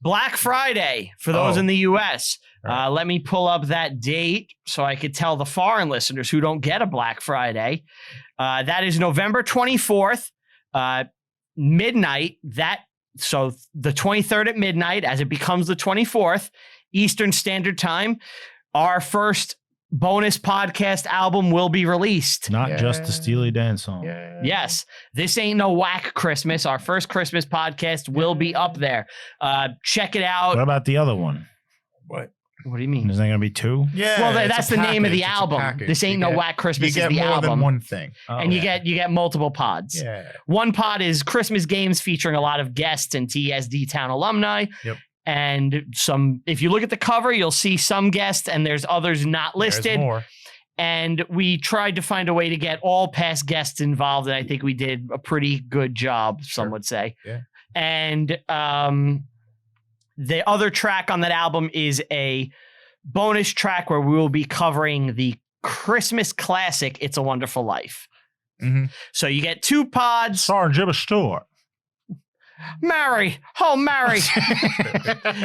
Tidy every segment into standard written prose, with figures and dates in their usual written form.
Black Friday for those in the U.S. Right. Let me pull up that date so I could tell the foreign listeners who don't get a Black Friday. That is November 24th, midnight. So the 23rd at midnight, as it becomes the 24th, Eastern Standard Time, our first bonus podcast album will be released. Not just the Steely Dan song. Yeah. Yes. This Ain't No Whack Christmas. Our first Christmas podcast will be up there. Check it out. What about the other one? What? What do you mean? Isn't there going to be 2? Yeah. Well, it's that's a the name of the package. It's a album. package. This Ain't No Whack Christmas You get is the more album. than one thing. And you get multiple pods. Yeah. One pod is Christmas games featuring a lot of guests and TSD Town alumni. Yep. And if you look at the cover, you'll see some guests and there's others not listed. There's more. And we tried to find a way to get all past guests involved. And I think we did a pretty good job, some would say. Yeah. And the other track on that album is a bonus track where we will be covering the Christmas classic, It's a Wonderful Life. Mm-hmm. So you get 2 pods. Sorry, Jimmy Stewart. Mary. Oh, Mary.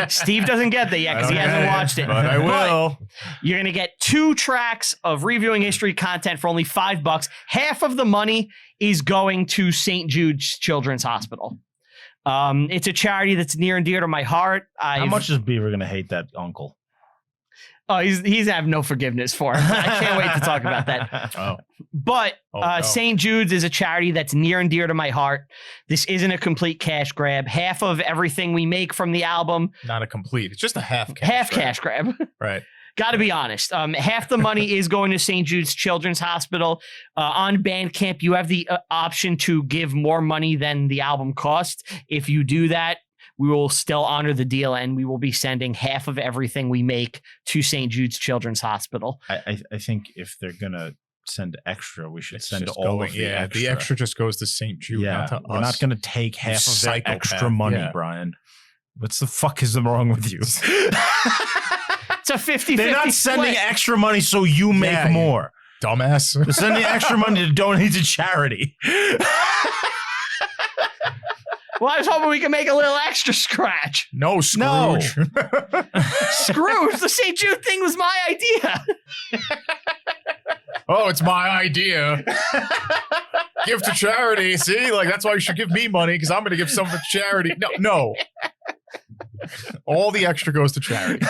Steve doesn't get that yet because he hasn't watched it. But I will. But you're going to get 2 tracks of reviewing history content for only $5. Half of the money is going to St. Jude's Children's Hospital. It's a charity that's near and dear to my heart. How much is Beaver going to hate that uncle? Oh, he's going to have no forgiveness for him. I can't wait to talk about that. Oh. But no. St. Jude's is a charity that's near and dear to my heart. This isn't a complete cash grab. Half of everything we make from the album. Not a complete. It's just a half cash. Cash grab. Right. Got to be honest. Half the money is going to St. Jude's Children's Hospital. On Bandcamp, you have the option to give more money than the album cost. If you do that, we will still honor the deal and we will be sending half of everything we make to St. Jude's Children's Hospital. I think if they're going to send extra, we should It's send just all of the extra. The extra just goes to St. Jude, Yeah, not to we're us. not going to take half of that psychopath. extra money, Yeah. Brian. What the fuck is wrong with you? It's a 50-50 They're not sending extra money so you make Yeah, more. Dumbass. They're sending extra money to donate to charity. Well, I was hoping we could make a little extra scratch. No, Scrooge. Scrooge, the St. Jude thing was my idea. Oh, it's my idea. Give to charity. See, like that's why you should give me money because I'm going to give some to charity. No. All the extra goes to charity.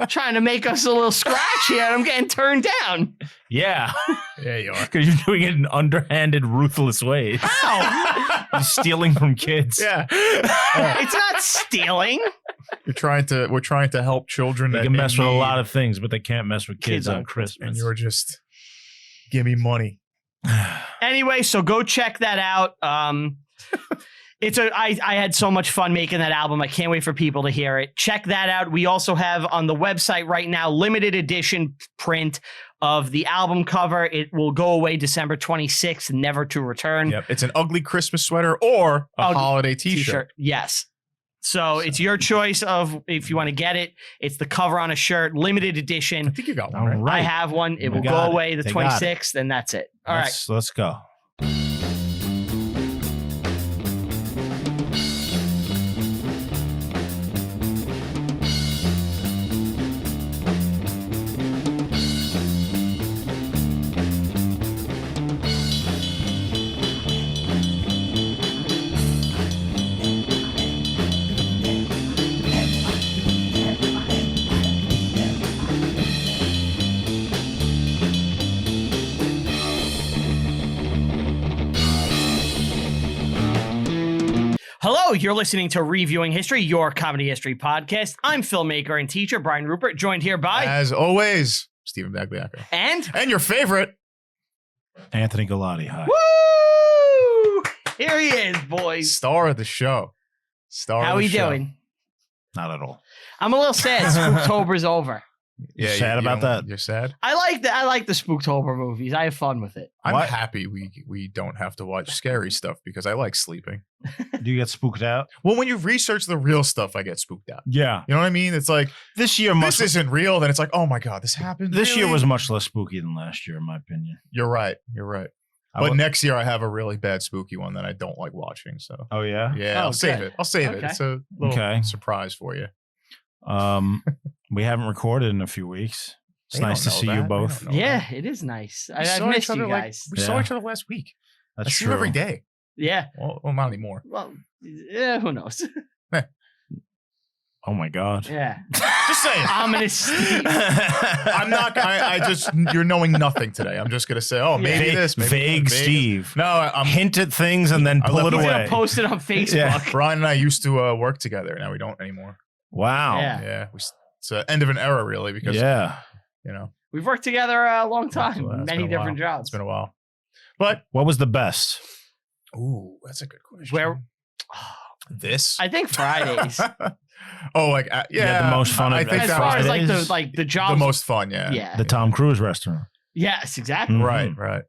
Trying to make us a little scratch here. I'm getting turned down. Yeah. Yeah, you are. Because you're doing it in underhanded, ruthless ways. How? You're stealing from kids. Yeah. It's not stealing. We're trying to help children. They that can mess in with a need, lot of things, but they can't mess with kids on and Christmas. you're just give me money. Anyway, so go check that out. I had so much fun making that album. I can't wait for people to hear it. Check that out. We also have on the website right now, limited edition print of the album cover. It will go away December 26th, never to return. Yep. It's an ugly Christmas sweater or a Ugly holiday t-shirt. Yes. So it's your choice of if you want to get it. It's the cover on a shirt, limited I edition. think you got one. All Right? right. I have one. It We will go got it. away the They got it. 26th, and that's it. All right. Let's go. Hello, you're listening to Reviewing History, your comedy history podcast. I'm filmmaker and teacher Brian Rupert, joined here by As always, Stephen Bagliacco. and And your favorite. Anthony Galati. Hi. woo! Here he is, boys. Star of the show. How are you doing? Not at all. I'm a little sad. Spooktober's over. You sad about that? You're sad? I like the Spooktober movies. I have fun with it. I'm What? happy we don't have to watch scary stuff because I like sleeping. Do you get spooked out? Well, when you research the real stuff, I get spooked out. Yeah. You know what I mean? It's like, This year, this isn't real. Then it's like, oh my God, this happened. This year Really? was much less spooky than last year, in my opinion. You're right. You're right. But next year I have a really bad spooky one that I don't like watching. So Oh yeah. yeah, Oh, I'll save good. it. I'll save it. Okay. It's a little surprise for you. We haven't recorded in a few weeks. It's They nice to don't know see you that. both. They don't know Yeah, that. it is nice. We I've saw missed each other you guys. we saw each other last week. That's I see true. you every day. Yeah. Well, not anymore. Well, yeah, who knows? Oh my god. Yeah. Just saying. Ominous Steve. I'm not. I just. You're knowing nothing today. I'm just gonna say, oh, maybe Vague- this, maybe vague that, Steve. No, I'm. Hint at things and then I pull left it He's away. gonna post it on Facebook. Yeah. Brian and I used to work together. Now we don't anymore. Wow. Yeah. Yeah, it's an end of an era, really, because Yeah. you know We've worked together a long time, It's many been a different while. jobs. It's been a while. But What was the best? ooh, that's a good question. Where This? I think Fridays. Oh, like yeah, You had the most fun I at- think as that far was as like Fridays? the jobs. the most fun. Yeah, Yeah. The Tom Cruise restaurant. Yes, exactly. Mhm. right.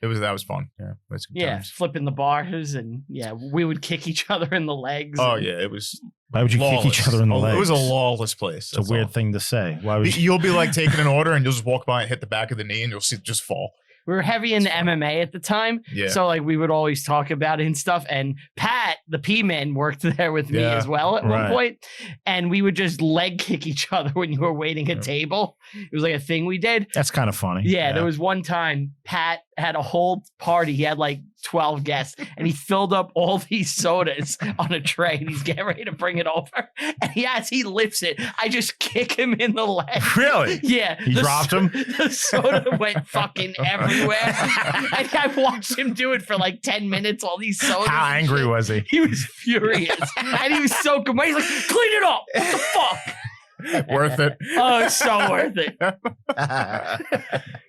That was fun. Yeah, that's good Yeah, times. flipping the bars and yeah, we would kick each other in the legs. Oh and- yeah, it was. Why would you kick each lawless. other in the Oh, legs? It was a lawless place. It's a weird thing to say. Why would you? You'll be like taking an order and you'll just walk by and hit the back of the knee and you'll see it just fall. We were heavy into MMA at the time, Yeah. so like we would always talk about it and stuff. And Pat, the P-man, worked there with me Yeah. as well at one Right. point, and we would just leg kick each other when you were waiting at Yeah. table. It was like a thing we did. That's kind of funny. Yeah, there was one time Pat had a whole party. He had like 12 guests and he filled up all these sodas on a tray and he's getting ready to bring it over. And as he lifts it, I just kick him in the leg. Really? Yeah. You the dropped so- him? The soda went fucking everywhere. And I watched him do it for like 10 minutes, all these sodas. How and angry shit. was he? He was furious. And he was so good. He's like, clean it up. What the fuck? Worth it. Oh, it's so worth it.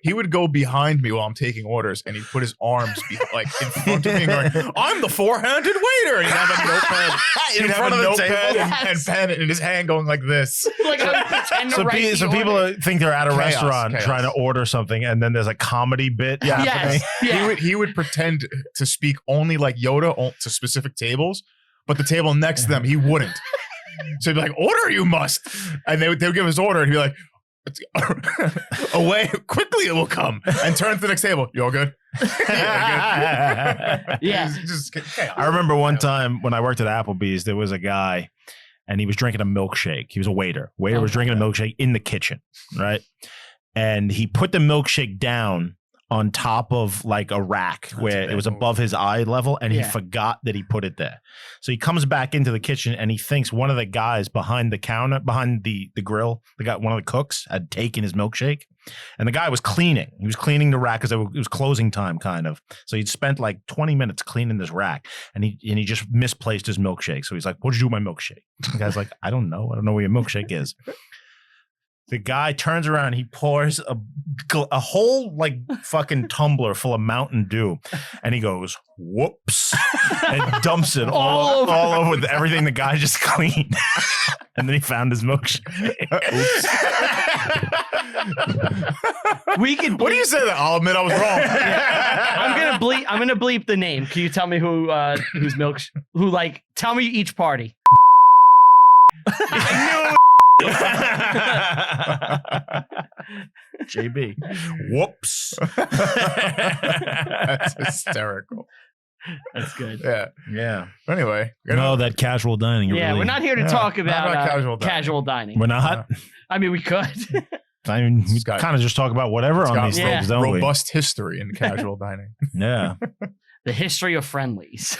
He would go behind me while I'm taking orders, and he'd put his arms like in front of me, and going, "I'm the four-handed waiter." And he'd have a notepad In front of the notepad table? and pen in his hand, going like this. Like, I pretend to So, write the people order. think they're at a Chaos, restaurant chaos. trying to order something, and then there's a comedy bit happening. Yes. Yeah. He would pretend to speak only like Yoda to specific tables, but the table next to them he wouldn't. So he'd be like, "Order you must," and they would give his order, and he'd be like, "Away quickly, it will come." And turn to the next table. You all good? Yeah. Just chaos. I remember one time when I worked at Applebee's, there was a guy and he was drinking a milkshake. He was a waiter. Waiter was drinking a milkshake in the kitchen, right? And he put the milkshake down on top of like a rack where it was above his eye level, and he Yeah. forgot that he put it there. So he comes back into the kitchen and he thinks one of the guys behind the counter, behind the grill, one of the cooks had taken his milkshake. And the guy was cleaning. He was cleaning the rack because it was closing time, kind of. So he'd spent like 20 minutes cleaning this rack, and he just misplaced his milkshake. So he's like, "What'd you do with my milkshake?" The guy's like, I don't know where your milkshake is." The guy turns around, he pours a whole like fucking tumbler full of Mountain Dew, and he goes, "Whoops," and dumps it all over everything the guy just cleaned. And then he found his milkshake. We can. What do you say that? I'll admit I was wrong. I'm gonna bleep the name. Can you tell me who's milk? Who like? Tell me each party. I knew JB. Whoops. That's hysterical. That's good. Yeah. Yeah. But anyway, No, that casual dining. Yeah, really, we're not here to Yeah, talk not about about casual casual dining. dining. We're not. I mean, we could. I mean, we It's got- kind of just talk about whatever it's on got these Yeah. things, don't robust history in casual dining. we? Yeah. The history of friendlies.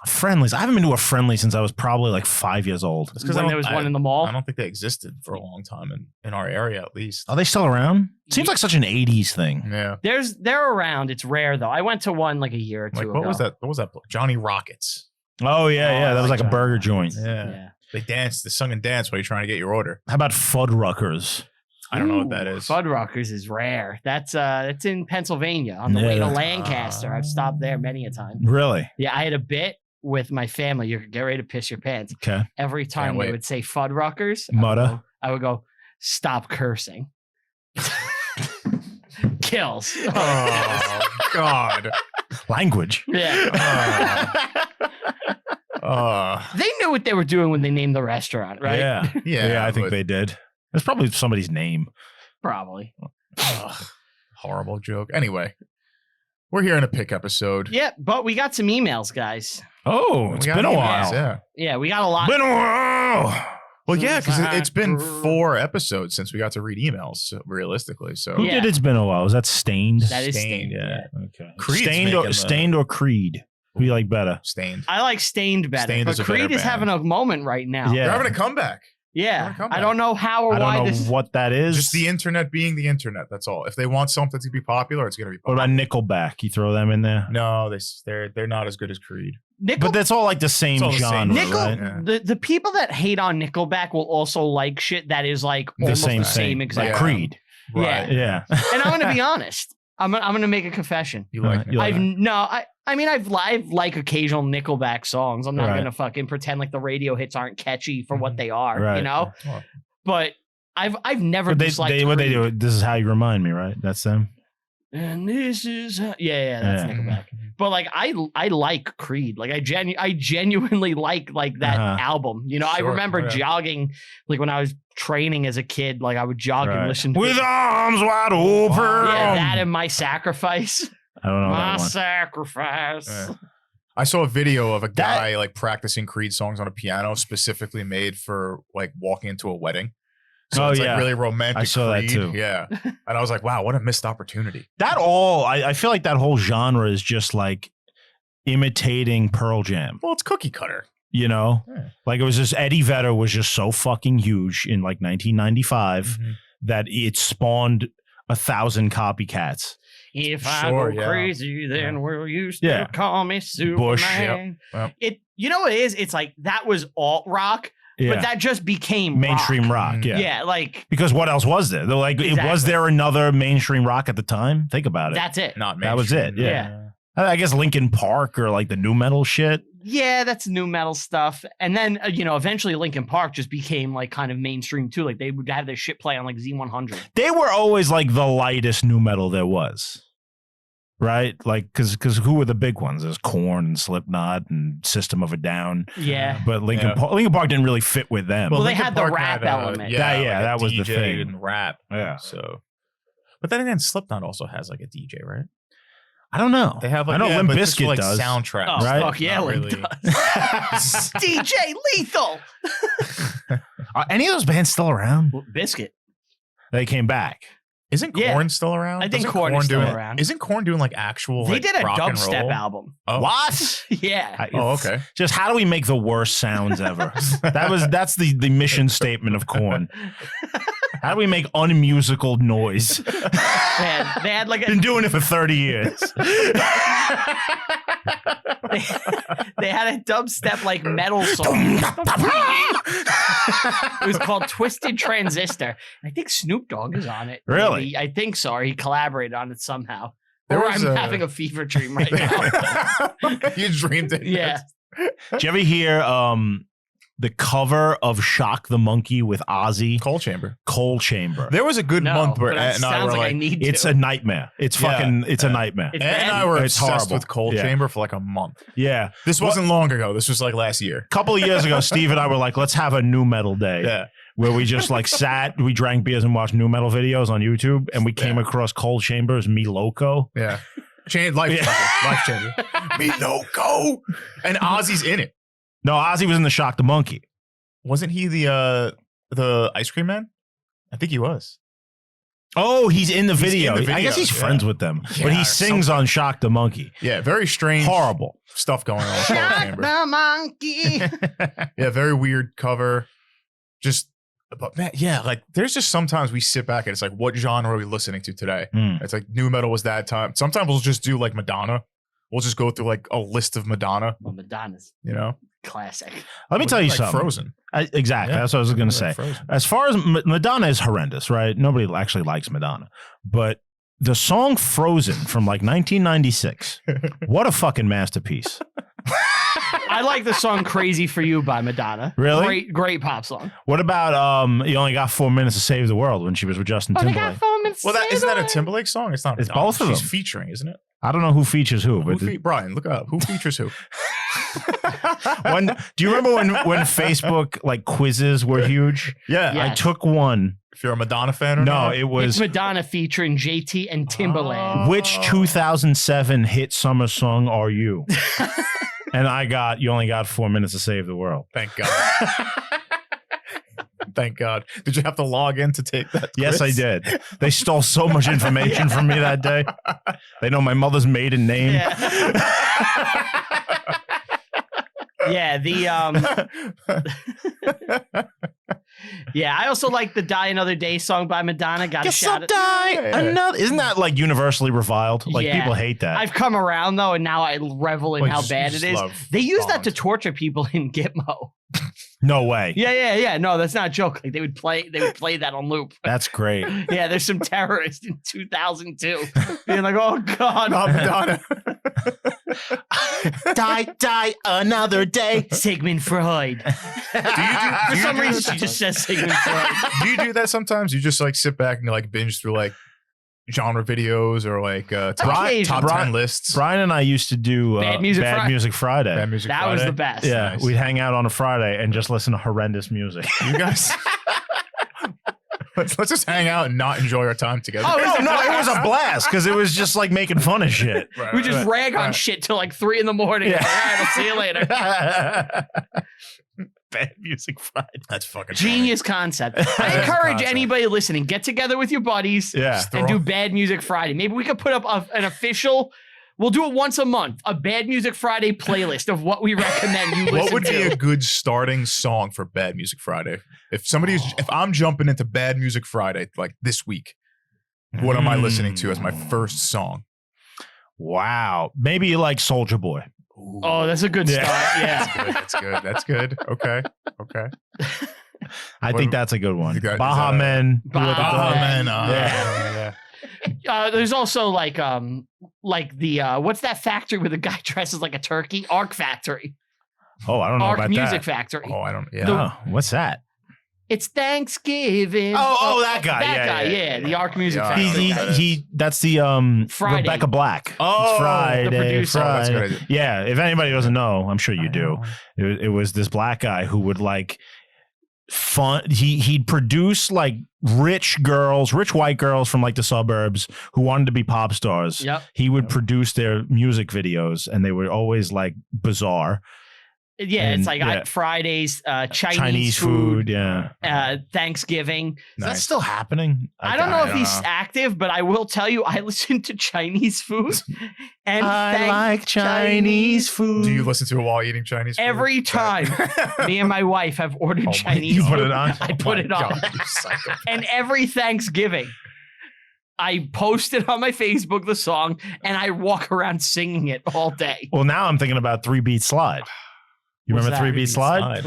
Friendlies. I haven't been to a friendly since I was probably like 5 years old. It's 'cause When there was one in the mall. I don't think they existed for a long time in our area, at least. Are they still around? Seems like such an 80s thing. Yeah. They're around. It's rare though. I went to one like a year or two Like ago. what was that? What was that? Johnny Rockets. Oh, yeah. That was like a Johnny burger joint. Yeah. Yeah. They danced. They sung and danced while you're trying to get your order. How about Fuddruckers? I don't know what that is. Fuddruckers is rare. That's in Pennsylvania on the Yeah, way to that's- Lancaster. I've stopped there many a time. Really? Yeah, I had a bit with my family. You could get ready to piss your pants. Okay. Every time Can't they wait. would say Fuddruckers, Mudda. I would go, stop cursing. Kills. Oh God. Language. Yeah. They knew what they were doing when they named the restaurant, right? Yeah. Yeah. I think but- they did. It's probably somebody's name. Probably. Ugh, horrible joke. Anyway, We're here in a pick episode. Yeah, but we got some emails, guys. Oh, it's been a while. Yeah. Yeah, we got a lot. Been a while. Well, yeah, because it's been 4 episodes since we got to read emails, so, realistically. So Who Yeah. did It's Been a While? Was that Stained? That is Stained, Stained. yeah. Okay. Creed's Stained making Stained or Creed? Who do you like better? Stained. I like Stained better, Stained but is a Creed better is band. having a moment right now. Yeah. They're having a comeback. Yeah. Wanna come I back. don't know how or I why don't know this. what that is. Just the internet being the internet. That's all. If they want something to be popular, it's going to be What popular. about Nickelback? You throw them in there? No, they're not as good as Creed. Nickel, But that's all like the same It's all the same. genre, Nickel, right? Yeah. the people that hate on Nickelback will also like shit that is like The almost same the same thing. exact. Like Yeah. Creed. Yeah. Yeah. And I'm gonna be honest. I'm gonna make a confession. You like You like it? I mean I've like occasional Nickelback songs. I'm not Right. gonna fucking pretend like the radio hits aren't catchy for what they are, you Right. know. Well, But I've never But disliked what they Creed. do, this is how you remind me, right? That's them. And this is that's Yeah. Nickelback. But like I like Creed. Like I genuinely like that Uh-huh. album. You know, I Sure, remember okay. jogging like when I was training as a kid. Like I would jog and Right. listen to With arms wide open. yeah, that and My Sacrifice. I don't know My that one. Sacrifice. Yeah. I saw a video of a guy like practicing Creed songs on a piano specifically made for like walking into a wedding. So Oh, it's yeah. like really romantic. I saw that Creed. too. Yeah. And I was like, wow, what a missed opportunity. I feel like that whole genre is just like imitating Pearl Jam. Well, it's cookie cutter. You know, Yeah. like it was just Eddie Vedder was just so fucking huge in like 1995 Mm-hmm. that it spawned 1,000 copycats. If Sure, I go yeah. crazy, then will you still Yeah. call me Superman? Bush, Yep. It you know what it is? It's like that was alt rock, Yeah, but that just became mainstream rock. Mm. Yeah. Yeah, like Because what else was there? They're like, was Exactly. there another mainstream rock at the time? Think about it. that's it. Not That was it, mainstream. yeah. I guess Linkin Park or like the new metal shit. Yeah, that's new metal stuff. And then eventually Linkin Park just became like kind of mainstream too. Like they would have their shit play on like Z100. They were always like the lightest new metal there was. Right? Like, because who were the big ones? There's Korn and Slipknot and System of a Down. Yeah. But Linkin Yeah. Park didn't really fit with them. Well, they Linkin had the Park rap element. Yeah, Yeah, like a that was the DJ thing. and rap. Yeah. So, but then again, Slipknot also has like a DJ, right? I don't know. They have like I know Limp but just for, Bizkit like does. soundtracks. Oh, Right? fuck yeah, Not Limp really. does. DJ Lethal. Are any of those bands still around? Biscuit. They came back. Isn't Yeah. Korn still around? I think Doesn't Korn is still doing, around. Isn't Korn doing like actual? They like, did a rock and dubstep roll? album. Oh. What? Yeah. Oh, okay. Just how do we make the worst sounds ever? That's the mission statement of Korn. How do we make unmusical noise? they had like Been doing it for 30 years. they had a dubstep like metal song. It was called Twisted Transistor. I think Snoop Dogg is on it. Really? Maybe. I think so. Or he collaborated on it somehow. There Or was I'm a- having a fever dream right now. You dreamed it. Yeah. Did you ever hear the cover of Shock the Monkey with Ozzy? Coal Chamber. Coal Chamber. There was a good No, month where but Ant it and I sounds were like I like, need It's to. a nightmare. It's fucking, it's a nightmare. It's Ant and I bad. were It's obsessed horrible. with Coal Yeah. Chamber for like a month. Yeah. This wasn't long ago. This was like last year. A couple of years ago, Steve and I were like, let's have a new metal day. Yeah. Where we just like sat, we drank beers and watched new metal videos on YouTube, and we came across Coal Chamber's Me Loco. Yeah. Change life changer. Life changer. Me loco. And Ozzy's in it. No, Ozzy was in the Shock the Monkey. Wasn't he the ice cream man? I think he was. Oh, he's in the He's in video. the I guess he's videos, friends yeah. with them. Yeah, but he or sings on Shock the Monkey. Yeah, very strange Horrible. stuff going on with Coal Shock Chamber. the monkey. Yeah, very weird cover. Just, but man, yeah, like there's just sometimes we sit back and it's like, what genre are we listening to today? Hmm. It's like new metal was that time. Sometimes we'll just do like Madonna. We'll just go through like a list of Madonna, Well, Madonna's you know? classic. Let me tell you like something. Frozen. Exactly. Yeah. That's what I was going to Like say. Frozen. As far as Madonna is horrendous, right? Nobody actually likes Madonna. But the song Frozen from like 1996, what a fucking masterpiece. I like the song Crazy for You by Madonna. Really? Great pop song. What about You Only Got 4 Minutes to Save the World when she was with Justin Timberlake? Well, isn't that a Timberlake song? It's not. It's Madonna. both of She's them. featuring, isn't it? I don't know who features who, but Brian, look up. Who features who? do you remember when Facebook like quizzes were huge? Yeah. Yeah. I took one If you're a Madonna fan or No, not. it It's was Madonna featuring JT and Timbaland. which 2007 hit summer song are you? And you only got 4 minutes to save the world. Thank God. Thank God. Did you have to log in to take that? Yes, I quiz? did. They stole so much information from me that day. They know my mother's maiden name. Yeah. Yeah, I also like the Die Another Day song by Madonna. Got Guess I'll shouted. die Yeah. another. Isn't that like universally reviled? Like Yeah. people hate that. I've come around though, and now I revel in Well, how you bad just it is. love They use that to Bond. torture people in Gitmo. No way. Yeah. No, that's not a joke. Like they would play that on loop. That's great. Yeah, there's some terrorist in 2002 being like, "Oh God, Not Madonna. Die another day. Sigmund Freud." For some reason, she just says Sigmund Freud. Do you do that sometimes? You just like sit back and like binge through like genre videos or like top Occasionally. 10 lists? Brian and I used to do Bad Music Friday. Music Friday. Bad Music That was Friday? the best. Yeah, Nice. we'd hang out on a Friday and just listen to horrendous music. You guys. Let's just hang out and not enjoy our time together. Oh, No, it was a blast because it was just like making fun of shit. Right, We just right, rag on right. shit till like 3 a.m. Yeah. All right, I'll see you later. Bad Music Friday. That's fucking Genius concept. I encourage Concept. anybody listening, get together with your buddies Yeah. and do Bad Music Friday. Maybe we could put up an official, we'll do it once a month, a Bad Music Friday playlist of what we recommend you listen What would be to. a good starting song for Bad Music Friday? If I'm jumping into Bad Music Friday like this week, what am I listening to as my first song? Wow. Maybe like Soldier Boy. Oh, that's a good Yeah. start. Yeah. That's good. Okay. I think that's a good one. You got- is Baha that a- Men. Baha Men. Yeah. There's also like the what's that factory where the guy dresses like a turkey? Arc Factory. Oh, I don't know Arc about Music that. Factory. Oh, I don't. Yeah. Oh, what's that? It's Thanksgiving. Oh, that guy. That Yeah, guy, yeah, the Arc Music Yeah, Factory. He- guy. He that's the Friday. Rebecca Black. Oh, It's the Friday. producer. Oh, that's a Friday. good idea. Yeah, if anybody doesn't know, I'm sure you do. It was this black guy who would like he'd produce like rich white girls from like the suburbs who wanted to be pop stars. Yep. He would produce their music videos and they were always like bizarre. Yeah, And, it's like yeah. Fridays, Chinese food. Yeah. Thanksgiving. Is that still happening? I don't know if he's active, but I will tell you, I listen to Chinese food, and I like Chinese food. Do you listen to it while eating Chinese food? every time me and my wife have ordered Oh my Chinese You food. put it on? I put it on, God, you psycho. and every Thanksgiving, I post it on my Facebook, the song, and I walk around singing it all day. Well, now I'm thinking about 3-Beat Slide. You What's remember that? 3-Beat Slide?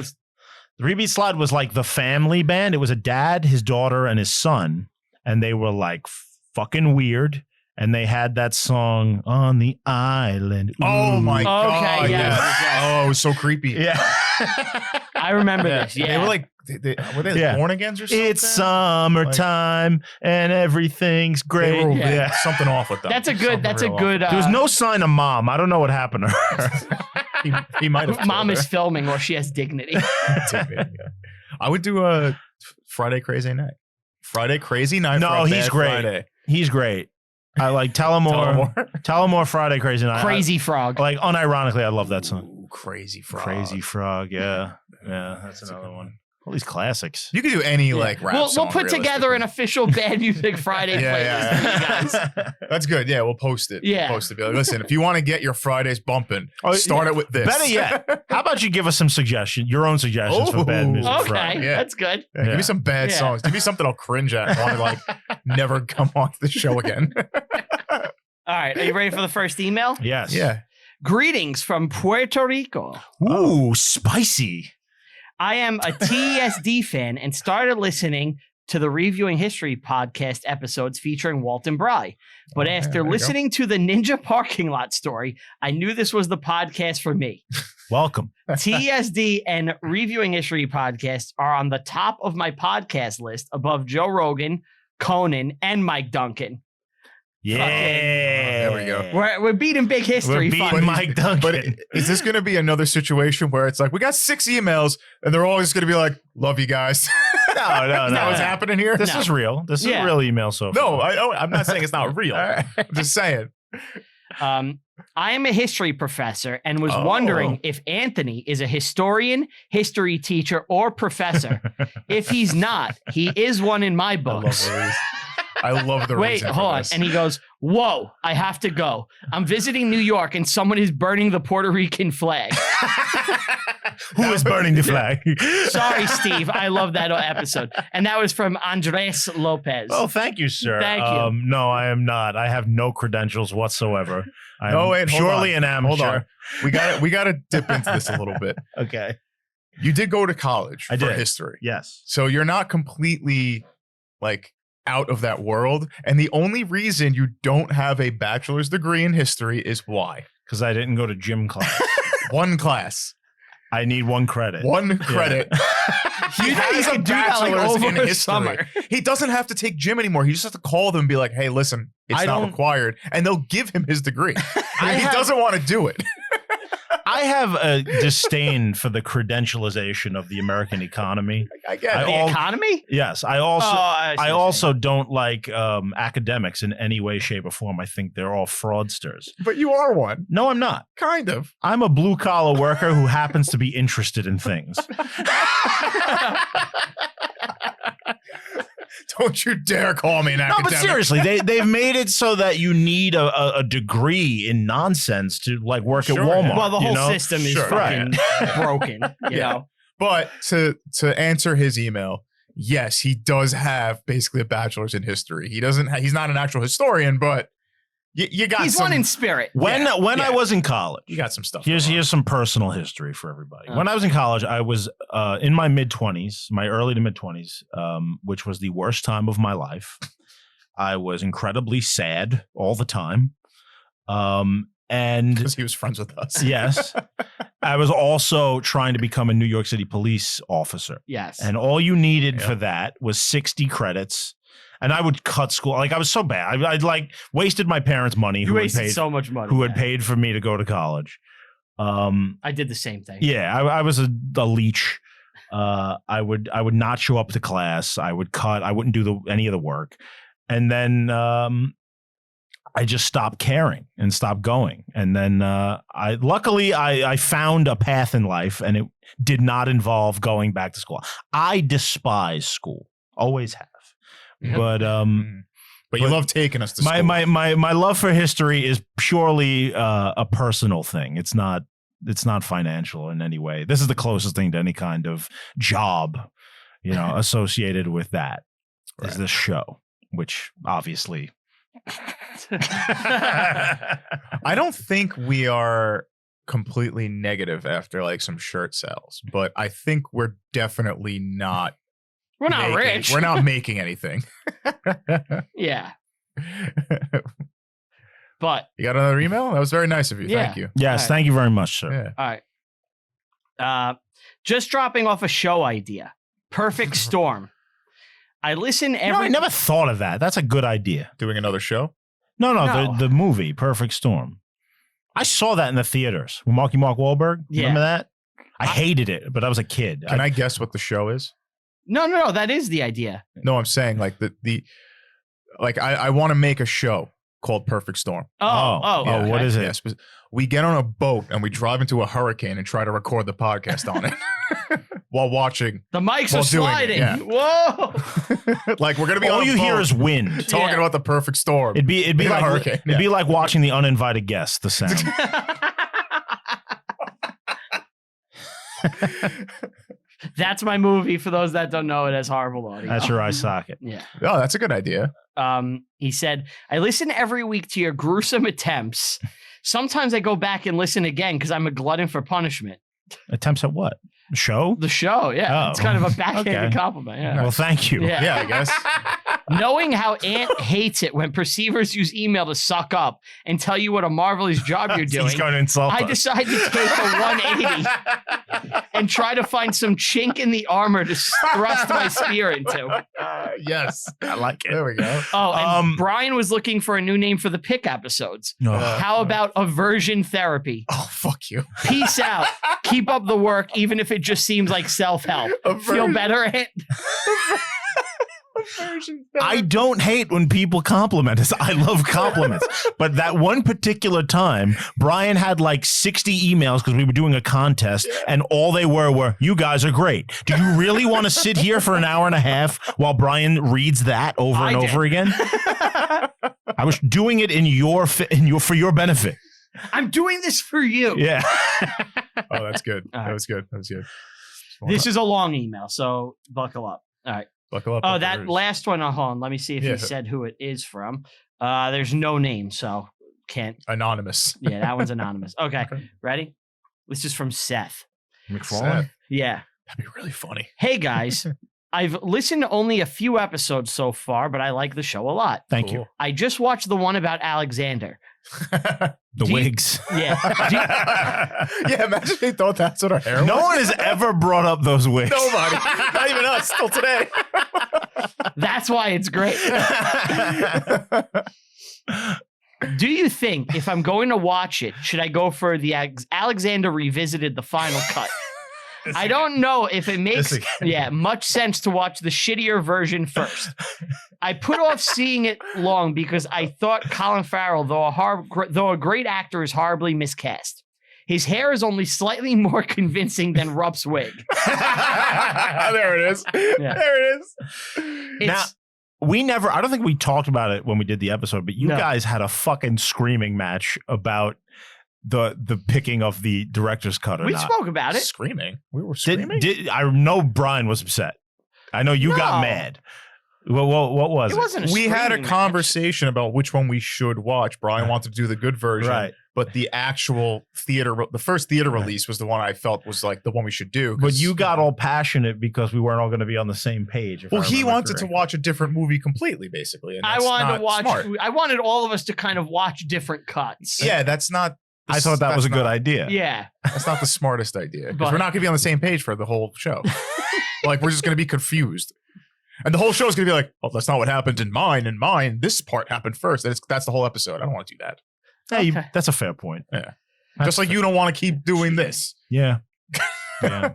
3-Beat Slide was like the family band. It was a dad, his daughter, and his son. And they were like fucking weird. And they had that song On the Island. Oh Ooh. my God. Okay, yes, yeah. yes. Oh, it was so creepy. Yeah. I remember Yeah. this. Yeah, They were like, were they Yeah. born agains or something? It's summertime and everything's They great. were Yeah. something off with them. that's a good. That's a Something good. real There was no sign of mom. I don't know what happened to her. off. He might have. Mom killed is filming or she has dignity. her. Yeah. I would do a Friday Crazy Night. Friday Crazy Night. No, for a he's bad great. Friday. He's great. I like Tell 'em more. Tell 'em more Friday Crazy Night. Crazy Frog. Like unironically, I love that song. Ooh, Crazy Frog. Crazy Frog. Yeah. Yeah. That's another one. All these classics. You could do any like rap We'll song. put together an official Bad Music Friday playlist for you guys. That's good. Yeah, we'll post it. Yeah. We'll post it. Be like, listen, if you want to get your Fridays bumping, Oh, start it with this. Better yet, how about you give us some your own suggestions for Bad Ooh. Music Okay, Friday? Yeah. that's good. Yeah, Give Yeah. me some bad Yeah. songs. Give me something I'll cringe at and want to like never come on the show again. All right, are you ready for the first email? Yes. Yeah. Greetings from Puerto Rico. Ooh, spicy. I am a TESD fan and started listening to the Reviewing History podcast episodes featuring Walton Bry. But Oh, yeah, after there you go. listening to the Ninja parking lot story, I knew this was the podcast for me. Welcome. TSD and Reviewing History podcasts are on the top of my podcast list above Joe Rogan, Conan, and Mike Duncan. Yeah. There we go. We're beating big history. We're beating fuck. Mike Duncan. But is this going to be another situation where it's like, we got 6 emails and they're always going to be like, love you guys. No. Is that what's happening here? This is real. This is a real email so far. No, I'm not saying it's not real. I'm just saying. I am a history professor and was wondering if Anthony is a historian, history teacher, or professor. If he's not, he is one in my books. I love the Wait, reason hold for on. this. And he goes, whoa, I have to go. I'm visiting New York and someone is burning the Puerto Rican flag. Who is burning the flag? Sorry, Steve. I love that episode. And that was from Andres Lopez. Oh, thank you, sir. Thank you. No, I am not. I have no credentials whatsoever. I'm hold purely on. an amateur. Hold on. We gotta dip into this a little bit. Okay. You did go to college for history. Yes. So you're not completely like out of that world. And the only reason you don't have a bachelor's degree in history is why? Because I didn't go to gym class. One class. I need one credit. One credit. He has a bachelor's in history. Summer. He doesn't have to take gym anymore. He just has to call them and be like, hey, listen, it's not required. And they'll give him his degree. He doesn't want to do it. I have a disdain for the credentialization of the American economy. I get it. The economy? Yes. I also don't like academics in any way, shape, or form. I think they're all fraudsters. But you are one. No, I'm not. Kind of. I'm a blue collar worker who happens to be interested in things. Don't you dare call me an academic. No, but seriously, they've made it so that you need a degree in nonsense to like work at Walmart. Well, the whole system is fucking broken, you know. But to answer his email, yes, he does have basically a bachelor's in history. He's not an actual historian, but you got He's one in spirit. When I was in college, you got some stuff. Here's some personal history for everybody. When I was in college, I was in my mid-20s, my early to mid-20s, which was the worst time of my life. I was incredibly sad all the time. And because he was friends with us. Yes. I was also trying to become a New York City police officer. Yes. And all you needed for that was 60 credits. And I would cut school. Like, I was so bad. I'd like wasted my parents' money. You wasted so much money. Who had paid for me to go to college. I did the same thing. Yeah, I was a leech. I would not show up to class. I would cut. I wouldn't do any of the work. And then I just stopped caring and stopped going. And then luckily I found a path in life, and it did not involve going back to school. I despise school. Always have. But you love taking us to school. My love for history is purely a personal thing. It's not financial in any way. This is the closest thing to any kind of job, associated with that. Right. Is this show, which obviously I don't think we are completely negative after like some shirt sales, but I think we're definitely not. We're not rich. We're not making anything. Yeah. But you got another email? That was very nice of you. Yeah. Thank you. Yes, thank you very much, sir. Yeah. All right. Just dropping off a show idea. Perfect Storm. I listen every. I never thought of that. That's a good idea. Doing another show? No. The movie Perfect Storm. I saw that in the theaters with Marky Mark Wahlberg. Yeah. Remember that? I hated it, but I was a kid. Can I guess what the show is? No. That is the idea. No, I'm saying like I want to make a show called Perfect Storm. Oh, what is it? Yes. We get on a boat and we drive into a hurricane and try to record the podcast on it while watching. The mics are sliding. Yeah. Whoa! Like we're gonna be. All you hear is wind. Talking about the perfect storm. It'd be like a hurricane. It'd be like watching The Uninvited Guest. The sound. That's my movie. For those that don't know, it has horrible audio. That's your eye socket. Yeah. Oh, that's a good idea. He said, I listen every week to your gruesome attempts. Sometimes I go back and listen again because I'm a glutton for punishment. Attempts at what? Show? The show, yeah. Oh. It's kind of a backhanded compliment. Yeah. Well, thank you. Yeah, I guess. Knowing how Ant hates it when perceivers use email to suck up and tell you what a marvelous job you're doing, He's going to insult I us. decided to take a 180 and try to find some chink in the armor to thrust my spear into. Yes. I like it. There we go. Oh, and Brian was looking for a new name for the pick episodes. How about aversion therapy? Oh, fuck you. Peace out. Keep up the work, even if it just seems like self-help. Feel better, Ant? I don't hate when people compliment us. I love compliments. But that one particular time, Brian had like 60 emails because we were doing a contest, and all they were, you guys are great. Do you really want to sit here for an hour and a half while Brian reads that over and over again? I was doing it for your benefit. I'm doing this for you. Yeah. Oh, that's good. All right. That was good. That was good. This is a long email, so buckle up. All right. Buckle up. Oh, that last one, hold on. Let me see if he Yeah. said who it is from. There's no name, so can't. Anonymous. Yeah, that one's anonymous. Okay, Okay. ready? This is from Seth. McFarlane? Yeah. That'd be really funny. Hey, guys. I've listened to only a few episodes so far, but I like the show a lot. Thank you. I just watched the one about Alexander. The Do you- wigs. Yeah. Yeah, imagine they thought that's what our hair was. No one has ever brought up those wigs. Nobody. Not even us. Still today. That's why it's great. Do you think if I'm going to watch it, should I go for the Alexander Revisited, the final cut? I don't know if it makes much sense to watch the shittier version first. I put off seeing it long because I thought Colin Farrell, though a great actor, is horribly miscast. His hair is only slightly more convincing than Rupp's wig. There it is. Yeah. There it is. Now, I don't think we talked about it when we did the episode, but you No. guys had a fucking screaming match about the picking of the director's cut or We not. spoke about it. Screaming. We were screaming. I know Brian was upset. I know you got No. mad. Well, what was it? It wasn't a We had a screaming match. conversation about which one we should watch. Brian wanted to do the good version, Right. but the actual the first theater release was the one I felt was like the one we should do. But you got all passionate because we weren't all going to be on the same page. Well, he wanted to watch a different movie completely, basically. And I that's wanted not to watch. smart. I wanted all of us to kind of watch different cuts. Yeah, that's not. I thought that was a good idea. idea. Yeah. That's not the smartest idea because But- we're not going to be on the same page for the whole show. Like we're just going to be confused, and the whole show is going to be like, "Oh, that's not what happened in mine. In mine, this part happened first. And that's the whole episode. I don't want to do that. Hey, Okay. that's a fair point. Yeah, That's just like you don't want to keep doing this. Yeah. Yeah.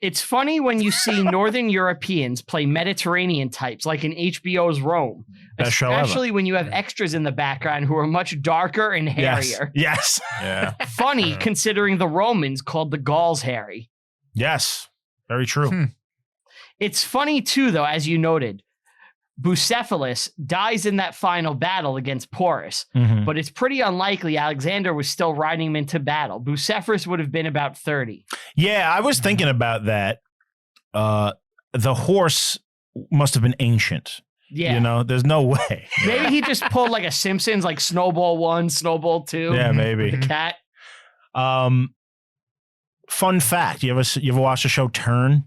It's funny when you see Northern Europeans play Mediterranean types like in HBO's Rome. Best show ever. Especially when you have extras in the background who are much darker and hairier. Yes. Yeah, Funny considering the Romans called the Gauls hairy. Yes. Very true. It's funny too, though, as you noted, Bucephalus dies in that final battle against Porus, Mhm. but it's pretty unlikely Alexander was still riding him into battle. Bucephalus would have been about 30. Yeah, I was thinking about that. The horse must have been ancient. Yeah. You know, there's no way. Maybe he just pulled like a Simpsons, like Snowball 1, Snowball 2. Yeah, maybe. The cat. Fun fact: you ever watch the show Turn?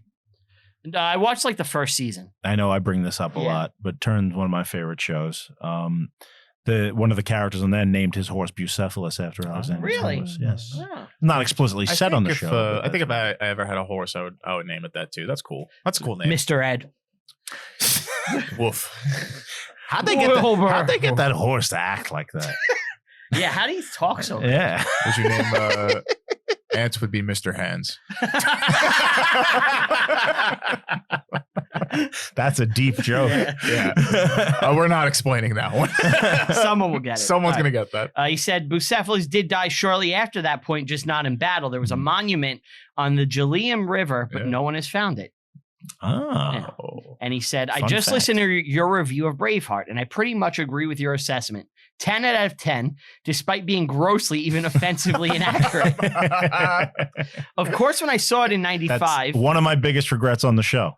I watched like the first season. I know I bring this up a Yeah. lot, but Turn's one of my favorite shows. One of the characters on there named his horse Bucephalus after Alexander. Really? Yes. Oh. Not explicitly said on the show. but I think if that's- I ever had a horse, I would name it that too. That's cool. That's a cool name. Mr. Ed. Woof. how'd they get that horse to act like that? Yeah, how do you talk so good? Yeah. Would you name Ants would be Mr. Hands. That's a deep joke. Yeah. We're not explaining that one. Someone will get it. Someone's All going to get that. He said Bucephalus did die shortly after that point, just not in battle. There was a monument on the Jalium River, but Yeah. no one has found it. Oh. And he said, I Fun just fact. listened to your review of Braveheart, and I pretty much agree with your assessment. 10 out of 10, despite being grossly, even offensively inaccurate. Of course, when I saw it in That's 95, one of my biggest regrets on the show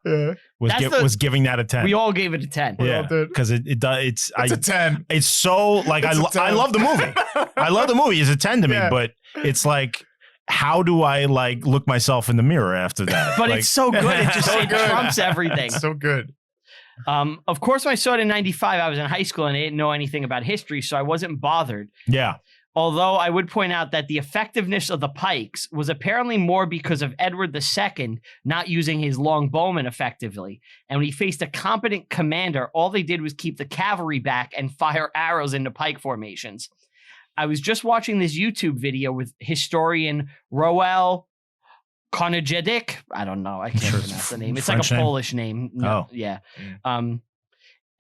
was giving that a 10. we all gave it a 10. yeah, did. because it's It's a 10. it's so like It's a 10. I love the movie. I love the movie. It's a 10 to me, Yeah. but it's like, how do I like look myself in the mirror after that? But Like- it's so good. It just So it good. trumps everything. It's so good. Of course, when I saw it in 95, I was in high school and I didn't know anything about history, so I wasn't bothered. Yeah. Although I would point out that the effectiveness of the pikes was apparently more because of Edward II not using his long bowmen effectively. And when he faced a competent commander, all they did was keep the cavalry back and fire arrows into pike formations. I was just watching this YouTube video with historian Roel Konajedic. I don't know. I can't pronounce the name. It's French like a name? Polish name. No, Oh. yeah.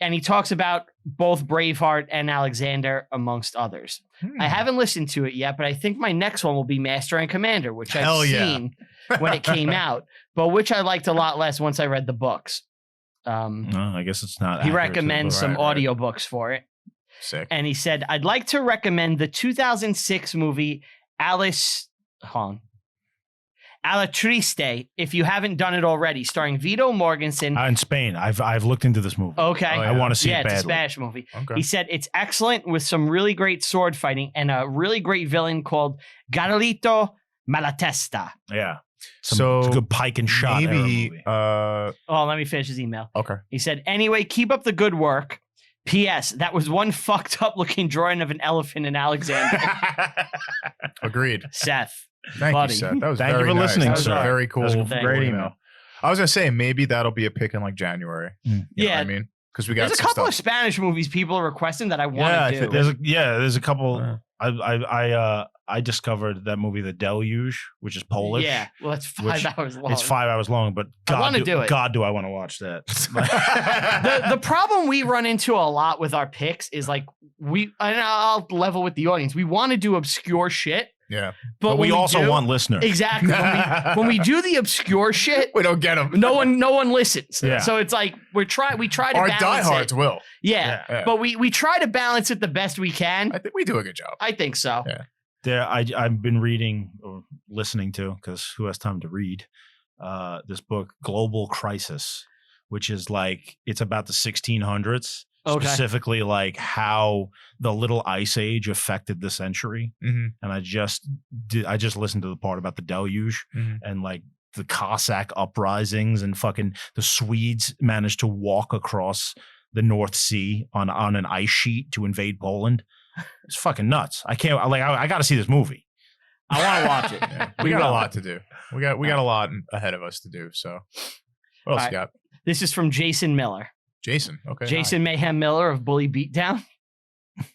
And he talks about both Braveheart and Alexander, amongst others. I haven't listened to it yet, but I think my next one will be Master and Commander, which I've Hell yeah. seen when it came out, but which I liked a lot less once I read the books. No, I guess it's not. He accurate to the recommends book. some Right. audiobooks for it. Sick. And he said, I'd like to recommend the 2006 movie Alla Triste, if you haven't done it already, starring Vito Mortensen. In Spain. I've looked into this movie. Okay. Oh, I want to see Yeah, it it's a badly. Spanish movie. Okay. He said it's excellent with some really great sword fighting and a really great villain called Garolito Malatesta. Yeah. So, good pike and shot. era maybe. movie. Oh, let me finish his email. Okay. He said, anyway, keep up the good work. P.S. That was one fucked up looking drawing of an elephant in Alexander. Agreed. Seth. Thank Buddy. you, Seth. That was Thank you very for nice. listening, That was sir. a very cool. That was a Thank great you. email. I was gonna say maybe that'll be a pick in like January. You know Yeah. what I mean, because we got There's a some couple of stuff. Spanish movies people are requesting that I want to do. There's a couple. Yeah. I discovered that movie, The Deluge, which is Polish. Yeah. Well, it's 5 Which- hours long. It's 5 hours long, but I wanna do it. God, do I want to watch that? The problem we run into a lot with our picks is like and I'll level with the audience. We want to do obscure shit, Yeah. but But when we also do- want listeners. exactly when we do the obscure shit, We don't get them. no one listens. Yeah. So it's like we try to Our balance diehards it. will. Yeah. Yeah. But we try to balance it the best we can. I think we do a good job. I think so. Yeah. I've been reading or listening to, because who has time to read, this book, Global Crisis, which is like, it's about the 1600s, Okay. specifically like how the little ice age affected the century. Mm-hmm. And I just listened to the part about the deluge Mhm. and like the Cossack uprisings, and fucking the Swedes managed to walk across the North Sea on an ice sheet to invade Poland. It's fucking nuts. I can't, like, I got to see this movie. I want to watch it. Yeah. We got a lot to do. We got a lot ahead of us to do. So what else All you got? This is from Jason Miller. Jason. Okay. Jason Mayhem Miller of Bully Beatdown.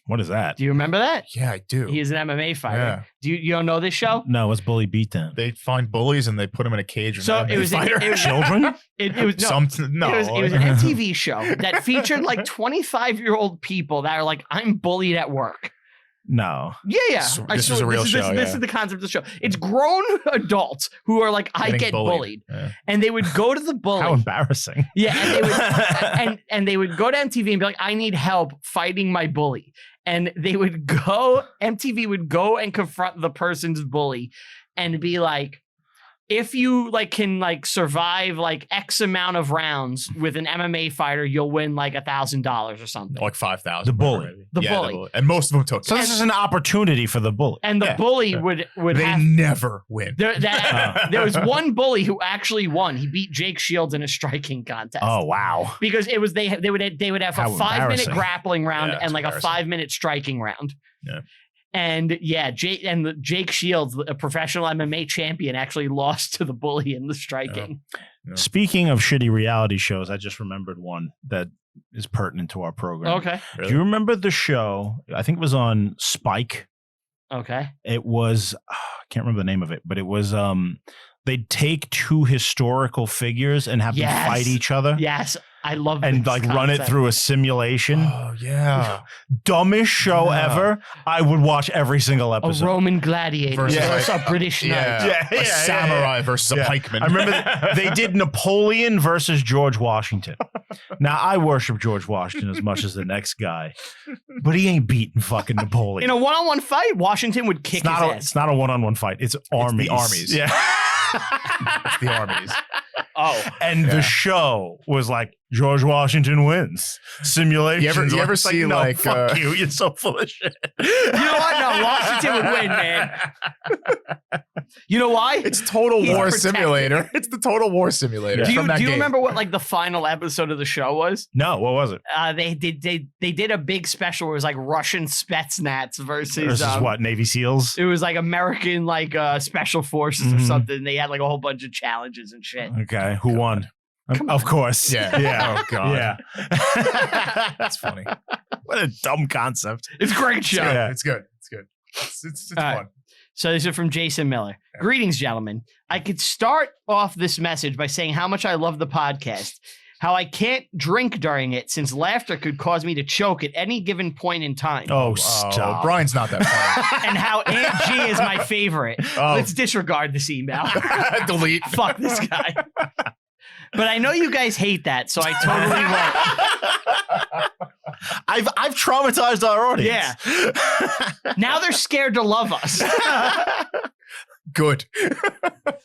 What is that? Do you remember that? Hi. Yeah, I do. He is an MMA fighter. Yeah. Do you don't know this show? No, it's Bully Beatdown. They find bullies and they put them in a cage. So it was Children? It was no, Something. No. It was an MTV show that featured like 25-year-old people that are like, I'm bullied at work. No. Yeah. This is a real show, This yeah. is the concept of the show. It's grown adults who are like, I Getting get bullied. Yeah. And they would go to the bully. How embarrassing. Yeah, and they would and they would go to MTV and be like, I need help fighting my bully. And they would go, MTV would go and confront the person's bully and be like, if you like can like survive like X amount of rounds with an MMA fighter, you'll win like $1,000 or something. Like 5,000. The bully. whatever. The Yeah, bully. And most of them took So it. this is an opportunity for the bully. And the Yeah, bully yeah. would They have never win. there was one bully who actually won. He beat Jake Shields in a striking contest. Oh, wow. Because it was they would have How a 5-minute embarrassing. grappling round Yeah, and it's like embarrassing. a 5-minute striking round. Yeah. And yeah, Jake Shields, a professional MMA champion, actually lost to the bully in the striking. Yeah. Speaking of shitty reality shows, I just remembered one that is pertinent to our program. Okay. Do you remember the show? I think it was on Spike. Okay. It was, I can't remember the name of it, but it was, they'd take two historical figures and have them Yes. fight each other. Yes, I love And this like run it concept. through a simulation. Oh, yeah. Dumbest show Yeah. ever. I would watch every single A episode. Roman gladiator Versus, versus like- a British knight. Yeah. Yeah, A samurai versus a Yeah. pikeman. I remember they did Napoleon versus George Washington. Now, I worship George Washington as much as the next guy, but he ain't beating fucking Napoleon. In a one-on-one fight, Washington would kick it's not, his ass. it's not a one-on-one fight. It's armies. armies. Yeah. It's the armies. Oh, And Yeah. the show was like George Washington wins. Simulations. You ever It's see, no, like, fuck you. You're so full of shit. You know what? No, Washington would win, man. You know why? It's Total He's War protected. Simulator. It's the Total War Simulator. Do you, from that do you game. remember what like the final episode of the show was? No, what was it? They did a big special where it was like Russian Spetsnaz versus Versus what? Navy SEALs? It was like American like special forces or Mhm. something. They had like a whole bunch of challenges and shit. Okay, who won? Of course. Yeah. Yeah. Oh, God. Yeah. That's funny. What a dumb concept. It's a great show. Yeah. It's good. It's good. It's All right. fun. So this is from Jason Miller. Yeah. Greetings, gentlemen. I could start off this message by saying how much I love the podcast, how I can't drink during it since laughter could cause me to choke at any given point in time, Oh, Oh, stop. Brian's not that funny. and how Aunt G is my favorite. Oh. Let's disregard this email. Delete. Fuck this guy. But I know you guys hate that, so I totally won't. I've traumatized our audience. Yeah. Now they're scared to love us. Good.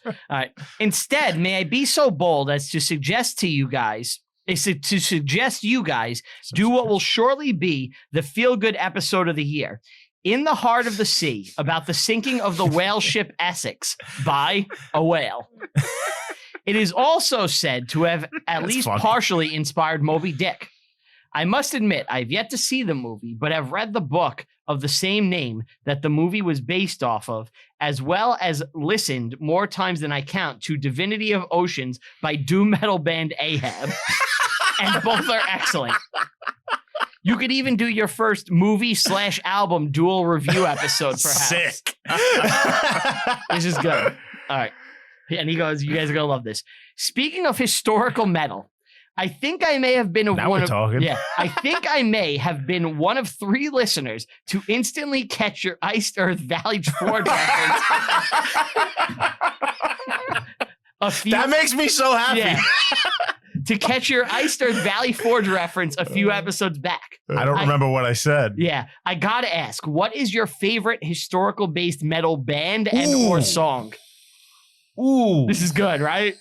All right. Instead, may I be so bold as to suggest you guys do what will surely be the feel-good episode of the year. In the Heart of the Sea, about the sinking of the whale ship Essex by a whale. It is also said to have at That's least funny. partially inspired Moby Dick. I must admit, I've yet to see the movie, but have read the book of the same name that the movie was based off of, as well as listened more times than I count to Divinity of Oceans by doom metal band Ahab. And both are excellent. You could even do your first movie/album dual review episode, perhaps. Sick. This is good. All right. And he goes, you guys are going to love this. Speaking of historical metal, I think I may have been Now one we're of talking. Yeah, I think I may have been one of 3 listeners to instantly catch your Iced Earth Valley Ford reference. A few, That makes me so happy. yeah. To catch your Iced Earth Valley Forge reference a few episodes back. I don't remember what I said. Yeah, I gotta ask, what is your favorite historical based metal band and Ooh. or song? Ooh. This is good, right?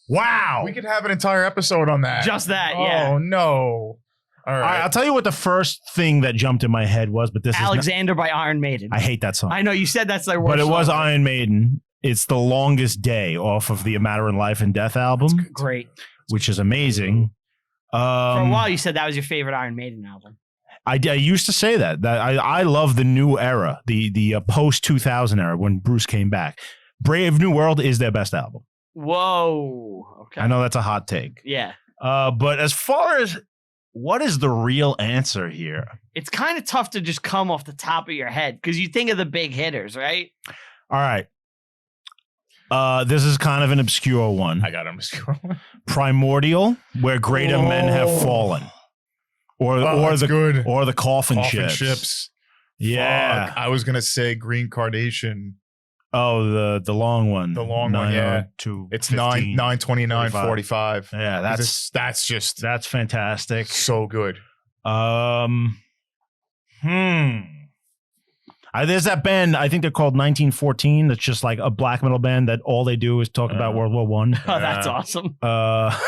Wow. We could have an entire episode on that. Just that, yeah. Oh, no. All All right, right. I'll tell you what the first thing that jumped in my head was, but this Alexander by Iron Maiden. is I hate that song. I know you said that's their worst But it was song. Iron Maiden. It's The Longest Day off of the A Matter in Life and Death album, Great. which is amazing. For a while, you said that was your favorite Iron Maiden album. I used to say that I love the new era, the post 2000 era when Bruce came back. Brave New World is their best album. Whoa. Okay. I know that's a hot take. Yeah. But as far as what is the real answer here? It's kind of tough to just come off the top of your head because you think of the big hitters, right? All right. This is kind of an obscure one. I got him. Primordial, Where Greater Men Have Fallen. Or that's good. or the Coffin, Coffin Ships. Ships. Yeah. Fuck. I was going to say Green Carnation. Oh, the long one. The long one, yeah. It's 9/29/45. 45. Yeah, That's just that's fantastic. so good. There's that band, I think they're called 1914. That's just like a black metal band that all they do is talk about World War One. Oh, that's awesome. But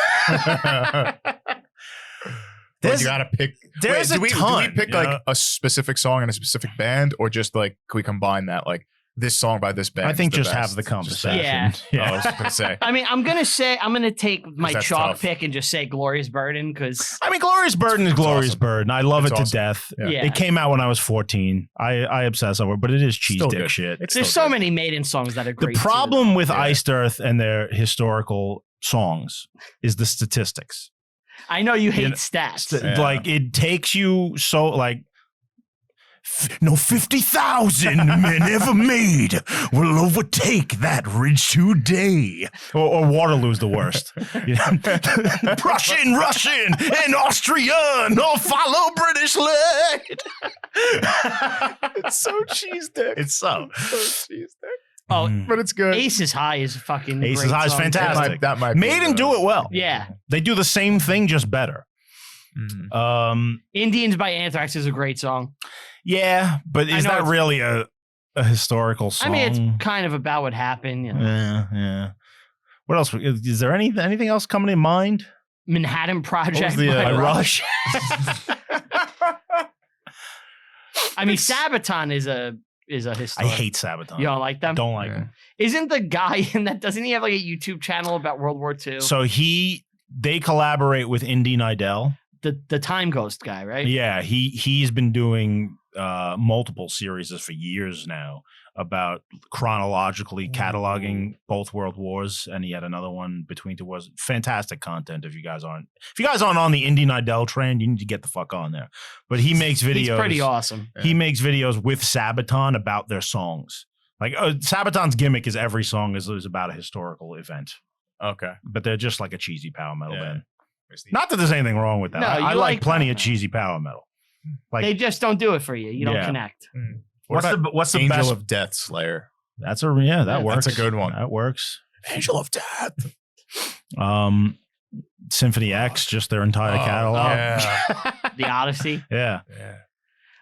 you gotta pick. There's do a we ton, pick you know? like a specific song and a specific band, or just like can we combine that? Like this song by this band. I think is the just best. have the Just that. conversation. Yeah. I was gonna say. I mean, I'm gonna take my that's chalk tough. pick and just say Glorious Burden because I mean, Glorious Burden is It's Glorious awesome. Burden. I love It's it to awesome. death. Yeah. It came out when I was 14. I obsess over it, but it is cheese Still dick good. shit. It's there's still so good. many Maiden songs that are The great. problem with Yeah. Iced Earth and their historical songs is the statistics. I know you hate You know, stats. Yeah. Like it takes you so like 50,000 men ever made will overtake that ridge today. Or Waterloo's the worst. You know? Russian, and Austrian all follow British lead. It's so cheese dick. It's so. cheese dick. Oh, But it's good. Aces High is fucking. Aces great High is song, too. fantastic. That might be Maiden do it well. Yeah, They do the same thing, just better. Mhm. Indians by Anthrax is a great song. Yeah, but I is know that it's- really a historical song? I mean, it's kind of about what happened. You know. Yeah. What else? Is there anything else coming in mind? Manhattan Project. the, by I Rush. Rush. I mean, Sabaton is a I historic. hate Sabaton. You don't like them? Don't like him. Isn't the guy in that? Doesn't he have like a YouTube channel about World War II? So they collaborate with Indy Nidell. The Time Ghost guy, right? Yeah, he's been doing multiple series for years now about chronologically cataloging both world wars, and he had another one between two wars. Fantastic content. If you guys aren't on the Indy Nidell trend, you need to get the fuck on there. But he makes videos. He's pretty awesome. He makes videos with Sabaton about their songs. Like Sabaton's gimmick is every song is about a historical event, Okay. but they're just like a cheesy power metal Yeah. band. Not that there's anything wrong with that. No, I you like like plenty power of cheesy power metal. Like They just don't do it for you. You don't Yeah. connect. what's the Angel best? of Death Slayer? That works. That's a good one. That works. Angel of Death. Symphony X, just their entire catalog. Yeah. The Odyssey. Yeah. Yeah.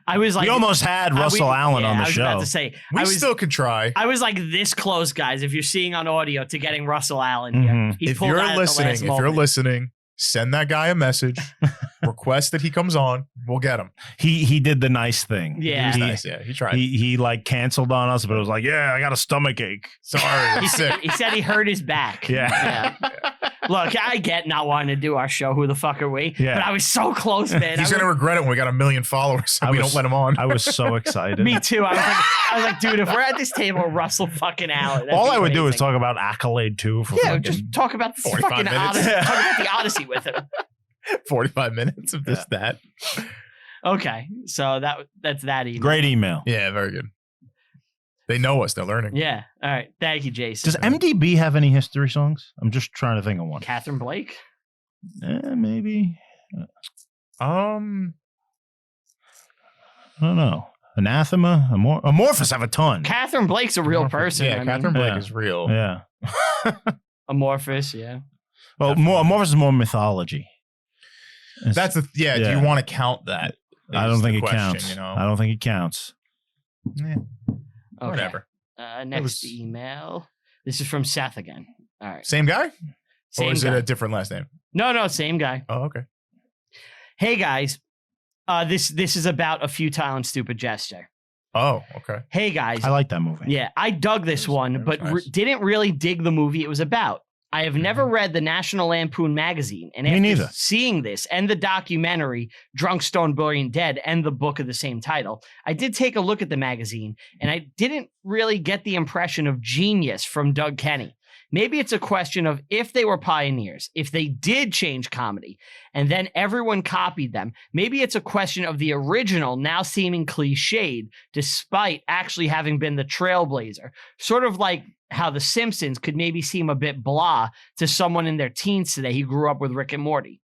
I was like, We almost had Russell Allen on the I was show. about to say, We still could try. I was like this close, guys. If you're seeing on audio, to getting Russell Allen here. Mhm. He If pulled you're out at the last moment. listening, send that guy a message. Request that he comes on. We'll get him. He did the nice thing. Yeah. He's nice. Yeah, he tried. He like canceled on us, but it was like, yeah, I got a stomach ache. Sorry, I'm He sick. said he hurt his back. Yeah. Look, I get not wanting to do our show. Who the fuck are we? Yeah. But I was so close, man. He's gonna regret it when we got 1 million followers and we don't let him on. I was so excited. Me too. I was like, dude, if we're at this table, Russell fucking Allen. that'd All be I would do is amazing. talk about Accolade 2 for Yeah, fucking- just talk about this 45 fucking minutes. Odyssey. Talk about the Odyssey with him. 45 minutes of this, that. Okay, so that's that email. Great email. Yeah, very good. They know us. They're learning. Yeah. All right. Thank you, Jason. Does MDB have any history songs? I'm just trying to think of one. Catherine Blake? Maybe. Um, I don't know. Anathema? Amorphous have a ton. Catherine Blake's a real person. Yeah, I Catherine mean. Blake Yeah. is real. Yeah. Amorphous, yeah. Well, Amorphous is more mythology. That's the Do Yeah. you want to count that? I is don't think the it question, counts. You know? I don't think it counts. Yeah, Okay. whatever. Next was- email. This is from Seth again. All right. Same guy, Same or is guy. it a different last name? No, same guy. Oh, okay. Hey guys, this is about a futile and stupid gesture. Oh, okay. Hey guys, I like that movie. yeah, I dug this one, that was but nice. didn't really dig the movie it was about. I have never read the National Lampoon magazine, and Me after neither. seeing this and the documentary Drunk, Stone, Brilliant, Dead and the book of the same title, I did take a look at the magazine, and I didn't really get the impression of genius from Doug Kenny. Maybe it's a question of if they were pioneers, if they did change comedy, and then everyone copied them. Maybe it's a question of the original now seeming cliched, despite actually having been the trailblazer. Sort of like how The Simpsons could maybe seem a bit blah to someone in their teens today who grew up with Rick and Morty.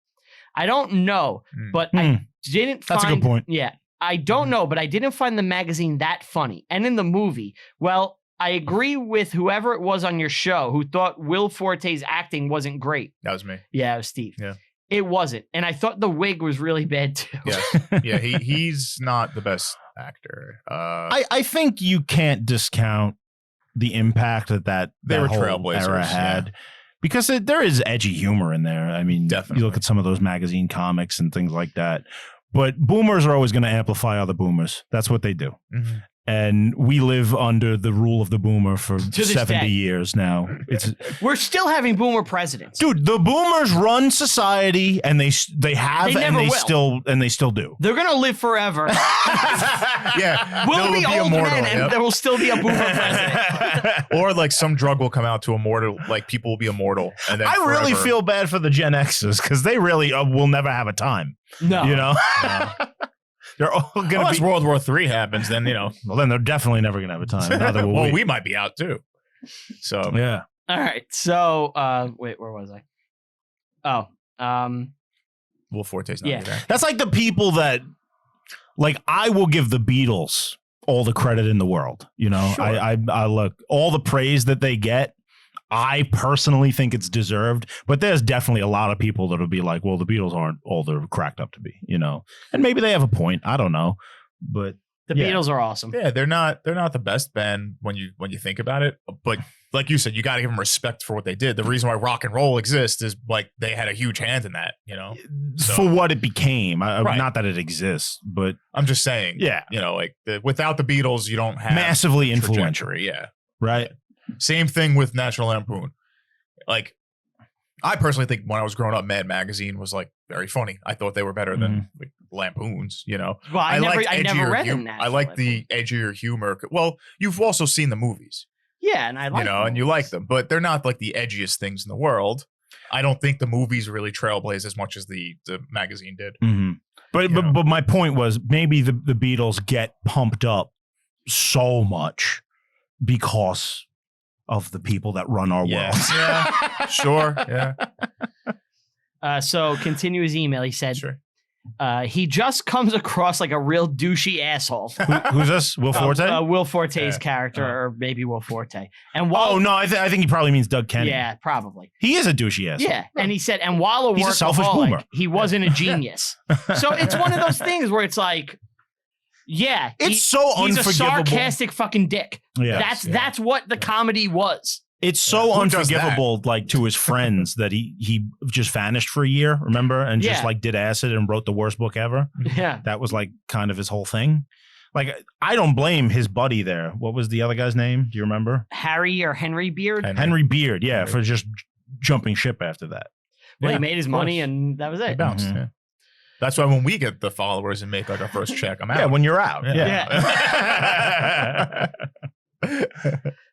I don't know, but I didn't find... That's a good point. Yeah. I don't know, but I didn't find the magazine that funny. And in the movie, well, I agree with whoever it was on your show who thought Will Forte's acting wasn't great. That was me. Yeah, it was Steve. Yeah. It wasn't. And I thought the wig was really bad too. Yes. Yeah, he's not the best actor. I think you can't discount the impact that They were whole trailblazers, era had. Because there is edgy humor in there. I mean, Definitely. you look at some of those magazine comics and things like that. But boomers are always going to amplify other boomers. That's what they do. Mhm. And we live under the rule of the boomer for this 70 day. years now. It's We're still having boomer presidents. dude, the boomers run society, and they have, They never and will. they still do. They're going to live forever. Yeah, We'll they'll be old immortal, men and yep. there will still be a boomer president. Or like some drug will come out to immortal, like people will be immortal, and then I really forever. feel bad for the Gen Xers because they really will never have a time. No. You know, No. they're all going to Unless be. World War III happens, then Well, then they're definitely never going to have a time. Neither will well, we. we might be out too. So Yeah. All right. So, wait, where was I? Oh, Will Forte's not Yeah. there. That's like the people that, like, I will give the Beatles all the credit in the world. You know, Sure. I look, all the praise that they get, I personally think it's deserved, but there's definitely a lot of people that'll be like, well, the Beatles aren't all they're cracked up to be, you know, and maybe they have a point. I don't know, but the Yeah. Beatles are awesome. Yeah, they're not the best band when you think about it, but like you said, you got to give them respect for what they did. The reason why rock and roll exists is like they had a huge hand in that, you know, for what it became. Right. Not that it exists, but I'm just saying, yeah, you know, like without the Beatles, you don't have massively influential. trajectory. Yeah. Right. Same thing with National Lampoon. Like, I personally think when I was growing up, Mad Magazine was like very funny. I thought they were better than like, Lampoons, you know. Well, I never edgier read them. I like the edgier humor. Well, you've also seen the movies. Yeah, and I like and you like them, but they're not like the edgiest things in the world. I don't think the movies really trailblaze as much as the magazine did. Mm-hmm. But my point was maybe the Beatles get pumped up so much because of the people that run our world. Yeah, sure. Yeah. So continue his email. He said, Sure. He just comes across like a real douchey asshole. Who's this? Will Forte? Will Forte's character, or maybe Will Forte. And while, oh no, I think he probably means Doug Kenny. Yeah, probably. He is a douchey asshole. Yeah, and he said, and while He's a selfish workaholic, boomer. he wasn't a genius. So it's one of those things where it's like, yeah, It's so he's unforgivable. a sarcastic fucking dick. Yeah, That's what the comedy was. it's so Who does unforgivable, like to his friends, that he just vanished for a year. Remember, and just Yeah. like did acid and wrote the worst book ever. Yeah. That was like kind of his whole thing. Like I don't blame his buddy there. What was the other guy's name? Do you remember? Harry or Henry Beard. Henry Beard. Yeah, for just jumping ship after that. Well, Yeah, he made his of money course. and that was It it. bounced. Mhm. Yeah. That's why when we get the followers and make like our first check, I'm out. Yeah, when you're out. Yeah.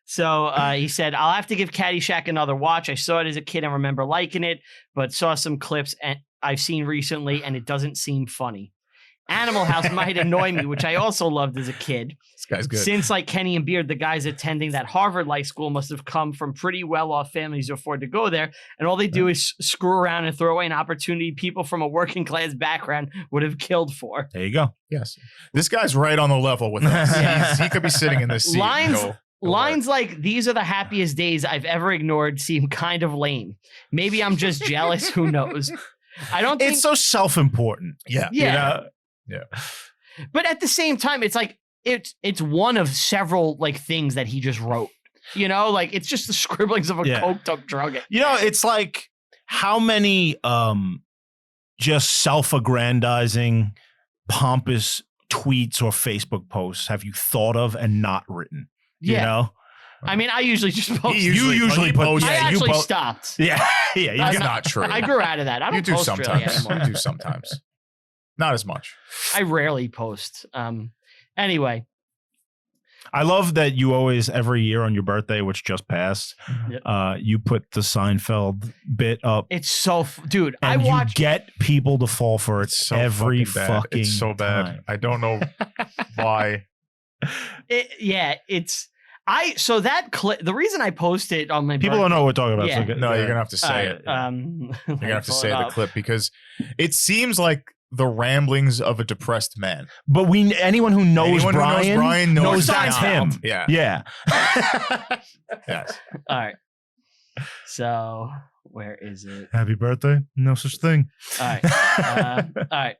So he said, I'll have to give Caddyshack another watch. I saw it as a kid and remember liking it, but saw some clips and I've seen recently and it doesn't seem funny. Animal House might annoy me, which I also loved as a kid. This guy's good. Since like Kenny and Beard, the guys attending that Harvard-like school must have come from pretty well-off families to afford to go there. And all they do is screw around and throw away an opportunity people from a working class background would have killed for. There you go. Yes. This guy's right on the level with us. He could be sitting in this seat. Lines like, these are the happiest days I've ever ignored seem kind of lame. Maybe I'm just jealous. Who knows? I don't think It's so self-important. Yeah. Yeah. You know? Yeah. But at the same time, it's like it's one of several like things that he just wrote. You know, like it's just the scribblings of a Yeah. coked up drug. You know, it's like how many just self-aggrandizing, pompous tweets or Facebook posts have you thought of and not written? Yeah. You know? I mean, I usually just post. You usually post. I Yeah, you actually post. stopped. Yeah, yeah. You That's get- not true. I grew out of that. I don't You do post really sometimes. anymore. You do sometimes. Not as much. I rarely post. Anyway, I love that you always, every year on your birthday, which just passed, Yep. you put the Seinfeld bit up. it's so dude. I And you watched. get people to fall for it It's so every fucking bad. fucking It's so bad. time. I don't know why. So that clip. The reason I posted on my People don't know what we're talking about. Yeah. So No, you're gonna have to say it. You're You're gonna have to say the clip because it seems like the ramblings of a depressed man. But anyone who knows Anyone who knows Brian, Brian knows knows that's Seinfeld. him. Yeah. Yeah. Yes. All right. So where is it? Happy birthday. No such thing. All right. All right.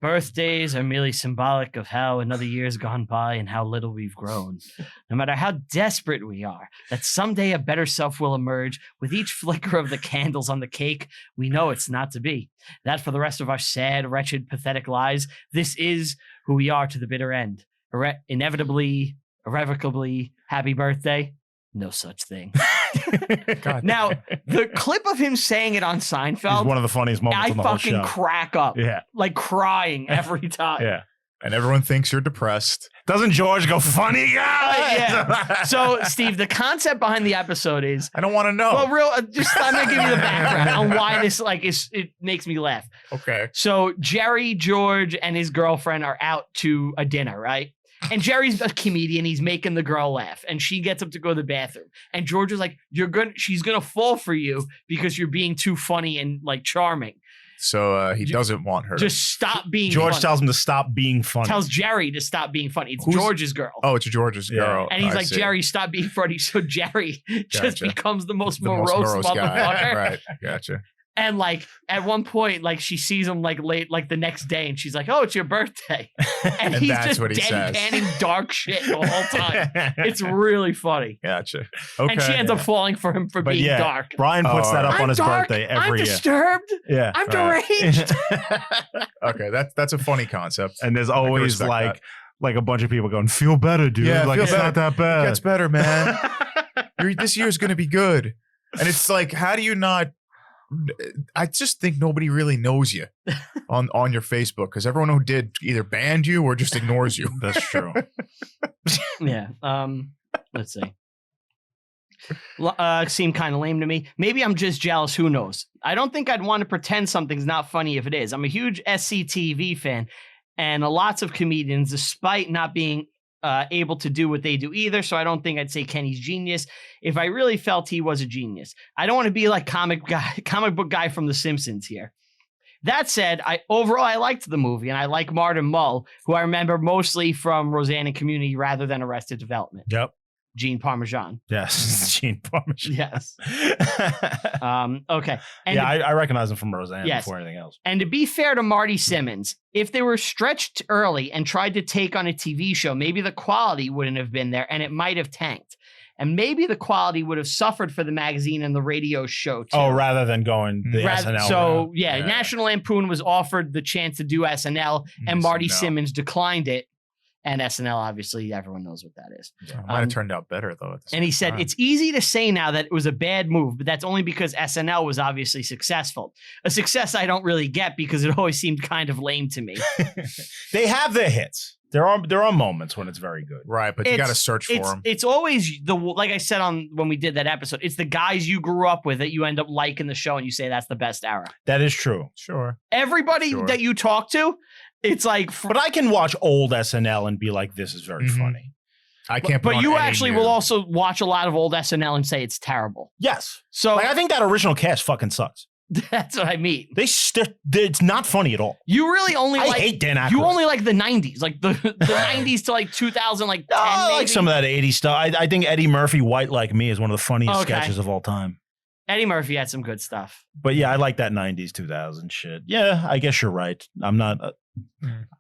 Birthdays are merely symbolic of how another year's gone by and how little we've grown. No matter how desperate we are, that someday a better self will emerge, with each flicker of the candles on the cake, we know it's not to be. That for the rest of our sad, wretched, pathetic lives, this is who we are to the bitter end. Inevitably, irrevocably, happy birthday. No such thing. God. Now, the clip of him saying it on It's Seinfeld, one of the funniest moments I on the whole fucking show. crack up. Yeah. Like crying every time. Yeah. And everyone thinks you're depressed. Doesn't George go, funny guy? Yeah. So, Steve, the concept behind the episode is, I don't want to know. well, I'm gonna give you the background on why this it makes me laugh. Okay. So Jerry, George, and his girlfriend are out to a dinner, right? And Jerry's a comedian. He's making the girl laugh, and she gets up to go to the bathroom. And George is like, she's gonna fall for you because you're being too funny and like charming. So he doesn't want her. Just stop being George funny. tells him to stop being funny. Tells Jerry to stop being funny. It's Who's- George's girl. Oh, it's George's Yeah. girl. And he's I like, see. Jerry, stop being funny. So Jerry just Gotcha. becomes the most The most morose guy. motherfucker. Right. Gotcha. And like at one point, like she sees him like late, like the next day, and she's like, "Oh, it's your birthday," and he's that's just what he says. deadpanning dark shit the whole time. It's really funny. Gotcha. Okay. And she ends up falling for him for But being yeah, dark. Brian puts Oh, that up I'm on his dark, birthday I'm every year. disturbed. Yeah. I'm Right. deranged. Okay, that's a funny concept. And there's always respect like a bunch of people going, "Feel better, dude. Yeah, like feel it's better. not that It bad." gets better, man. This year's gonna be good. And it's like, how do you not? I just think nobody really knows you on your Facebook because everyone who did either banned you or just ignores you. That's true. Yeah. Let's see. Seemed kind of lame to me. Maybe I'm just jealous. Who knows? I don't think I'd want to pretend something's not funny if it is. I'm a huge SCTV fan, and lots of comedians, despite not being able to do what they do either. So I don't think I'd say Kenny's genius if I really felt he was a genius. I don't want to be like comic book guy from The Simpsons here. That said, overall I liked the movie, and I like Martin Mull, who I remember mostly from Roseanne and Community rather than Arrested Development. Yep. Gene Parmesan. Yes. Gene Parmesan. Yes. Okay. And yeah, I recognize him from Roseanne Yes. before anything else. And to be fair to Marty Simmons, if they were stretched early and tried to take on a TV show, maybe the quality wouldn't have been there and it might have tanked. And maybe the quality would have suffered for the magazine and the radio show too. Oh, rather than going the SNL. So yeah, Yeah. National Lampoon was offered the chance to do SNL and Marty Simmons declined it. And SNL, obviously, everyone knows what that is. Yeah, it might have turned out better though. And he said, it's easy to say now that it was a bad move, but that's only because SNL was obviously successful. A success I don't really get because it always seemed kind of lame to me. They have their hits. There are moments when it's very good. Right, but you got to search for them. It's always like I said when we did that episode, it's the guys you grew up with that you end up liking the show and you say that's the best era. That is true. Sure. Everybody that you talk to, it's like, but I can watch old SNL and be like, this is very funny. I can't. But you actually will also watch a lot of old SNL and say it's terrible. Yes. So I think that original cast fucking sucks. That's what I mean. It's not funny at all. You really only I hate Dan Aykroyd. You only like the 90s, like the 90s to like 2000, like 10 I maybe? like some of that 80s stuff. I think Eddie Murphy, White Like Me, is one of the funniest Okay. sketches of all time. Eddie Murphy had some good stuff. But yeah, I like that 90s, 2000 shit. Yeah, I guess you're right. I'm not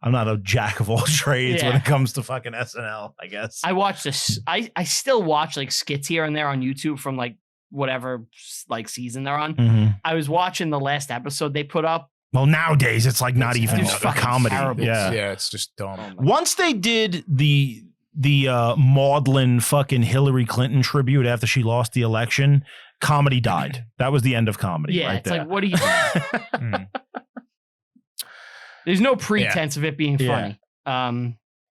a jack of all trades when Yeah. it comes to fucking SNL, I guess. I watched this. I still watch like skits here and there on YouTube from like whatever like season they're on. Mhm. I was watching the last episode they put up. Well, nowadays it's like not even a fucking comedy. terrible. Yeah. Yeah, it's just dumb. Once they did the maudlin fucking Hillary Clinton tribute after she lost the election, comedy died. That was the end of comedy. Yeah, right it's there. like, what are you doing? There's no pretense of it being funny.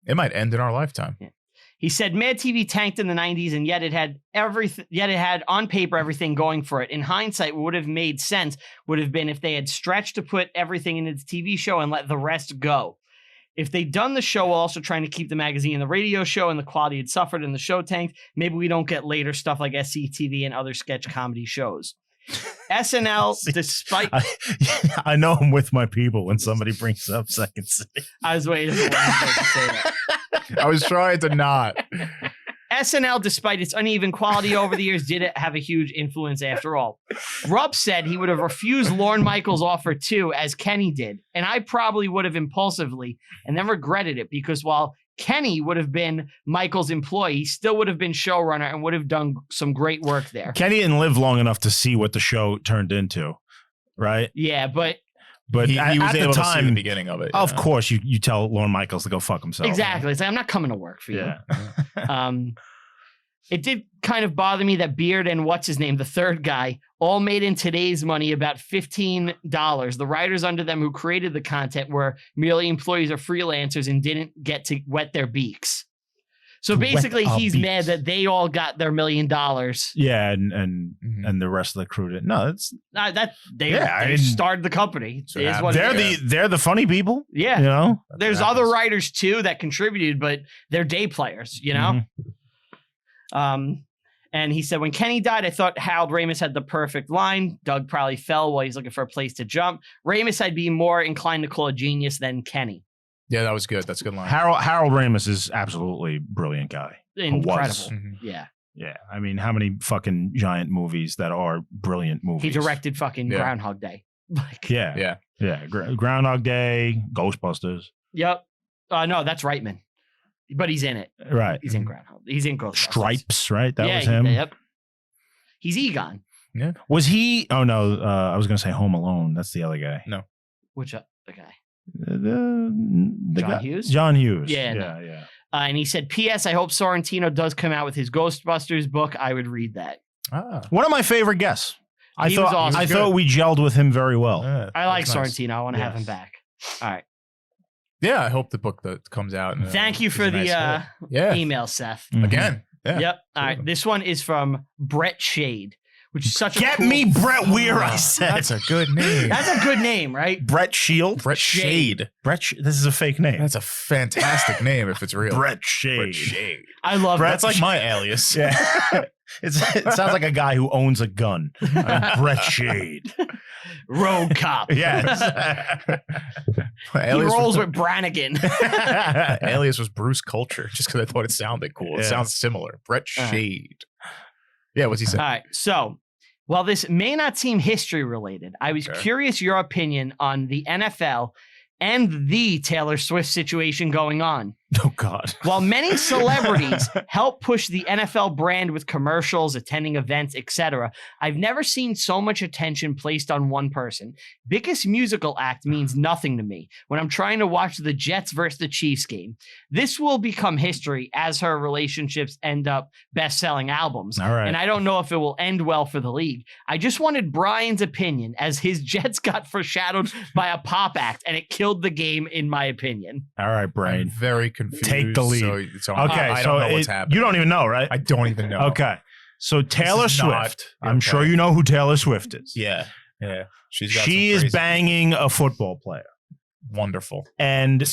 It might end in our lifetime. He said Mad TV tanked in the 90s, and yet it had everything. Yet it had on paper everything going for it. In hindsight, what would have made sense would have been if they had stretched to put everything in its TV show and let the rest go. If they'd done the show while also trying to keep the magazine and the radio show, and the quality had suffered and the show tanked, maybe we don't get later stuff like SCTV and other sketch comedy shows. SNL, despite I know I'm with my people when somebody brings up Second City. I was waiting for one to say that. I was trying to not. SNL, despite its uneven quality over the years, did have a huge influence after all. Rupp said he would have refused Lorne Michaels' offer too, as Kenny did, and I probably would have impulsively and then regretted it because while Kenny would have been Michaels' employee, he still would have been showrunner and would have done some great work there. Kenny didn't live long enough to see what the show turned into, right? Yeah, but He was at able the to see the time, beginning of it. of course, you tell Lorne Michaels to go fuck himself. exactly. It's like, I'm not coming to work for you. Yeah. It did kind of bother me that Beard and what's his name, the third guy, all made in today's money about $15. The writers under them who created the content were merely employees or freelancers and didn't get to wet their beaks. So basically, he's mad that they all got their $1 million. Yeah, and the rest of the crew didn't. No, it's They started the company. So It is what it is. they're the funny people. Yeah. You know? There's other writers too that contributed, but they're day players, you know? And he said, when Kenny died, I thought Harold Ramis had the perfect line. Doug probably fell while he's looking for a place to jump. Ramis, I'd be more inclined to call a genius than Kenny. Yeah, that was good. That's a good line. Harold Ramis is absolutely brilliant guy. Incredible. Was. Yeah. Yeah, I mean, how many fucking giant movies that are brilliant movies? He directed fucking Groundhog Day. Like, Yeah. Groundhog Day, Ghostbusters. Yep. No, that's Reitman, but he's in it. Right. He's in Groundhog. He's in Ghostbusters. Stripes, right? That was him. Yep. He's Egon. Yeah. Was he? Oh no, I was gonna say Home Alone. That's the other guy. No. Which the guy? The John guy, Hughes? John Hughes. Yeah, yeah. And he said, P.S. I hope Sorrentino does come out with his Ghostbusters book. I would read that. One of my favorite guests. He was awesome. I thought we gelled with him very well. I like nice. Sorrentino. I want to have him back. All right. Yeah, I hope the book that comes out. And, Thank you for is a the nice hit. email, Seth. Mhm. Again. Yeah. Yep. All right. This one is from Brett Shade, which is such a Get cool- me Brett Weir, I said. That's a good name. That's a good name, right? Brett Shield. Brett Shade. This is a fake name. That's a fantastic name if it's real. Brett Shade. Brett Shade. I love That's that. like my alias. Yeah. It sounds like a guy who owns a gun. I'm Brett Shade. Road cop. Yes. He alias rolls was, with Brannigan. alias was Bruce Culture, just because I thought it sounded cool. It Yeah. sounds similar. Brett All right. Shade. Yeah, what's he say? All right. So, while this may not seem history related, I was Okay. curious your opinion on the NFL and the Taylor Swift situation going on. Oh, God. While many celebrities help push the NFL brand with commercials, attending events, etc., I've never seen so much attention placed on one person. Biggest musical act means nothing to me when I'm trying to watch the Jets versus the Chiefs game. This will become history as her relationships end up best-selling albums. All right. And I don't know if it will end well for the league. I just wanted Brian's opinion as his Jets got foreshadowed by a pop act and it killed the game, in my opinion. All right, I'm Brian. very confused. Take the lead. So Okay, I so don't know what's happening. you don't even know, right? I don't even know. Okay. So Taylor is not- Swift. I'm okay. sure you know who Taylor Swift is. Yeah. She's got She some is crazy- banging a football player. Wonderful. And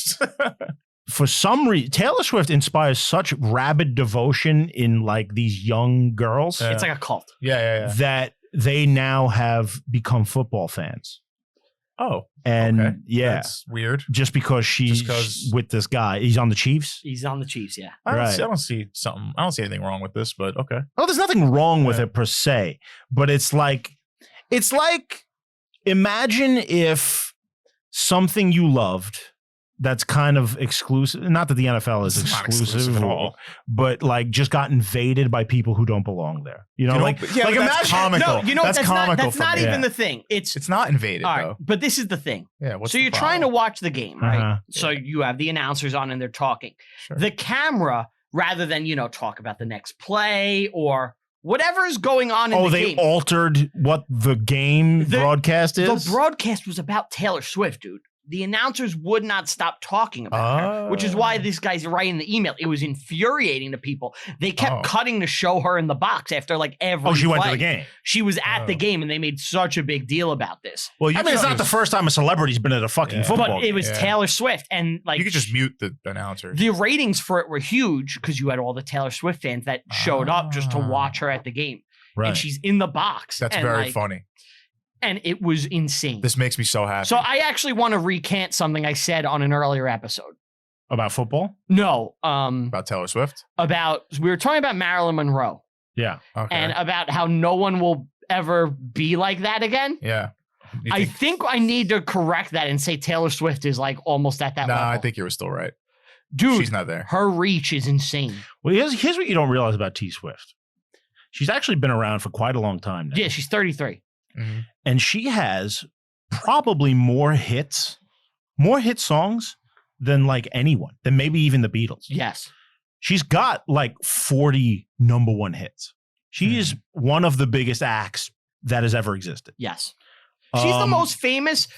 for some reason, Taylor Swift inspires such rabid devotion in like these young girls Yeah. It's like a cult. Yeah. that they now have become football fans. Oh, And okay. yeah, That's weird. just because she's Just 'cause- with this guy. He's on the Chiefs. He's on the Chiefs, yeah. I Right. don't see something. I don't see anything wrong with this, but okay. Well, there's nothing wrong with Yeah. it per se, but it's like imagine if something you loved that's kind of exclusive, not that the NFL is It's not exclusive, exclusive at all. but like just got invaded by people who don't belong there. You know, You know, like, but- yeah, like but that's imagine comical. No, you know that's that's comical. not for me. even Yeah. the thing. It's not invaded All right, though. but this is the thing. Yeah. What's So the you're trying to problem? watch the game, right? Uh-huh. So you have the announcers on and they're talking. Sure. The camera, rather than talk about the next play or whatever is going on in the they game. altered what the game The- broadcast is. The broadcast was about Taylor Swift, dude. The announcers would not stop talking about her, which is why this guy's writing the email. It was infuriating to people. They kept cutting to show her in the box after like every she went to play. the game. She was at the Oh. game, and they made such a big deal about this. Well, I mean, it's not the first time a celebrity's been at a fucking Yeah. football But it was Yeah. Taylor Swift, and like You could just mute the announcer. the ratings for it were huge because you had all the Taylor Swift fans that showed up just to Ah. watch her at the game, Right. and she's in the box. That's and, very like, funny. and it was insane. This makes me so happy. So I actually want to recant something I said on an earlier episode. About football? No, about Taylor Swift. we were talking about Marilyn Monroe Yeah. Okay. and about how no one will ever be like that again. yeah. You I think- think I need to correct that and say Taylor Swift is like almost at that Nah, level. I think you were still right. Dude, She's not there. her reach is insane. Well, here's what you don't realize about T Swift. She's actually been around for quite a long time now. Yeah, she's 33. Mhm. And she has probably more hit songs than like anyone, than maybe even the Beatles. Yes. She's got like 40 number one hits. She is one of the biggest acts that has ever existed. Yes. She's the most famous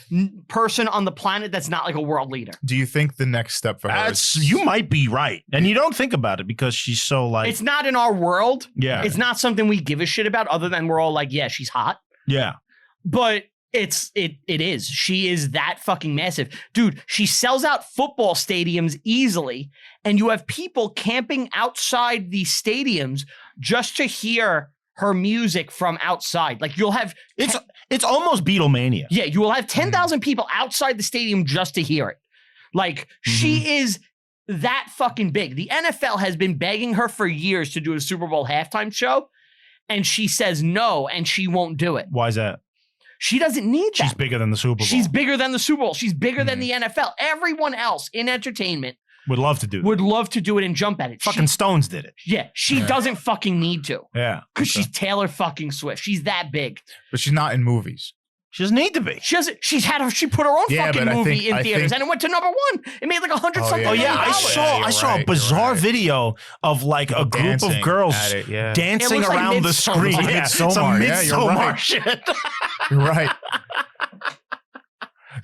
person on the planet that's not like a world leader. Do you think the next step for her is You might be right. And you don't think about it because she's so like, It's not in our world. yeah, It's not something we give a shit about other than we're all like, yeah, she's hot. yeah. But it is. She is that fucking massive. Dude, she sells out football stadiums easily, and you have people camping outside these stadiums just to hear her music from outside. Like you'll have It's almost Beatlemania. yeah, you will have 10,000 people outside the stadium just to hear it. Like she is that fucking big. The NFL has been begging her for years to do a Super Bowl halftime show, and she says no, and she won't do it. Why is that? She doesn't need that. She's bigger than the Super Bowl. She's bigger than the Super Bowl. She's bigger than the NFL. Everyone else in entertainment would love to do that. would love to do it and jump at it. Fucking Stones did it. Yeah, she doesn't fucking need to. Yeah. Because she's Taylor fucking Swift. She's that big. But she's not in movies. She doesn't need to be. She doesn't. She put her own fucking movie in theaters, and it went to number 1. It made like $100 something. Oh yeah, I saw a bizarre video of like a group of girls dancing like around the screen. Yeah, Some Midsommar shit. You're right.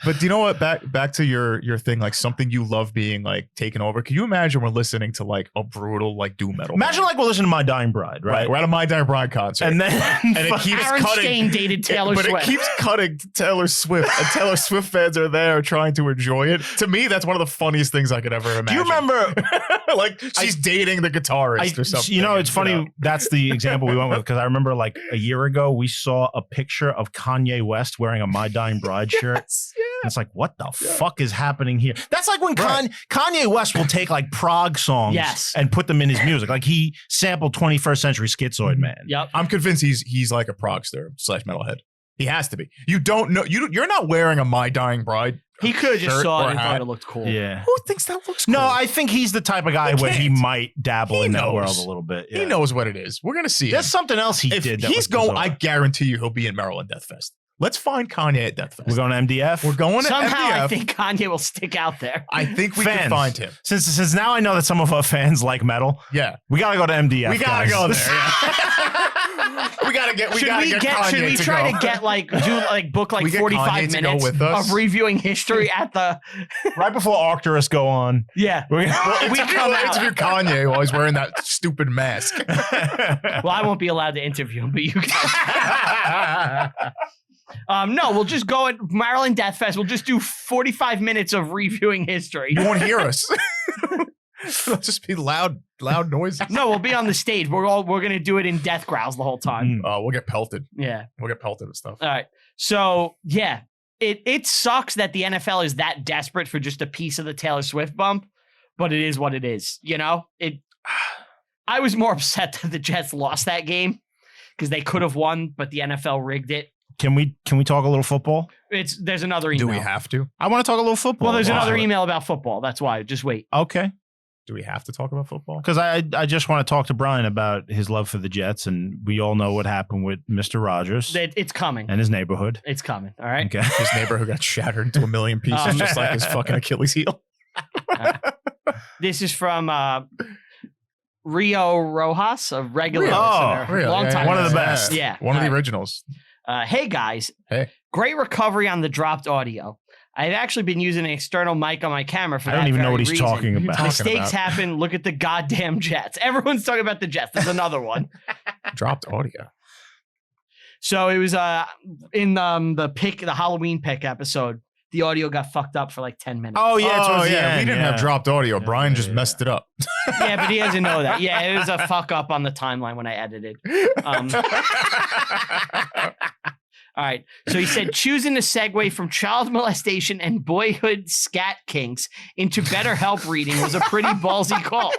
But do you know what? Back to your thing, like something you love being like taken over. Can you imagine we're listening to like a brutal like doom metal? Imagine like we're listening to My Dying Bride, right? We're at a My Dying Bride concert, and then it keeps Aaron cutting. Stain dated Taylor Swift, but it keeps cutting to Taylor Swift, and Taylor Swift fans are there trying to enjoy it. To me, that's one of the funniest things I could ever imagine. Do you remember? Like she's dating the guitarist or something. You know, it's funny. That's the example we went with because I remember like a year ago we saw a picture of Kanye West wearing a My Dying Bride shirt. Yes, yeah. And it's like, what the fuck is happening here? That's like when Kanye West will take like prog songs and put them in his music. Like he sampled 21st Century Schizoid Man. Yep. I'm convinced he's like a progster / metalhead. He has to be. You don't know. You're not wearing a My Dying Bride. He could have just saw it and hat. thought it looked cool. Yeah. Who thinks that looks cool? No, I think he's the type of guy where he might dabble in that knows. world a little bit. Yeah. He knows what it is. We're gonna see. There's something else he if did. That he's was going, bizarre. I guarantee you, he'll be in Maryland Death Fest. Let's find Kanye at Death Fest. We're going to MDF. We're going to Somehow MDF. I think Kanye will stick out there. I think we Fans. can find him. Since now I know that some of our fans like metal. Yeah, we gotta go to MDF. we gotta guys. go there. Yeah. we gotta get. We gotta get Kanye Should we to try go. to get book We get 45 Kanye to go minutes with us? of reviewing history at the right before Arcturus go on? Yeah. We're gonna, we come out. interview Kanye while he's wearing that stupid mask. Well, I won't be allowed to interview him, but you can. No, we'll just go at Maryland Death Fest. We'll just do 45 minutes of reviewing history. You won't hear us. It'll just be loud noises. No, we'll be on the stage. We're gonna do it in death growls the whole time. We'll get pelted. Yeah. We'll get pelted and stuff. All right. So yeah, it sucks that the NFL is that desperate for just a piece of the Taylor Swift bump, but it is what it is. You know, I was more upset that the Jets lost that game because they could have won, but the NFL rigged it. Can we talk a little football? There's another email. Do we have to? I want to talk a little football. Well, there's another email about football. That's why. Just wait. Okay. Do we have to talk about football? Because I just want to talk to Brian about his love for the Jets, and we all know what happened with Mr. Rogers It's coming. and his neighborhood. It's coming. All right. Okay. His neighborhood got shattered into a million pieces, just like his fucking Achilles heel. This is from Rio Rojas, a regular Rio. listener. Rio, Long time. One of the listener. best. Yeah. One of the All right. originals. Hey guys. Hey. Great recovery on the dropped audio. I've actually been using an external mic on my camera for I that don't even know very what he's reason. talking about. Mistakes happen. Look at the goddamn Jets. Everyone's talking about the Jets. There's another one. Dropped audio. So it was in the Halloween pick episode. The audio got fucked up for like 10 minutes. Oh yeah, towards the end, we didn't have dropped audio. Brian just messed it up. Yeah, but he doesn't know that. Yeah, it was a fuck up on the timeline when I edited. All right. So he said, choosing to segue from child molestation and boyhood scat kinks into BetterHelp reading was a pretty ballsy call.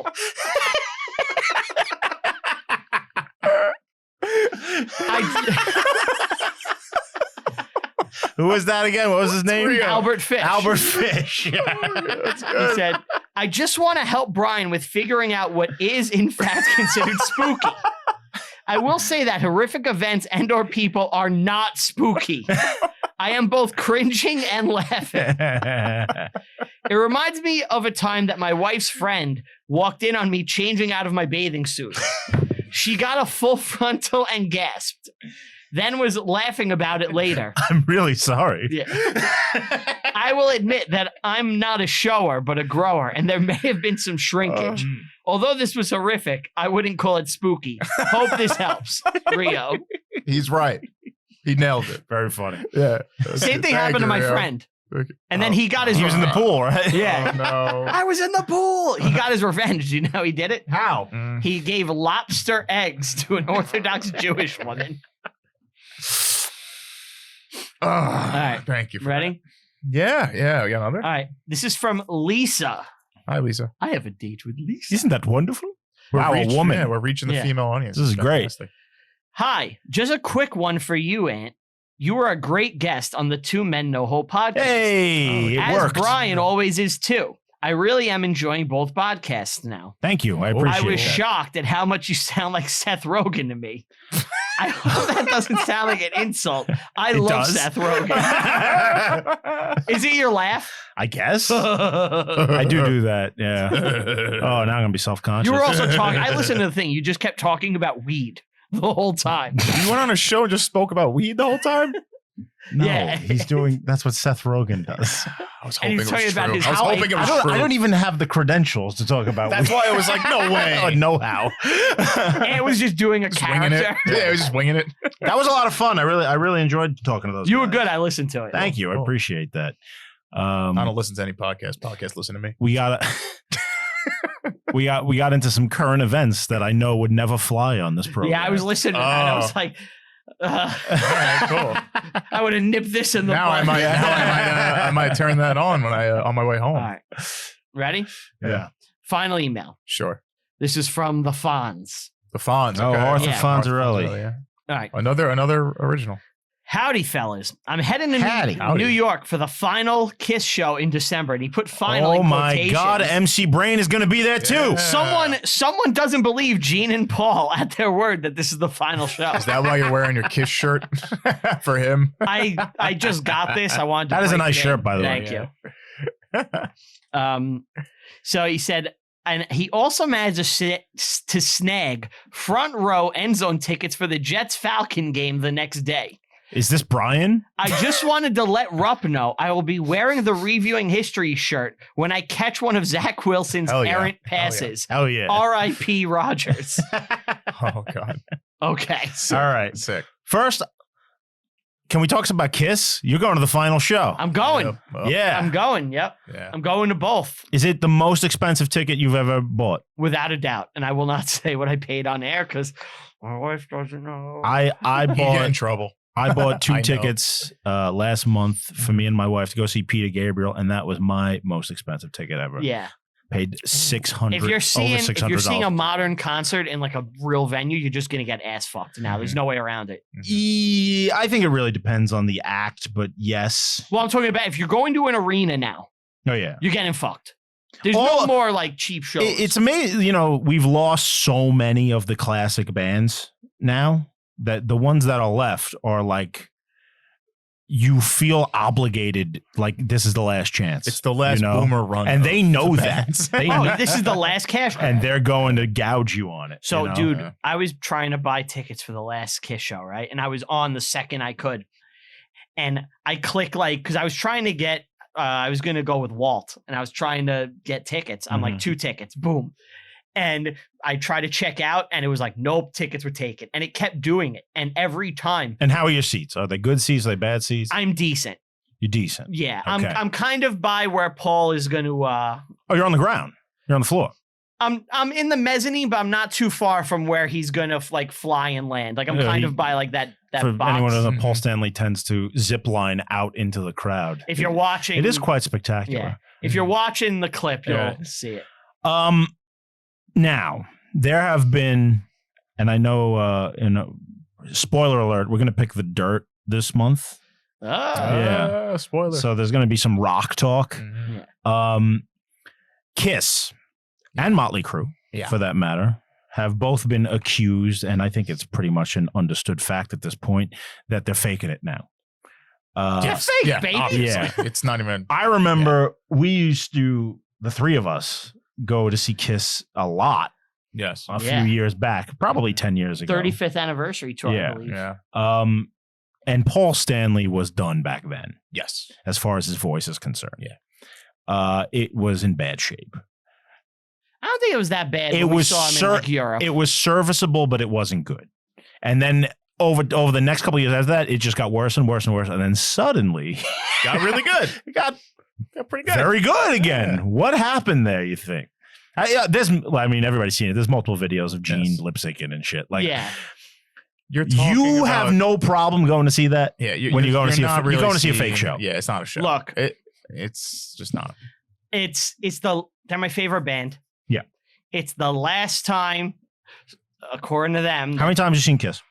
Who was that again? What was his name? Albert Fish. Albert Fish. Yeah. He said, I just want to help Brian with figuring out what is in fact considered spooky. I will say that horrific events and or people are not spooky. I am both cringing and laughing. It reminds me of a time that my wife's friend walked in on me changing out of my bathing suit. She got a full frontal and gasped, then was laughing about it later. I'm really sorry. Yeah. I will admit that I'm not a shower, but a grower, and there may have been some shrinkage. Although this was horrific, I wouldn't call it spooky. Hope this helps. Rio. He's right. He nailed it. Very funny. Yeah. Same thing happened to my friend. And then he got his He was in the revenge. pool, right? Yeah. Oh, no. I was in the pool. He got his revenge. Do you know how he did it? How? He gave lobster eggs to an Orthodox Jewish woman. All right. Thank you. For Ready? that. Yeah. We got another. All right. This is from Lisa. Hi, Lisa. I have a date with Lisa. Isn't that wonderful? Wow, a woman. Yeah, we're reaching the Yeah. female audience. This is great. Fantastic. Hi, just a quick one for you, Aunt. You were a great guest on the Two Men No Hope podcast. Hey, it As worked. Brian always is too. I really am enjoying both podcasts now. Thank you. I I appreciate I was that. shocked at how much you sound like Seth Rogen to me. I hope that doesn't sound like an insult. I It love does. Seth Rogen. Is it your laugh? I guess. I do that. Yeah. Oh, now I'm going to be self-conscious. You were also talking. I listened to the thing. You just kept talking about weed the whole time. You went on a show and just spoke about weed the whole time? No, Yeah. he's doing, that's what Seth Rogen does. I was And hoping he's it was talking about true. his I was how- hoping it I was don't, true. I don't even have the credentials to talk about That's weed. why I was like, no way. Oh, know how. And it was just doing a Just winging it. character. Yeah, I was just winging it. That was a lot of fun. I really enjoyed talking to those You were guys. good. I listened to it. Thank you. I Cool. appreciate that. I don't listen to any podcast. Podcasts listen to me. We got we got into some current events that I know would never fly on this program. Yeah, I was listening and I was Oh. like, right, cool. I would have nipped this in the Now I bud. might, I might turn that on when I on my way home. All right. Ready? Yeah. Final email. Sure. This is from the Fonz. The Fonz. Oh, Okay. Arthur Yeah. Fonzarelli. Yeah. All right. Another original. Howdy, fellas. I'm heading to Howdy. New York for the final Kiss show in December. And he put final Oh in my quotations. God, MC Brain is going to be there too. Yeah. Someone doesn't believe Gene and Paul at their word that this is the final show. Is that why you're wearing your Kiss shirt for him? I just got this. I wanted to That is a break nice it in. shirt, by the way. Thank you. So he said, and he also managed to snag front row end zone tickets for the Jets Falcon game the next day. Is this Brian? I just wanted to let Rupp know I will be wearing the Reviewing History shirt when I catch one of Zach Wilson's Hell yeah. errant Hell yeah. passes. Oh yeah. R.I.P. Rogers. Oh God. Okay. Sick. All right. Sick. First, can we talk about Kiss? You're going to the final show. I'm going. Yep. Well, Yeah. I'm going. Yep. Yeah. I'm going to both Is it the most expensive ticket you've ever bought? without a doubt. And I will not say what I paid on air because my wife doesn't know. I You get in bought trouble. I bought I two know. tickets last month for me and my wife to go see Peter Gabriel, and that was my most expensive ticket ever. Yeah. Paid $600. If you're seeing over $600. a modern concert in like a real venue, you're just gonna get ass fucked now. There's no way around it. I think it really depends on the act, but yes. Well, I'm talking about if you're going to an arena now, Oh yeah. you're getting fucked. There's Oh, no more like cheap shows. It's amazing. You know, we've lost so many of the classic bands now that the ones that are left are like, you feel obligated, like this is the last chance. It's the last you know? boomer run. And of they know the that. bands. They oh, know- this is the last cash grab. and they're going to gouge you on it. So, you know? dude, Yeah. I was trying to buy tickets for the last Kiss show, right? And I was on the second I could. And I click like, because I was trying to get, I was going to go with Walt and I was trying to get tickets. I'm like, 2 tickets, boom. And I tried to check out and it was like, nope, tickets were taken. And it kept doing it. And every time And how are your seats? Are they good seats? Are they bad seats? I'm decent. You're decent. Yeah. Okay. I'm kind of by where Paul is going to, Oh, you're on the ground. You're on the floor. I'm in the mezzanine, but I'm not too far from where he's going to like fly and land. Like I'm Yeah, kind he- of by like that For box. anyone who doesn't know, Paul Mhm. Stanley tends to zip line out into the crowd. If you're watching, It is quite spectacular. Yeah. If you're watching the clip, you'll Yeah. see it. Now there have been, and I know, spoiler alert, we're going to pick the dirt this month. Oh. Yeah. Spoiler. So there's going to be some rock talk. Mhm. Kiss and Motley Crue, Yeah. for that matter, have both been accused, and I think it's pretty much an understood fact at this point, that they're faking it now. They're fake, Yeah, baby. obviously. Yeah. It's not even. I remember we used to, the three of us, go to see Kiss a lot Yes. a Yeah. few years back, probably 10 years ago. 35th anniversary tour, Yeah. I believe. Yeah. And Paul Stanley was done back then, Yes. as far as his voice is concerned. Yeah. It was in bad shape. I don't think it was that bad. It when we was saw him in like Europe. It was serviceable, but it wasn't good. And then over the next couple of years after that, it just got worse and worse and worse. And then suddenly Got really good. it got Got pretty good. very good again. Yeah. What happened there, you think? Everybody's seen it. There's multiple videos of Gene Yes. lip syncing and shit. Like, yeah. You're talking you about, have no problem going to see that. Yeah. when you go to see not you're going to see a seeing- fake show. Yeah. It's not a show. Look, It's just not. it's the they're my favorite band. Yeah. It's the last time, according to them. How many times have you seen Kiss?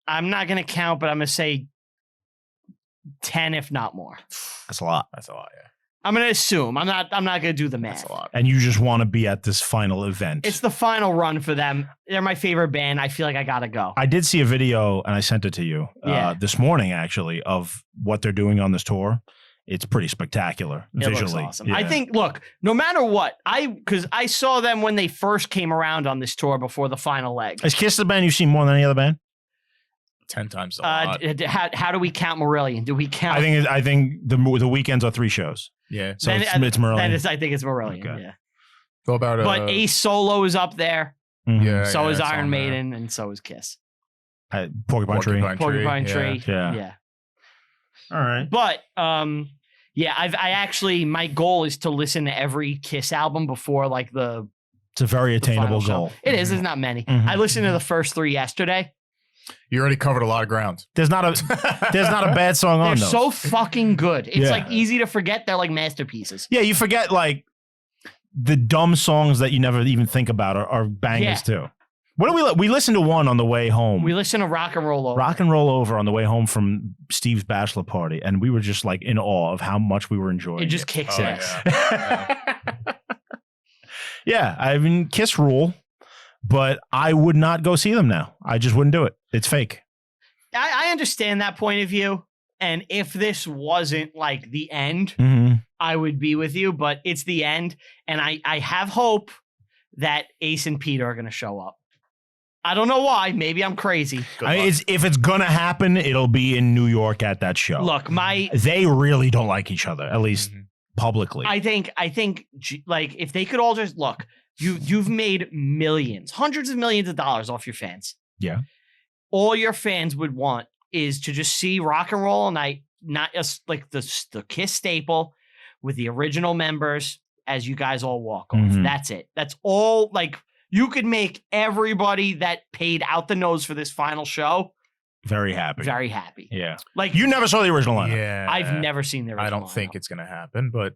I'm not gonna count, but I'm gonna say 10, if not more. That's a lot. That's a lot. Yeah, I'm gonna assume. I'm not gonna do the math. that's a lot. And you just want to be at this final event. It's the final run for them. They're my favorite band. I feel like I gotta go. I did see a video, and I sent it to you this morning, actually, of what they're doing on this tour. It's pretty spectacular It visually. looks awesome. Yeah. I think, look, no matter what, because I saw them when they first came around on this tour before the final leg. Is Kiss the band you've seen more than any other band? 10 times a lot. How do we count Marillion? Do we count? I think the weekends are 3 shows. Yeah. So Then it's Marillion. I think it's Marillion. Okay. Yeah. Go about But Ace Solo is up there. Mhm. Yeah. So is it's on Iron there. Maiden, and so is Kiss. Porcupine Tree. Porcupine Tree. Yeah. Yeah. All right. But yeah, I actually, my goal is to listen to every Kiss album before like the It's a very final attainable show. goal. It is. There's not many. Mhm. I listened to the first 3 yesterday. You already covered a lot of ground. There's not a bad song They're on those. so fucking good. It's Yeah. like easy to forget. They're like masterpieces. Yeah, you forget like the dumb songs that you never even think about are bangers too. What do we listen to one on the way home? We listen to Rock and Roll Over. Rock and Roll Over on the way home from Steve's bachelor party, and we were just like in awe of how much we were enjoying It just kicks Oh, ass. yeah. Yeah, I mean Kiss rule, but I would not go see them now. I just wouldn't do it. It's fake. I understand that point of view. And if this wasn't like the end, Mm-hmm. I would be with you, but it's the end. And I have hope that Ace and Peter are going to show up. I don't know why. Maybe I'm crazy. If it's gonna happen, it'll be in New York at that show. Look, They really don't like each other, at least publicly. I think like if they could all just look, you've made millions, hundreds of millions of dollars off your fans. Yeah. All your fans would want is to just see Rock and Roll All Night, not just like the Kiss staple with the original members as you guys all walk off. Mhm. That's it. That's all. Like you could make everybody that paid out the nose for this final show Very happy. very happy. Yeah. Like You never saw the original lineup. Yeah. I've never seen the original. I don't think lineup. it's going to happen, but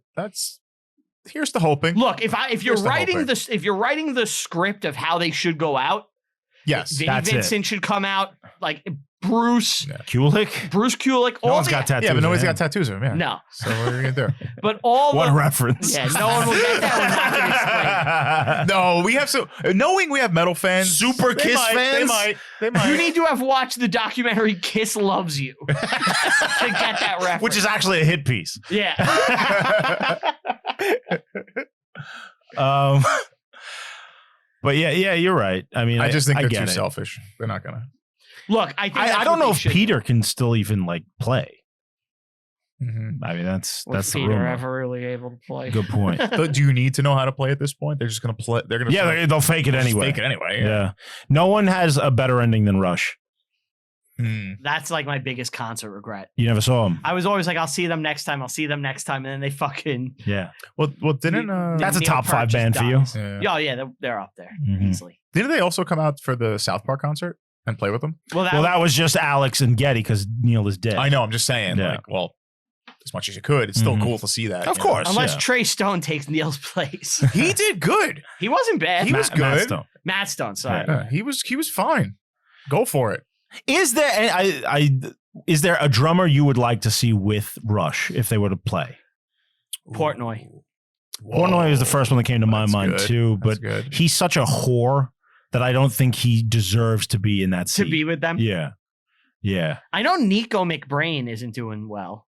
here's the hoping. Look, if you're Here's the writing hoping. this, if you're writing the script of how they should go out, Yes. Vinnie that's it. Vincent should come out, like Bruce Kulick? Kulick. No all one's the- got tattoos. Yeah, but nobody's of got him. tattoos of him. Yeah. No, So what are you going to do? but all What the reference? yeah, no one will get that. One. No, we have knowing we have metal fans, Super they Kiss might, fans? They might. You need to have watched the documentary "Kiss Loves You" to get that reference. Which is actually a hit piece. yeah. But yeah, you're right. I mean, I just think they're get too it. selfish. They're not gonna. Look, I think I don't know if Peter can still even like play. Mm-hmm. I mean, that's was the Peter rumor. ever really able to play. Good point. But do you need to know how to play at this point? They're just gonna play. They're gonna. Yeah, they'll fake it just anyway. Fake it anyway. Yeah. No one has a better ending than Rush. Hmm. That's like my biggest concert regret. You never saw him. I was always like, I'll see them next time. I'll see them next time, and then they fucking. Yeah. Well, didn't That's a Neil top Peart 5 just band for you. dies. yeah. Oh yeah, they're up there Mhm. easily. Didn't they also come out for the South Park concert and play with them? Well, Well, that was just Alex and Getty because Neil is dead. I know. I'm just saying. Yeah. Like, well, as much as you could, it's still Mhm. cool to see that. Of you know? course. unless yeah. Trey Stone takes Neil's place. He did good. He wasn't bad. He was Matt good. Stone. Matt Stone, sorry. Yeah, he was fine. Go for it. Is there is there a drummer you would like to see with Rush if they were to play? Portnoy. Portnoy is the first one that came to my That's mind good. too, That's but good. he's such a whore that I don't think he deserves to be in that seat. To be with them. Yeah. Yeah. I know Nico McBrain isn't doing well.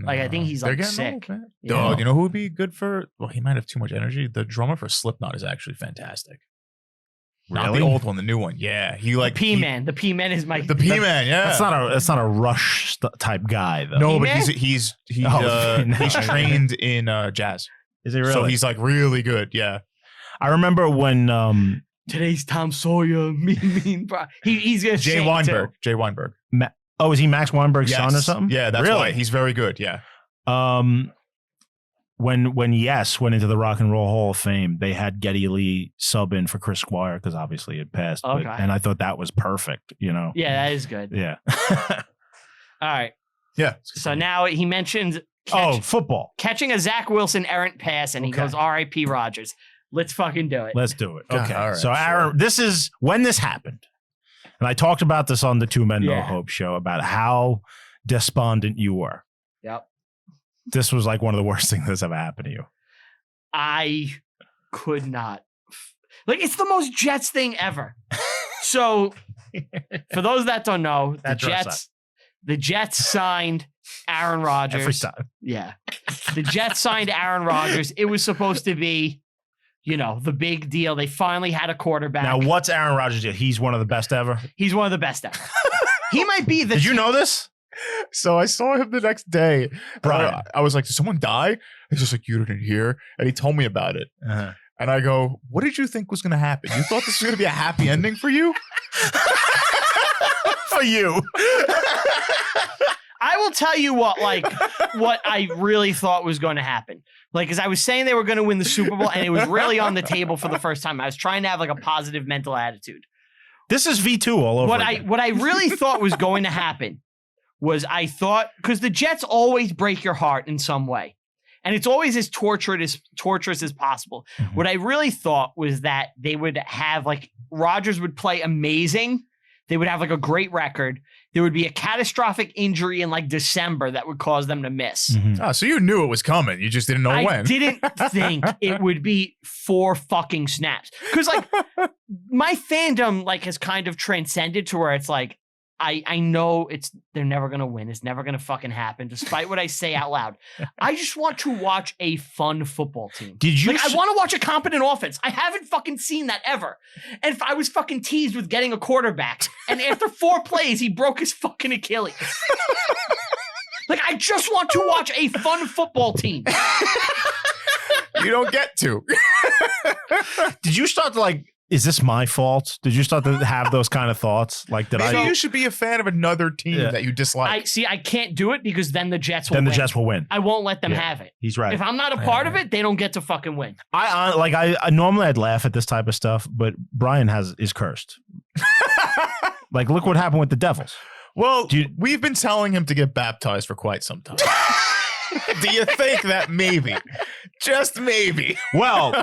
Like, I think he's, They're like, getting sick. old, man. Yeah. Oh, you know who would be good for? Well, he might have too much energy. The drummer for Slipknot is actually fantastic. Not Really? the old one, the new one. Yeah, he like P-Man. The P-Man is my... The P-Man. Yeah, That's not a Rush type guy though. no, but P-Man? he's Oh, no. he's trained in jazz, Is he really? so he's like really good. Yeah, I remember when Today's Tom Sawyer. Mean, bro. He's gonna Jay sing, Weinberg. too. Jay Weinberg. is he Max Weinberg's son or something? Yeah, that's really? why he's very good. Yeah, When Yes went into the Rock and Roll Hall of Fame, they had Geddy Lee sub in for Chris Squire because obviously it passed. Okay. And I thought that was perfect. You know. Yeah, that is good. Yeah. All right. yeah. So now he mentioned Football. catching a Zach Wilson errant pass, and he Okay. goes, "R.I.P. Rogers." Let's fucking do it. Let's do it. God, Okay. all right, So Aaron, this is when this happened. And I talked about this on the Two Men No Yeah. Hope show about how despondent you were. Yep. This was like one of the worst things that's ever happened to you. I could not. It's the most Jets thing ever. So, for those that don't know, the Jets signed Aaron Rodgers. Every time. Yeah. The Jets signed Aaron Rodgers. It was supposed to be, the big deal. They finally had a quarterback. Now, what's Aaron Rodgers do? He's one of the best ever. He's one of the best ever. He might be the. Did you know this? So I saw him the next day. Brian. I was like, did someone die? He's just like, you didn't hear? And he told me about it. Uh-huh. And I go, what did you think was going to happen? You thought this was going to be a happy ending for you? For you. I will tell you what I really thought was going to happen. As I was saying they were going to win the Super Bowl, and it was really on the table for the first time. I was trying to have a positive mental attitude. This is V2 all over again. What I really thought was going to happen was I thought, because the Jets always break your heart in some way. And it's always as torturous as possible. Mm-hmm. What I really thought was that they would have Rodgers would play amazing. They would have a great record. There would be a catastrophic injury in December that would cause them to miss. Mhm. Oh, so you knew it was coming. You just didn't know I when. didn't think it would be 4 fucking snaps. Because my fandom has kind of transcended to where it's I know they're never gonna win. It's never gonna fucking happen, despite what I say out loud. I just want to watch a fun football team. Did you? I want to watch a competent offense. I haven't fucking seen that ever. And I was fucking teased with getting a quarterback, and after 4 plays, he broke his fucking Achilles. I just want to watch a fun football team. You don't get to. Did you start to is this my fault? Did you start to have those kind of thoughts? Maybe you should be a fan of another team that you dislike. I can't do it because then the Jets will Then win. the Jets will win. I won't let them have it. He's right. If I'm not a part of it, they don't get to fucking win. I normally I'd laugh at this type of stuff, but Brian is cursed. Look what happened with the Devils. Well, we've been telling him to get baptized for quite some time. Do you think that maybe, just maybe? Well,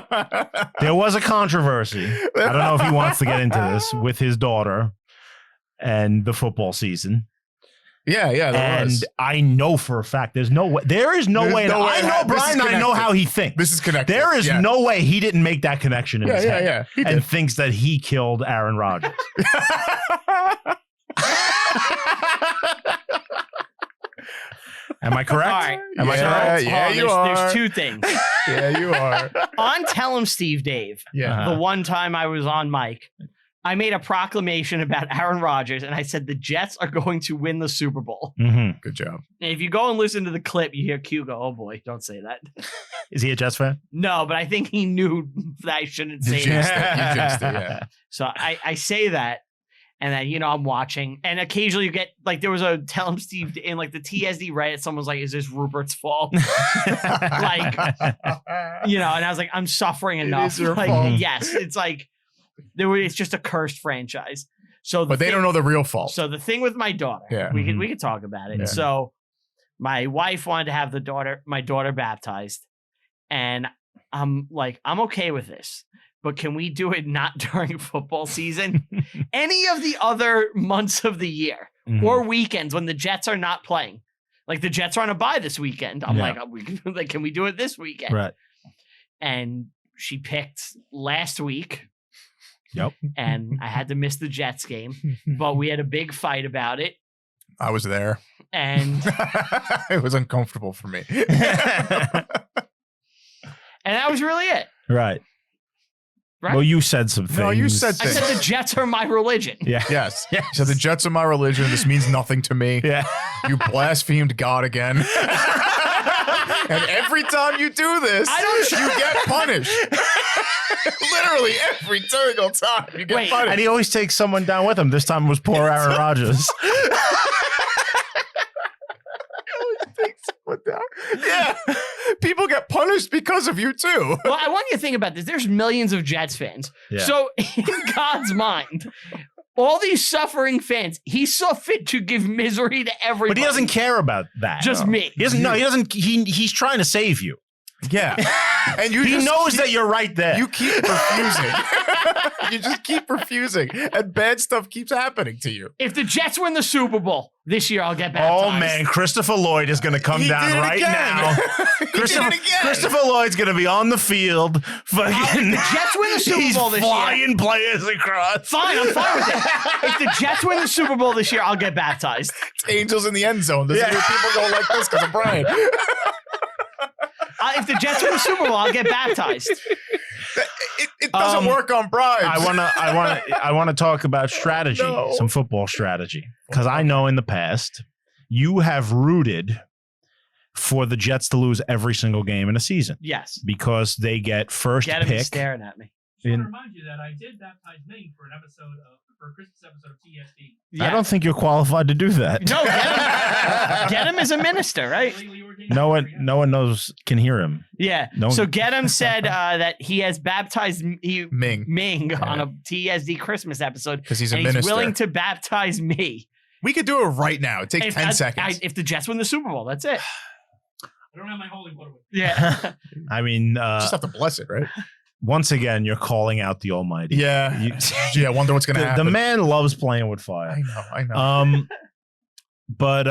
there was a controversy. I don't know if he wants to get into this with his daughter and the football season. Yeah, there was. And I know for a fact there is no way. There's I know this Brian. is I know how he thinks. This is connected. There is no way he didn't make that connection in his head. Yeah. He And did. thinks that he killed Aaron Rodgers. Am I correct? All right. Am I Yeah, correct? yeah, Hold on, you are. There's 2 things. Yeah, you are. On Tell 'em Steve Dave, Yeah. Uh-huh. the one time I was on mic, I made a proclamation about Aaron Rodgers, and I said the Jets are going to win the Super Bowl. Mm-hmm. Good job. And if you go and listen to the clip, you hear Q go, "Oh boy, don't say that." Is he a Jets fan? No, but I think he knew that I shouldn't You say jinxed that. it. You jinxed it, yeah. So I say that, and then I'm watching, and occasionally you get there was a Tell 'em Steve in the TSD Reddit. Someone's like, "Is this Rupert's fault?" And I was like, "I'm suffering enough." is your fault. Yes, it's it's just a cursed franchise. So, But they don't know the real fault. So the thing with my daughter, Yeah. we could talk about it. Yeah. So my wife wanted to have my daughter baptized, and I'm okay with this, but can we do it not during football season? Any of the other months of the year or weekends when the Jets are not playing, the Jets are on a bye this weekend. I'm can we do it this weekend? Right. And she picked last week. Yep. And I had to miss the Jets game, but we had a big fight about it. I was there. And it was uncomfortable for me. and that was really it. Right. Right? Well, you said some things. No, you said I said the Jets are my religion. Yeah. Yes. So the Jets are my religion. This means nothing to me. Yeah. You blasphemed God again. And every time you do this, you get punished. Literally every single time you get punished. And he always takes someone down with him. This time it was poor Aaron Rodgers. Yeah. People get punished because of you too. Well, I want you to think about this. There's millions of Jets fans. Yeah. So in God's mind, all these suffering fans, he saw fit to give misery to everybody. But he doesn't care about that. Just me. He doesn't. No, he doesn't. He's trying to save you. Yeah. And He knows that you're right there. You keep refusing. You just keep refusing. And bad stuff keeps happening to you. If the Jets win the Super Bowl this year, I'll get baptized. Oh man, Christopher Lloyd is going to come down right again. now. Christopher Lloyd's going to be on the field. Fucking, the Jets win the Super Bowl this He's year. flying players across. Fine, I'm fine with it. If the Jets win the Super Bowl this year, I'll get baptized. Angels in the end zone. There's Yeah. people go like this because of Brian. If the Jets win the Super Bowl, I'll get baptized. It doesn't work on bribes. I want to talk about strategy, some football strategy, because I know in the past you have rooted for the Jets to lose every single game in a season. Yes. Because they get first Get him pick. staring at me. I want to remind you that I did baptize Ming for a Christmas episode of TSD. Yeah. I don't think you're qualified to do that. No, get him as a minister, right? Legally ordained No minister, yeah. one can hear him. Yeah. No. So Gedem said that he has baptized Ming. on a TSD Christmas episode Because he's a and minister. he's willing to baptize me. We could do it right now. It takes 10 seconds. If the Jets win the Super Bowl, that's it. I don't have my holy water with Yeah. I mean, Just have to bless it, right? once again, you're calling out the Almighty. Yeah. You- Yeah, I wonder what's going to the happen. man loves playing with fire. I know. But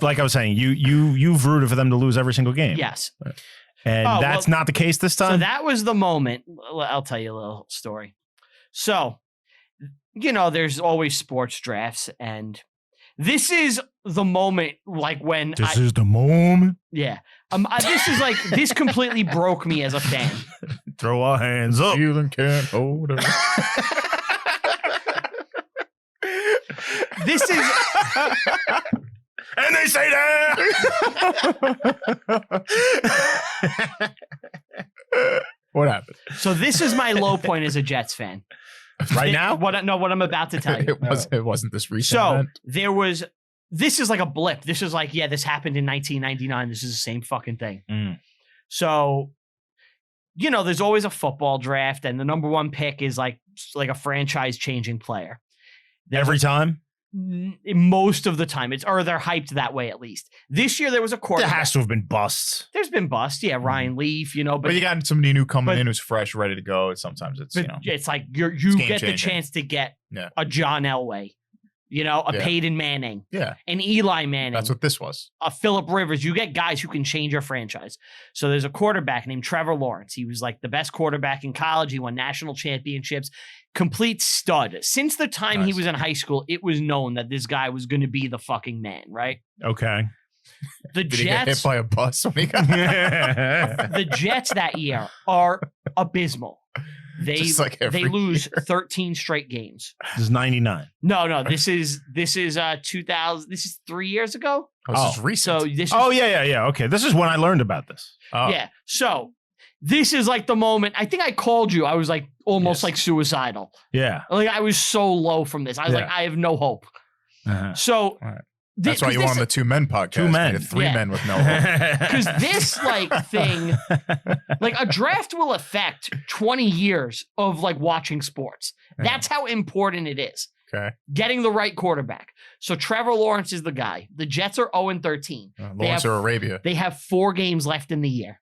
like I was saying, you've rooted for them to lose every single game. Yes. And Oh, that's well, not the case this So time. that was the moment. I'll tell you a little story. So, there's always sports drafts, and this is the moment, like when This is the moment. yeah. This is like this completely broke me as a fan. Throw our hands up. Feeling can't hold it. This is And they say that. What happened? so. This is my low point as a Jets fan. Right now? What I'm about to tell you. It wasn't this recent So event. there was. This is like a blip. This is like, this happened in 1999. This is the same fucking thing. Mm. So, there's always a football draft, and the number one pick is like a franchise-changing player. Every time? Most of the time, or they're hyped that way at least. This year there was a There quarterback. has to have been busts. There's been bust, yeah. Ryan Leaf, But but you got somebody new coming but- in who's fresh, ready to go. Sometimes it's, but it's like you game get the changing. chance to get Yeah. a John Elway, a Yeah. Peyton Manning, Yeah, an Eli Manning, that's what this was. a Phillip Rivers. You get guys who can change your franchise. So there's a quarterback named Trevor Lawrence. He was like the best quarterback in college. He won national championships. Complete stud. Since the time he Nice. was in high school, it was known that this guy was going to be the fucking man, right? Okay. The Did he get hit Jets, by a bus when he got the Jets that year are abysmal. They Just like every lose year. 13 straight games. This is 99. No, this is 2000. This is 3 years ago. Oh, this is recent. So this is Oh, yeah. Okay. This is when I learned about this. Oh. yeah. So this is like the moment. I think I called you. I was like almost Yes. like suicidal. Yeah. Like I was so low from this. I was Yeah. like, I have no hope. Uh-huh. So Right. That's why you went on the 2 men podcast. 2 men. Made it 3 Yeah. men with no hope. because this like thing, like a draft will affect 20 years of like watching sports. Yeah. That's how important it is. Okay. Getting the right quarterback. So Trevor Lawrence is the guy. The Jets are 0-13. Lawrence or Arabia. They have 4 games left in the year.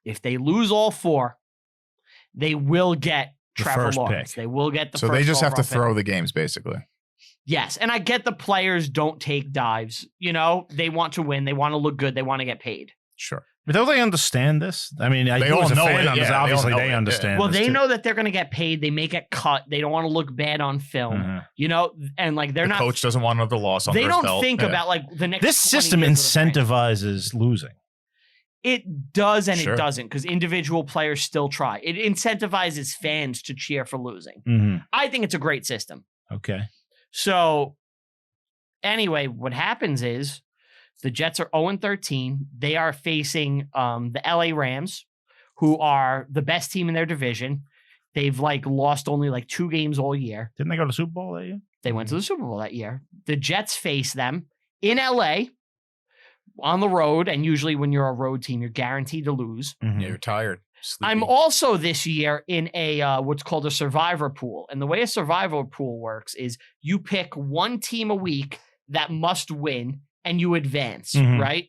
If they lose all 4, they will get The Trevor first Lawrence. pick. They will get the So first they just have to overall pick. throw the games, basically. Yes, and I get the players don't take dives. They want to win. They want to look good. They want to get paid. Sure. But don't they understand this? I mean, They you all as a know fan it, on this, yeah, they all obviously know they it, yeah. understand. Well, this they too. know that they're going to get paid. They may get cut. They don't want to look bad on film. Uh-huh. And like they're The not. coach doesn't want another loss on They his don't belt. think Yeah. about like the next. This 20 system years of the franchise. incentivizes losing. It does and Sure. it doesn't because individual players still try. It incentivizes fans to cheer for losing. Mm-hmm. I think it's a great system. Okay. So, anyway, what happens is the Jets are 0-13. They are facing the LA Rams, who are the best team in their division. They've like lost only like 2 games all year. Didn't they go to Super Bowl that year? They went to the Super Bowl that year. The Jets face them in LA on the road. And usually when you're a road team, you're guaranteed to lose. Mhm. Yeah, you're tired. I'm sleepy. also this year in a what's called a survivor pool. And the way a survivor pool works is you pick one team a week that must win and you advance, Mhm. right?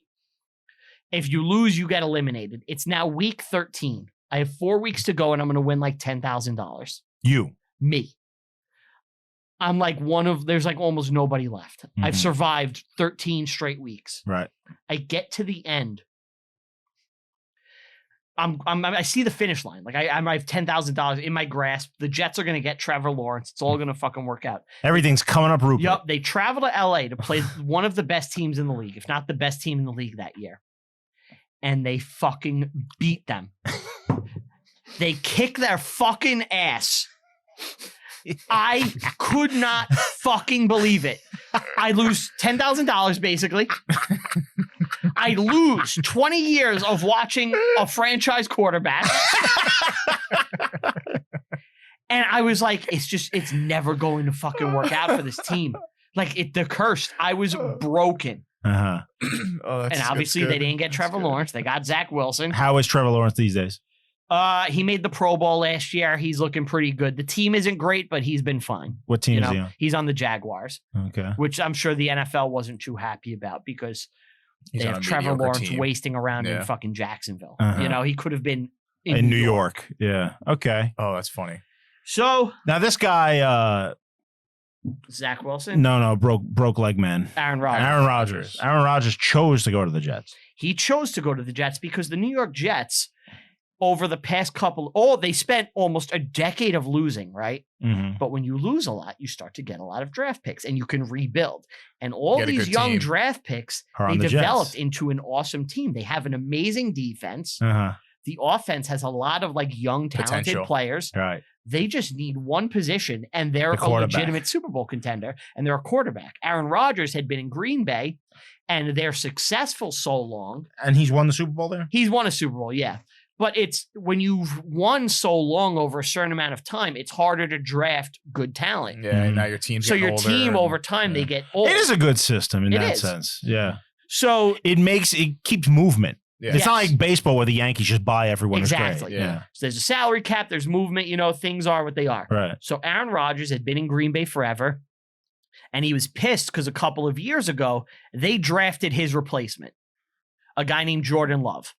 If you lose, you get eliminated. It's now week 13. I have 4 weeks to go and I'm going to win like $10,000. You. Me. I'm like there's like almost nobody left. I've Mhm. survived 13 straight weeks. Right. I get to the end. I see the finish line. Like I have $10,000 in my grasp. The Jets are going to get Trevor Lawrence. It's all going to fucking work out. Everything's coming up, Rupert. Yup. They travel to LA to play one of the best teams in the league, if not the best team in the league that year. And they fucking beat them. They kick their fucking ass. I could not fucking believe it. I lose $10,000 basically. I lose 20 years of watching a franchise quarterback. And I was like, it's never going to fucking work out for this team. Like they're cursed. I was broken. Uh-huh. And obviously they didn't get Trevor Lawrence. They got Zach Wilson. How is Trevor Lawrence these days? He made the Pro Bowl last year. He's looking pretty good. The team isn't great, but he's been fine. What team is he on? He's on the Jaguars, Okay. which I'm sure the NFL wasn't too happy about because He's they on have a Trevor mediocre Lawrence team. wasting around in Yeah. fucking Jacksonville. Uh-huh. He could have been In New York. Yeah. Okay. Oh, that's funny. So Now this guy, Zach Wilson, broke leg man. Aaron Rodgers. Aaron Rodgers. Aaron Rodgers chose to go to the Jets. He chose to go to the Jets because the New York Jets, over the past they spent almost a decade of losing, right? Mm-hmm. But when you lose a lot, you start to get a lot of draft picks and you can rebuild. And all Get a these good young team. draft picks, Are they on the developed Jets. into an awesome team. They have an amazing defense. Uh-huh. The offense has a lot of like young, talented Potential. players. Right. They just need one position and they're The a quarterback. legitimate Super Bowl contender and they're a quarterback. Aaron Rodgers had been in Green Bay and they're successful so long. And he's won the Super Bowl there? He's won a Super Bowl, yeah. But it's when you've won so long over a certain amount of time, it's harder to draft good talent. Yeah, and Mhm. now your team's So getting your older team and- over time, they yeah. get old. It is a good system in It that is. sense. Yeah. So It keeps movement. Yeah. It's not Yes. like baseball where the Yankees just buy everyone. It's great. Exactly. Yeah. So there's a salary cap, there's movement, things are what they are. Right. So Aaron Rodgers had been in Green Bay forever, and he was pissed because a couple of years ago, they drafted his replacement, a guy named Jordan Love,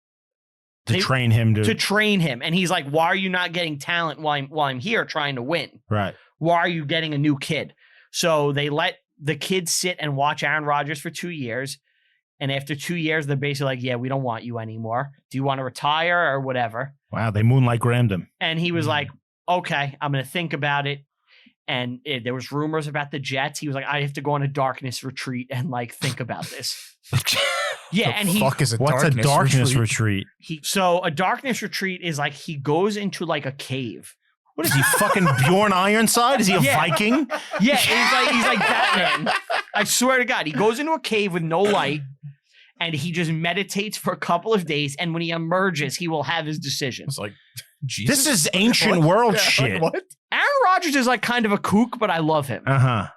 To train him to train him. And he's like, why are you not getting talent while I'm here trying to win? Right. Why are you getting a new kid? So they let the kid sit and watch Aaron Rodgers for 2 years. And after 2 years, they're basically like, yeah, we don't want you anymore. Do you want to retire or whatever? Wow. They Moonlight Grammed him. And he was like, okay, I'm going to think about it. And there was rumors about the Jets. He was like, I have to go on a darkness retreat and like think about this. Yeah. And fuck is a What's a darkness retreat? so a darkness retreat is like he goes into like a cave. What is he, fucking Bjorn Ironside? Is he a Yeah. Viking? Yeah. He's like Batman. I swear to God, he goes into a cave with no light and he just meditates for a couple of days. And when he emerges, he will have his decision. It's like, Jesus. This is ancient What? world Yeah, like, shit. what? Aaron Rodgers is like kind of a kook, but I love him. Uh-huh.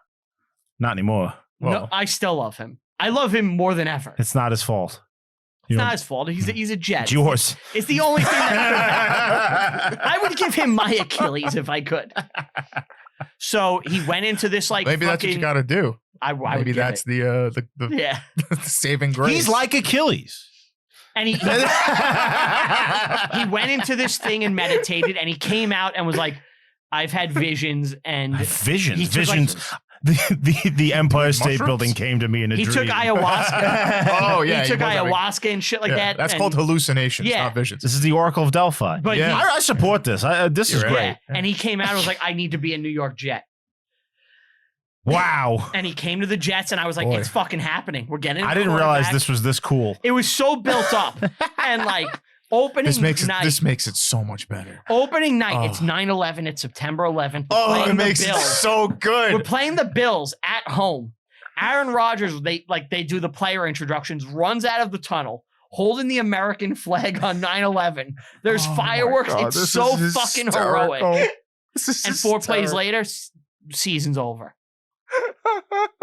Not anymore. No, Well, I still love him. I love him more than ever. It's not his fault. It's not his fault. He's a Jet. It's yours. It's the only thing that I would give him my Achilles if I could. So he went into this like maybe that's what you got to do. I would Maybe give that's it. the Yeah. the saving grace. He's like Achilles. And he went into this thing and meditated, and he came out and was like, "I've had visions." And Visions. he took, like- Visions. The Empire State Mushrooms? Building came to me in a he dream. took ayahuasca. Oh, yeah, he took he was having- ayahuasca and shit like Yeah, that. That's and- called hallucinations, Yeah. not visions. This is the Oracle of Delphi. But Yeah. I support this. This is You're great. right. yeah, and he came out and was like, "I need to be a New York Jet." Wow. And he came to the Jets, and I was like, Boy. "It's fucking happening. We're getting." I a didn't realize quarterback." this was this cool. It was so built up, and like opening This makes night. it so much better. Opening night, Oh. it's 9/11. It's September 11th. We're Oh, playing it the makes it Bills. so We're good. playing the Bills at home. Aaron Rodgers, they do the player introductions, runs out of the tunnel, holding the American flag on 9/11. There's Oh my fireworks. God, it's this so is fucking hysterical. heroic. This is And 4 plays hysterical. later, season's over.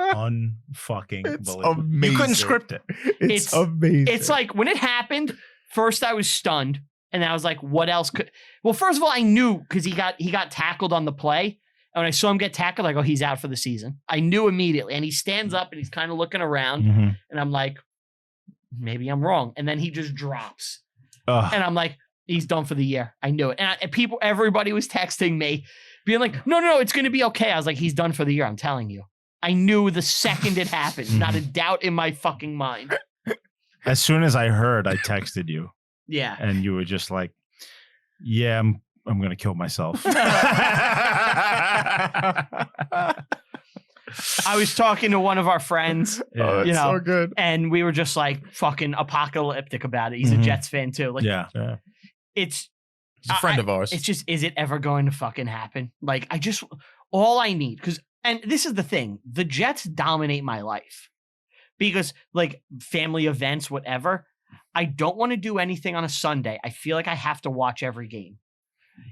Unfucking It's believable. amazing. You couldn't script it. It's amazing. It's like when it happened, first I was stunned. And I was like, what else could? Well, first of all, I knew because he got tackled on the play. And when I saw him get tackled, I go, he's out for the season. I knew immediately. And he stands up and he's kind of looking around. Mm-hmm. And I'm like, maybe I'm wrong. And then he just drops. Ugh. And I'm like, he's done for the year. I knew it. And everybody was texting me, being like, no, it's going to be okay. I was like, he's done for the year. I'm telling you. I knew the second it happened. Not a doubt in my fucking mind. As soon as I heard, I texted you. Yeah. And you were just like, yeah, I'm going to kill myself. I was talking to one of our friends, Oh, that's so good. and we were just like fucking apocalyptic about it. He's a Jets fan too. Like, yeah. it's He's a friend of ours. It's just, is it ever going to fucking happen? Like, all I need, and this is the thing, the Jets dominate my life because like family events, whatever. I don't want to do anything on a Sunday. I feel like I have to watch every game.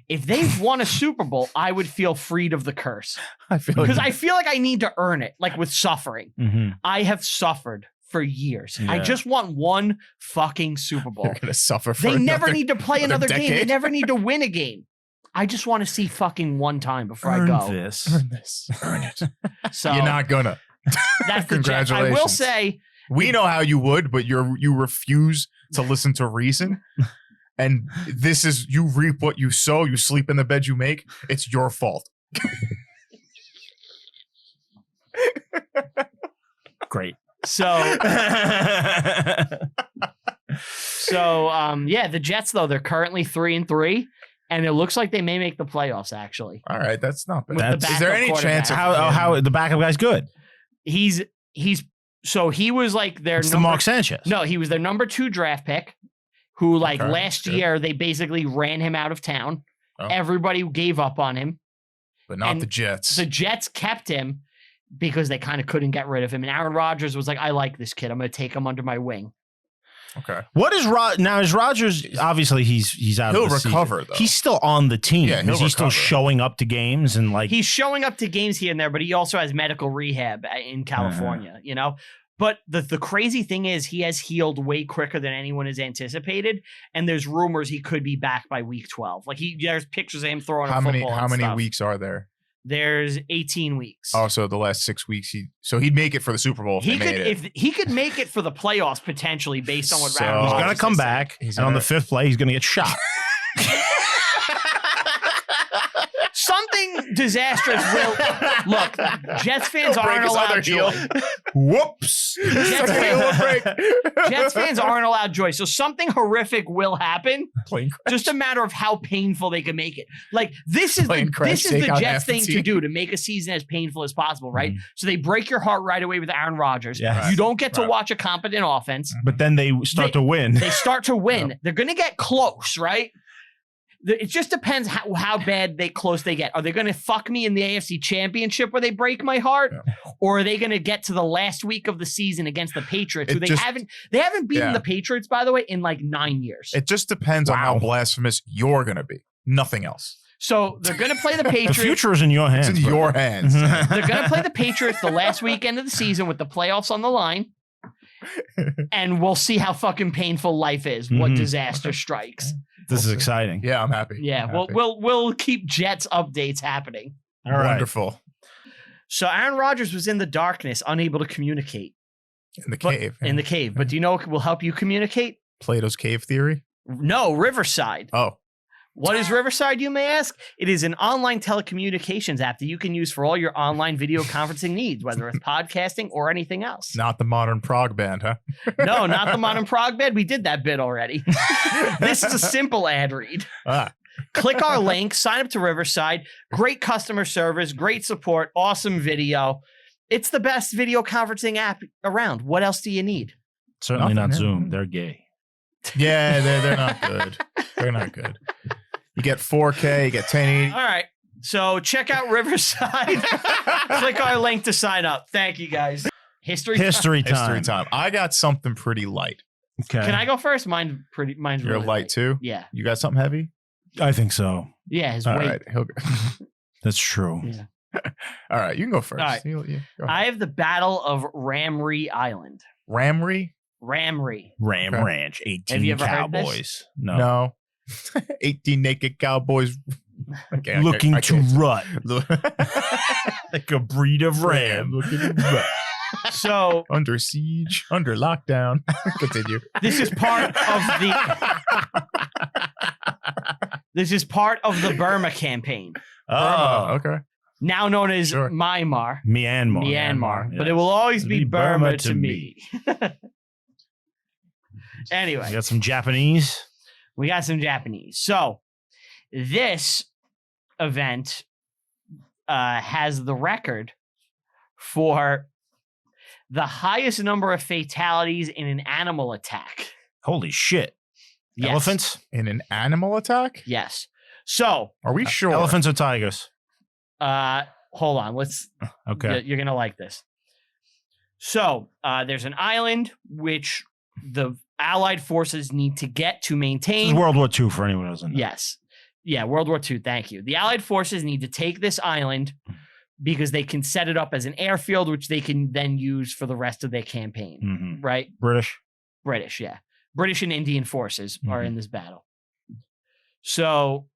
If they've won a Super Bowl, I would feel freed of the curse I feel because I feel like I need to earn it, like with suffering. Mm-hmm. I have suffered for years. Yeah. I just want one fucking Super Bowl. you're gonna suffer for They never another- need to play another another game. They decade. never need to win a game. I just want to see fucking one time before I go. This. Earn this. Earn it. So You're not gonna. that's the Jets. I will Congratulations. say, We know how you would, but you refuse to listen to reason. And this is, you reap what you sow. You sleep in the bed you make. It's your fault. Great. Yeah, the Jets though, they're currently 3-3, and it looks like they may make the playoffs. Actually, All right, that's not bad. With the Is there backup any quarterback. chance of How the backup guy's good? he's so he was like their It's the Mark Sanchez. No, he was their number 2 draft pick, who like Okay, last good. year they basically ran him out of town. Oh. Everybody gave up on him. but not and the Jets? The Jets kept him because they kind of couldn't get rid of him. And Aaron Rodgers was like, I like this kid. I'm going to take him under my wing. Okay. What is now? Is Rodgers obviously he's out? He'll of the season. recover, though. He's still on the team. Yeah, he'll is he still recover. showing up to games and like? He's showing up to games here and there, but he also has medical rehab in California, you know? But the crazy thing is he has healed way quicker than anyone has anticipated. And there's rumors he could be back by week 12. Like there's pictures of him throwing a football. How and many stuff. weeks are there? There's 18 weeks. Oh, so the last 6 weeks he'd make it for the Super Bowl if He they could made it. if he could make it for the playoffs potentially based on what So- Aaron He's Rodgers gonna come has said. back, He's and on gonna- the 5th play, he's gonna get shot. Something disastrous will look. Jets fans He'll break aren't his allowed other heel. joy. Whoops. Jets Second heel will break. Jets fans aren't allowed joy. So something horrific will happen. Plane crash. Just a matter of how painful they can make it. Like this is Plane crash, this is take the out Jets half the thing to team. do to make a season as painful as possible, right? Mhm. So they break your heart right away with Aaron Rodgers. Yes. You don't get to Right. watch a competent offense. But then they start to win. They start to win. They're going to get close, right? It just depends how bad close they get. Are they going to fuck me in the AFC Championship where they break my heart, or are they going to get to the last week of the season against the Patriots, who It just- haven't beaten the Patriots, by the way, in like 9 years. It just depends on how Wow. blasphemous you're going to be. Nothing else. So they're going to play the The Patriots. future is in your hands. It's in bro. your hands. They're going to play the Patriots the last weekend of the season with the playoffs on the line. And we'll see how fucking painful life is. What Mhm. disaster strikes. This is exciting. Yeah, I'm happy. Yeah, I'm happy. we'll keep Jets updates happening. All right. Wonderful. So Aaron Rodgers was in the darkness, unable to communicate In the But- cave. in the cave. But do you know what will help you communicate? Plato's cave theory. No, Riverside. Oh, What is Riverside, you may ask? It is an online telecommunications app that you can use for all your online video conferencing needs, whether it's podcasting or anything else. not the modern prog band, huh? No, not the Modern Prog Bed. We did that bit already. This is a simple ad read. Ah, Click our link, sign up to Riverside. Great customer service, great support, awesome video. It's the best video conferencing app around. What else do you need? Certainly Nothing, not yeah. Zoom. They're gay. yeah, they're not good. They're not good. You get 4K, you get 1080. All right. So check out Riverside. Click our link to sign up. Thank you, guys. History time. History time. History time. I got something pretty light. Okay. Can I go first? Mine's You're really light too? Yeah. You got something heavy? I think so. Yeah, his All weight. right. He'll go. That's true. Yeah. All right, you can go first. All right. Go ahead. I have the Battle of Ramree Ramree? Ramree. Ram Okay. Ranch, 18 Have you ever heard this? Cowboys. No. No. 18 naked cowboys Looking to rut Look- like a breed of ram. looking to rut. So Under siege, under lockdown. Continue. this is part of the Burma campaign, Oh, Okay. now known as Sure. Myanmar. Myanmar. But it will always be Be Burma to me. You Anyway, got some Japanese. we got some Japanese. So this event has the record for the highest number of fatalities in an animal attack. Holy shit. Yes. Elephants? In an animal attack? Yes. So, Are we sure? Elephants or tigers? hold on. Let's. Okay. You're gonna like this. So, there's an island which the Allied forces need to get to This maintain. is World War II for anyone who doesn't know. Yes. Yeah, World War II. Thank you. The Allied forces need to take this island because they can set it up as an airfield, which they can then use for the rest of their campaign. Mm-hmm. Right? British. British, yeah. British and Indian forces are Mhm. in this battle. So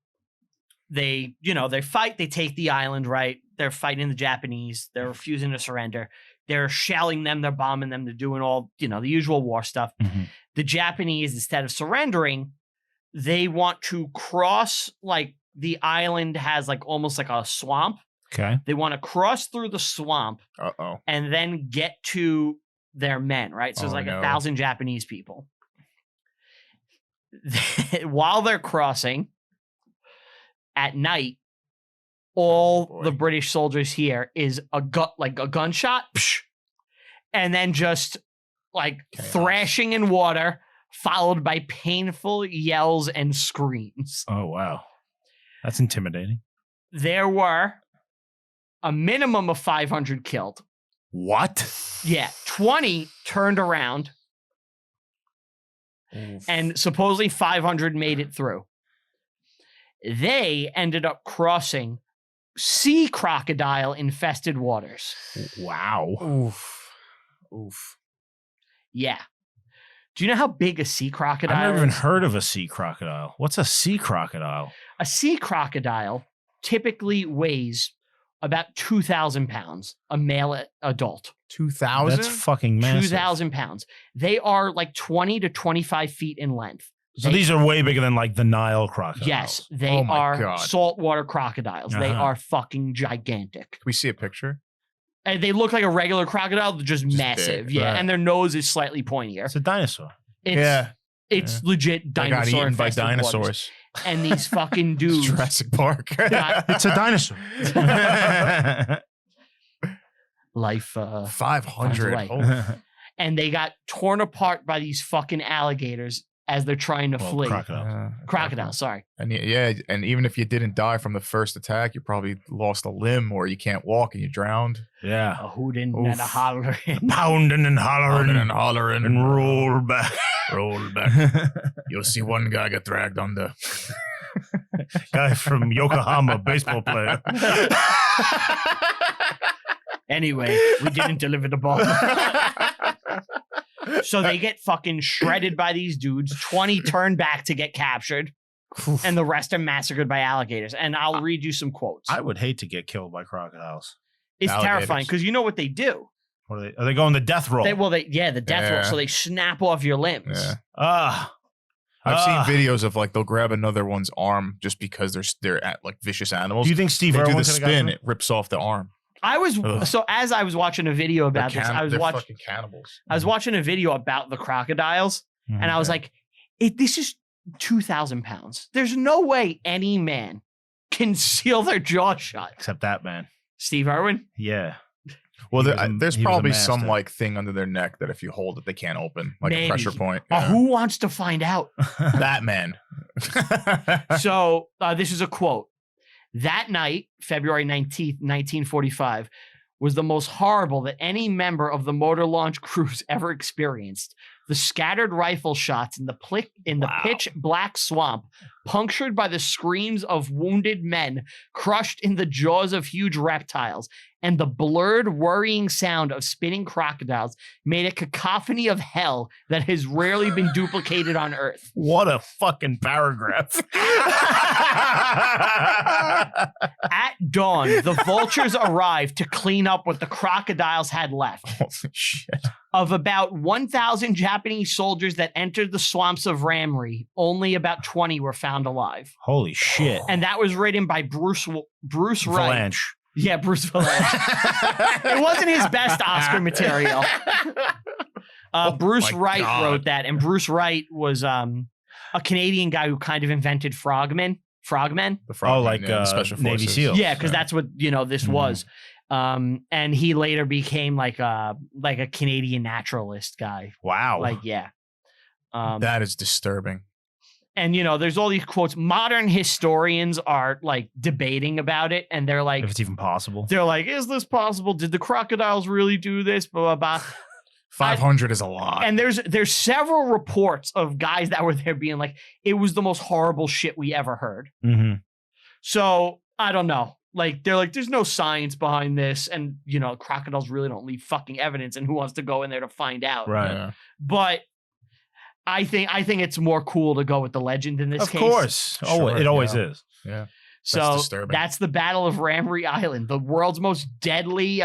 they fight, they take the island, right? They're fighting the Japanese. They're refusing to surrender. They're shelling them, they're bombing them, they're doing all, the usual war stuff. Mm-hmm. The Japanese, instead of surrendering, they want to cross, like, the island has like almost like a swamp. Okay. They want to cross through the swamp Uh-oh. and then get to their men, right? So it's Oh, like no. 1,000 Japanese people. While they're crossing at night, all boy. the British soldiers hear is a gunshot, psh, and then just like Chaos. thrashing in water, followed by painful yells and screams. Oh, wow. That's intimidating. There were a minimum of 500 killed. What? Yeah, 20 turned around, and supposedly 500 made it through. They ended up crossing sea crocodile infested waters. Wow. Oof. Oof. Yeah. Do you know how big a sea crocodile I've never even is? heard of a sea crocodile. What's a sea crocodile? A sea crocodile typically weighs about 2,000 pounds, a male adult. 2,000? That's fucking massive. 2,000 pounds. They are like 20 to 25 feet in length. So They- these are way bigger than like the Nile crocodiles. Yes, they Oh my are God. saltwater crocodiles. They Uh-huh. are fucking gigantic. Can we see a picture? And they look like a regular crocodile, they're just massive. big, Yeah, right. and their nose is slightly pointier. It's a dinosaur. It's legit They got dinosaur eaten by infested waters. dinosaurs. And these fucking It's dudes. Jurassic Park. It's a dinosaur. Life 500. Finds a Oh, and they got torn apart by these fucking alligators as they're trying to Well, flee. crocodile. Crocodile, sorry. And yeah, and even if you didn't die from the first attack, you probably lost a limb or you can't walk and you drowned. Yeah. A hootin' and a Oof. hollering. Pounding and hollering And hollering and roll back. roll back. You'll see one guy get dragged under. Guy from Yokohama, baseball player. Anyway, we didn't deliver the ball. So they get fucking shredded by these dudes. 20 turn back to get captured, and the rest are massacred by alligators. And I'll read you some quotes. I would hate to get killed by crocodiles. It's Alligators. terrifying because you know what they do. What are they going the death roll? The death roll. Yeah. So they snap off your limbs. Yeah. Ah. I've seen videos of like they'll grab another one's arm just because they're at like vicious animals. Do you think Steve they do Irwin the could have gotten spin, it? it rips off the arm. Ugh. As I was watching a video about this, I was They're watching fucking cannibals. I was watching a video about the crocodiles, Mhm. and I was like, this is 2,000 pounds. There's no way any man can seal their jaw shut. Except that man. Steve Irwin? Yeah. Well, He was a- there's he was a probably some master. like thing under their neck that if you hold it, they can't open, like Maybe. a pressure point. Who wants to find out? That man. So this is a quote. That night, February 19th, 1945, was the most horrible that any member of the motor launch crews ever experienced. The scattered rifle shots in the pitch black swamp, punctured by the screams of wounded men crushed in the jaws of huge reptiles, and the blurred, worrying sound of spinning crocodiles made a cacophony of hell that has rarely been duplicated on Earth. What a fucking paragraph. At dawn, the vultures arrived to clean up what the crocodiles had left. Holy shit. Of about 1,000 Japanese soldiers that entered the swamps of Ramree, only about 20 were found alive. Holy shit. And that was written by Bruce Wright. Valanche. Yeah, Bruce Valanche. It wasn't his best Oscar material. Bruce Wright wrote that, and Bruce Wright was a Canadian guy who kind of invented frogmen. The frogmen, like special Navy forces. SEALs. Yeah, because that's what this was. And he later became like a Canadian naturalist guy. Wow. That is disturbing. And there's all these quotes. Modern historians are like debating about it, and they're like, if it's even possible. they're like, is this possible? Did the crocodiles really do this? Blah blah blah. 500 is a lot. And there's several reports of guys that were there being like, it was the most horrible shit we ever heard. Mm-hmm. So I don't know. Like they're like, there's no science behind this, and crocodiles really don't leave fucking evidence, and who wants to go in there to find out? Right. Yeah. But I think it's more cool to go with the legend in this case. Of course. Sure, It always yeah. is. Yeah. So disturbing. that's the Battle of Ramree Island, the world's most deadly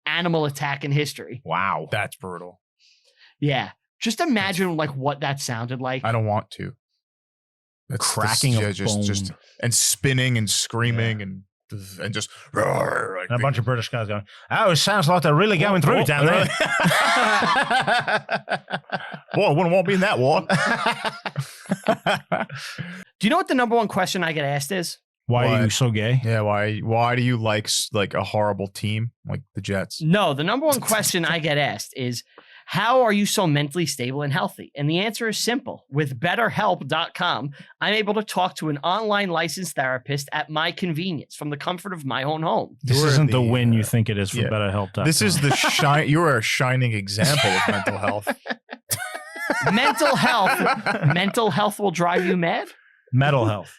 animal attack in history. Wow. That's brutal. Yeah. Just imagine like what that sounded like. I don't want to. That's Cracking a just bone. and spinning and screaming and just roar, like And a bunch of British guys going, oh, it sounds like they're really going through it down there. Boy, I wouldn't want to be in that war. Do you know what the number one question I get asked is? Why are What? you so gay? Yeah, why do you like a horrible team like the Jets? No, the number one question I get asked is, how are you so mentally stable and healthy? And the answer is simple. With BetterHelp.com, I'm able to talk to an online licensed therapist at my convenience from the comfort of my own home. This You're isn't the, the win you think it is for yeah. BetterHelp.com. This is the you are a shining example of mental health. Mental health will drive you mad? Mental health.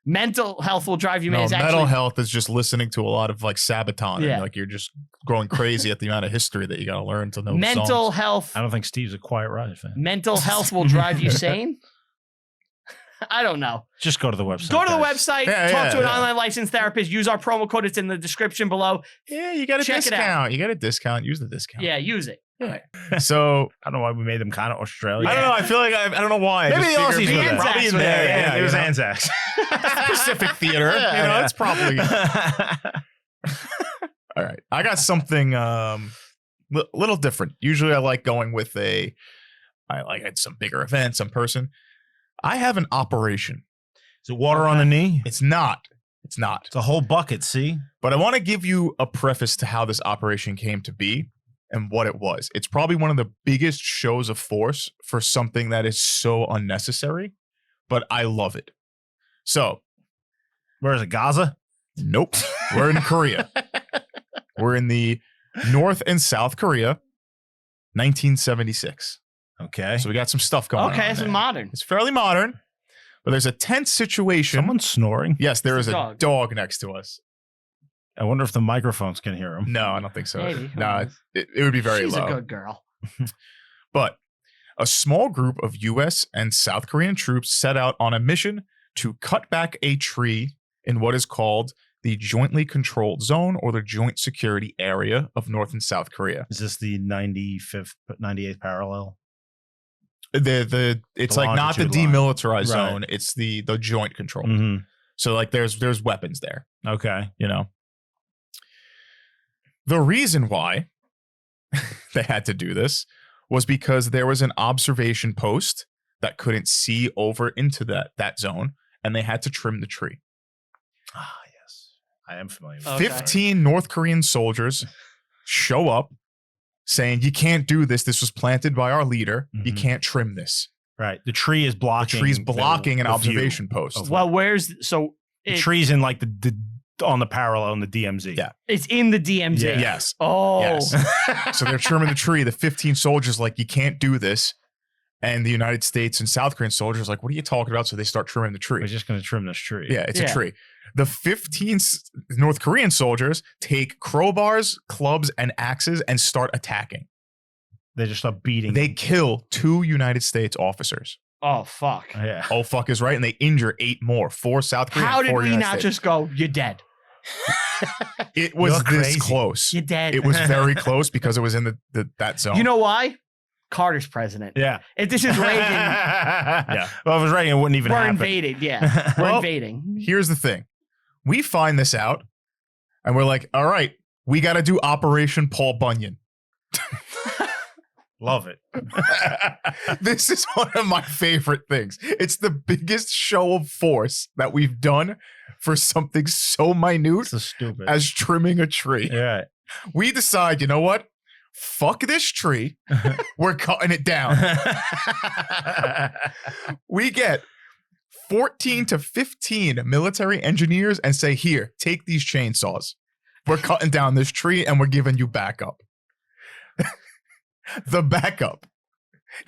Mental health will drive you mad. No, It's mental actually, health is just listening to a lot of like Sabaton. Yeah. And, like you're just growing crazy at the amount of history that you got to learn to know. mental songs. health. I don't think Steve's a Quiet Riot fan. Mental health will drive you sane? I don't know. Just go to the website. Go to the guys. website, Yeah, talk to an yeah. online licensed therapist, use our promo code. It's in the description below. Yeah, you got a Check it out. discount. You got a discount. Use the discount. Yeah, use it. So I don't know why we made them kind of Australian. I don't know. I feel like I don't know why. Maybe the I just Aussies figured were maybe there. probably in Anzacs were there. there, Yeah, it was you know? Anzacs. Pacific Theater. It's probably all right. I got something little different. Usually, I like going with I had some bigger event, some person. I have an operation. Is it water on the knee? It's not. It's not. It's a whole bucket, see? But I want to give you a preface to how this operation came to be and what it was. It's probably one of the biggest shows of force for something that is so unnecessary, but I love it. So, Where is it, Gaza? nope. We're in Korea. We're in the North and South Korea, 1976. Okay. So we got some stuff going on. Okay, it's there. modern. It's fairly modern, but there's a tense situation. Someone's snoring. Yes, there It's is a a dog. dog next to us. I wonder if the microphones can hear him. No, I don't think so. Maybe. No, it would be very She's low. a good girl. But a small group of U.S. and South Korean troops set out on a mission to cut back a tree in what is called the Jointly Controlled Zone or the Joint Security Area of North and South Korea. Is this the 98th parallel? It's The like not the longitude line. demilitarized Right. zone; it's the joint control. Mm-hmm. So like there's weapons there, Okay. you know. The reason why they had to do this was because there was an observation post that couldn't see over into that zone, and they had to trim the tree. Ah, yes. I am familiar with Okay. 15 North Korean soldiers show up saying, "You can't do this. This was planted by our leader. You Mhm. can't trim this." Right. The tree is The blocking. tree's blocking an the view observation post. of- Well, where's so The it- tree's in like the on the parallel in the DMZ. Yeah. It's in the DMZ. Yeah. Yes. Oh. Yes. So they're trimming the tree. The 15 soldiers like, you can't do this. And the United States and South Korean soldiers like, what are you talking about? So they start trimming the tree. We're just going to trim this tree. Yeah, it's Yeah. a tree. The 15 North Korean soldiers take crowbars, clubs, and axes and start attacking. They just start beating. They kill 2 United States officers. Oh, fuck. Yeah. Oh, fuck is right. And they injure 8 more. 4 South Korean, How did 4 we United not States. just go, you're dead? It was You're this crazy. close. You're dead. It was very close because it was in that zone. You know why? Carter's president. Yeah. If this is Reagan, Yeah. Well, if it was Reagan, it wouldn't even we're happen. invaded. Yeah. We're Well, invading. Here's the thing. We find this out and we're like, all right, we got to do Operation Paul Bunyan. Love it. This is one of my favorite things. It's the biggest show of force that we've done for something so minute So stupid. as trimming a tree. Yeah. We decide, you know what? Fuck this tree. We're cutting it down. We get 14 to 15 military engineers and say, here, take these chainsaws. We're cutting down this tree and we're giving you backup. The backup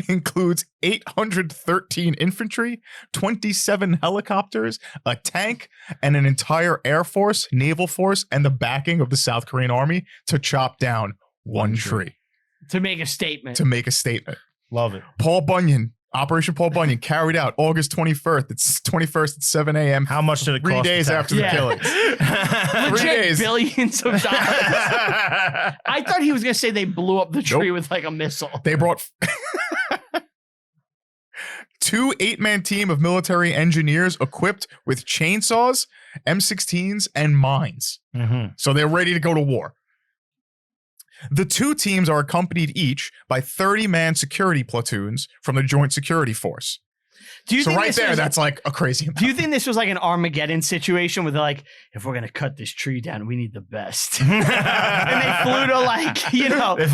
includes 813 infantry, 27 helicopters, a tank, and an entire air force, naval force, and the backing of the South Korean army to chop down one tree To make a statement. to make a statement. Love it. Paul Bunyan, Operation Paul Bunyan, carried out August 21st. It's 21st at 7 a.m. How much did it 3 cost? days after the Yeah. killing. 3 Legit days. billions of dollars. I thought he was going to say they blew up the tree with like a missile. They brought 2 8-man team of military engineers equipped with chainsaws, M16s, and mines. Mhm. So they're ready to go to war. The 2 teams are accompanied each by 30-man security platoons from the Joint Security Force. Do you So think right this there, was- that's like a crazy amount. Do you think this was like an Armageddon situation where they're like, if we're going to cut this tree down, we need the best? And they flew to like, you know, If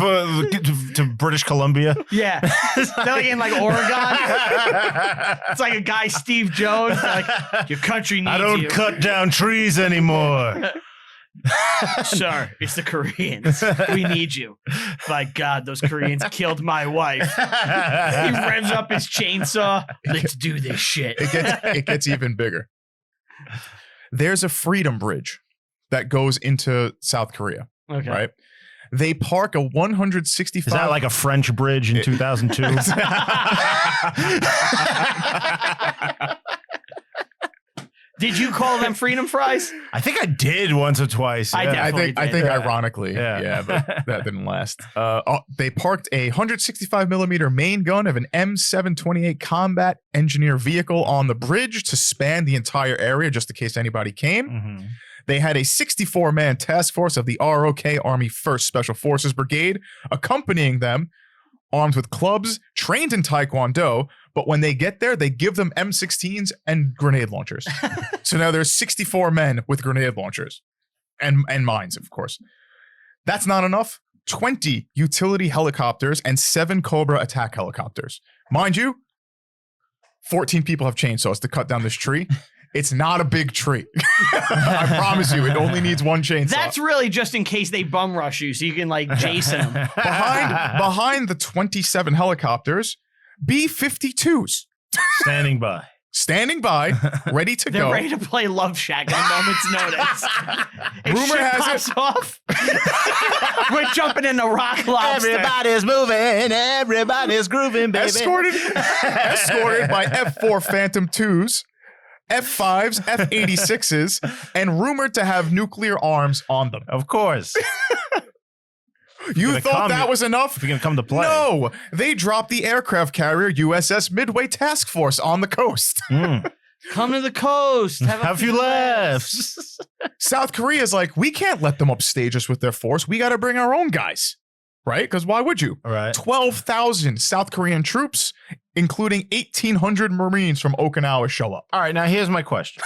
to British Columbia. yeah. They're like in like Oregon. It's like a guy, Steve Jones. They're like, your country needs I don't you. cut down trees anymore. Sir, it's the Koreans. We need you. My God, those Koreans killed my wife. He revs up his chainsaw. Let's do this shit. It gets even bigger. There's a freedom bridge that goes into South Korea, Okay. right? They park a 165. Is that like a French bridge in 2002? Did you call them freedom fries? I think I did once or twice. I yeah. definitely I think Yeah. ironically, Yeah. yeah, but that didn't last. They parked a 165 millimeter main gun of an M728 combat engineer vehicle on the bridge to span the entire area, just in case anybody came. Mhm. They had a 64-man task force of the ROK Army 1st Special Forces Brigade accompanying them, armed with clubs, trained in Taekwondo, but when they get there, they give them M16s and grenade launchers. So now there's 64 men with grenade launchers and mines, of course. That's not enough. 20 utility helicopters and 7 Cobra attack helicopters. Mind you, 14 people have chainsaws to cut down this tree. It's not a big tree. I promise you, it only needs 1 chainsaw. That's really just in case they bum rush you, so you can like Jason them. behind the 27 helicopters, B-52s Standing by. standing by, ready to They're go. ready to play Love Shack at a moment's notice. If Rumor shit has pops off, we're jumping in the rock lobster. Everybody's moving. Everybody's grooving, baby. Escorted by F-4 Phantom 2s, F-5s, F-86s, and rumored to have nuclear arms on them. Of course. You gonna thought come, that was enough? If you're going to come to play. No, they dropped the aircraft carrier USS Midway Task Force on the coast. Mm. Come to the coast. Have Have a few laughs. South Korea's like, we can't let them upstage us with their force. We got to bring our own guys, right? Because why would you? All right. 12,000 South Korean troops, including 1,800 Marines from Okinawa, show up. All right. Now here's my question.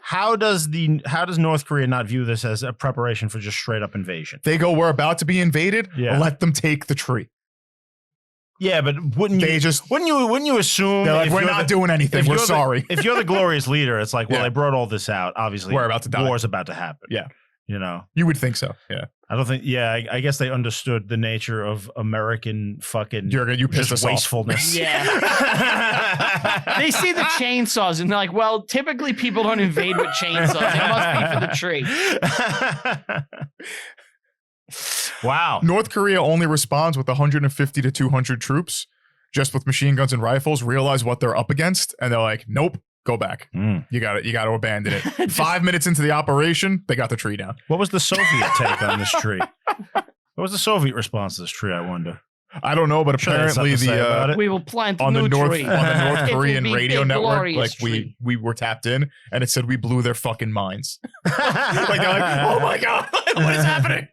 How does North Korea not view this as a preparation for just straight up invasion? They go, we're about to be invaded. Yeah. Let them take the tree. Yeah, but wouldn't They you just wouldn't you assume they're like, if we're you're not the- doing anything. if We're you're the- sorry. if you're the glorious leader, it's like, well, Yeah. I brought all this out. Obviously, We're about to die. War's about to happen. Yeah. You know, You would think so. Yeah. I don't think. Yeah, I guess they understood the nature of American fucking Jurgen, you pissed just us off. wastefulness. Yeah. They see the chainsaws and they're like, well, typically people don't invade with chainsaws. It must be for the tree. Wow. North Korea only responds with 150 to 200 troops, just with machine guns and rifles, realize what they're up against, and they're like, nope, go back. Mm. You got to abandon it. 5 minutes into the operation, they got the tree down. What was the Soviet take on this tree? What was the Soviet response to this tree? I wonder. I don't know, but Sure they had apparently something to say about it. We will plant on new the North tree. on the North It will Korean be radio a network, glorious like tree. we were tapped in, and it said we blew their fucking minds. Like they're like, oh my god, what is happening?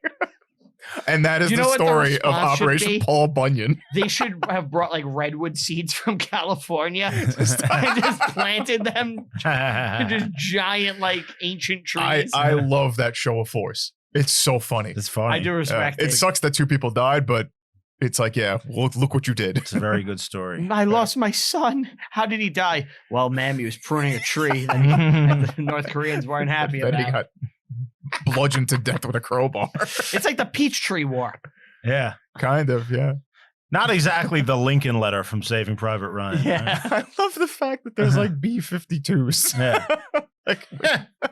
And that is You the know what the story of response should Operation be? Paul Bunyan. They should have brought like redwood seeds from California and just planted them in just giant like ancient trees. I love that show of force. It's so funny. It's funny. I do respect It it. sucks that 2 people died, but it's like, yeah, look what you did. It's a very good story. I lost my son. How did he die? Well, ma'am, he was pruning a tree that the North Koreans weren't happy Then he about. got bludgeoned to death with a crowbar. It's like the Peachtree War. Yeah. Kind of, yeah. Not exactly the Lincoln letter from Saving Private Ryan. Yeah. I love the fact that there's like B-52s. Yeah.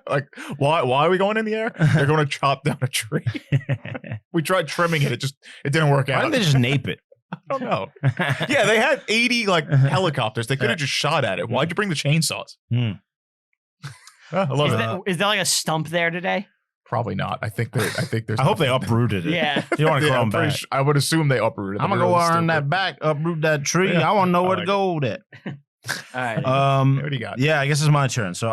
like why are we going in the air? They're going to chop down a tree. We tried trimming it. It didn't work Why out. didn't they just nape it? I don't know. Yeah, they had 80 like helicopters. They could have just shot at it. Why'd you bring the chainsaws? Hmm. I love it. Is there like a stump there today? Probably not. I think there's. I hope they nothing. uprooted it. Yeah. You don't want to Yeah, grow I'm them pretty back. sure- I would assume they uprooted. I'm them. gonna go They're on that stupid. back, uproot that tree. Yeah. I want to know I where like to go with it. All right. What do you got? Yeah, I guess it's my turn. So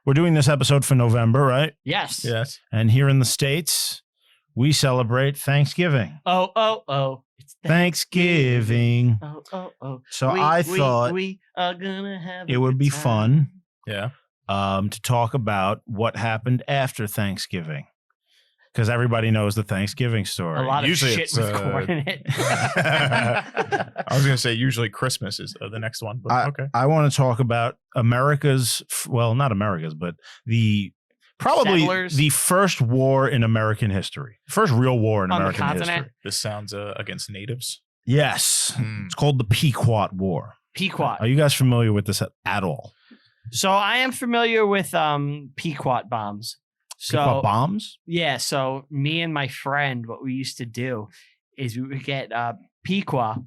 we're doing this episode for November, right? Yes. Yes. And here in the States, we celebrate Thanksgiving. Oh. It's Thanksgiving. Oh. So I thought we are gonna have it a would good be time. fun Yeah. to talk about what happened after Thanksgiving. Because everybody knows the Thanksgiving story. A lot of Usually shit it's, with corn in it. I was gonna say usually Christmas is the next one, but okay. I want to talk about America's, well, not America's, but probably Settlers? the first war in American history. First real war in On the American continent? history. This sounds against natives. Yes. Hmm. It's called the Pequot War. Pequot. Are you guys familiar with this at all? So I am familiar with Pequot bombs. So Pequot bombs? yeah, so me and my friend, what we used to do is we would get Pequot,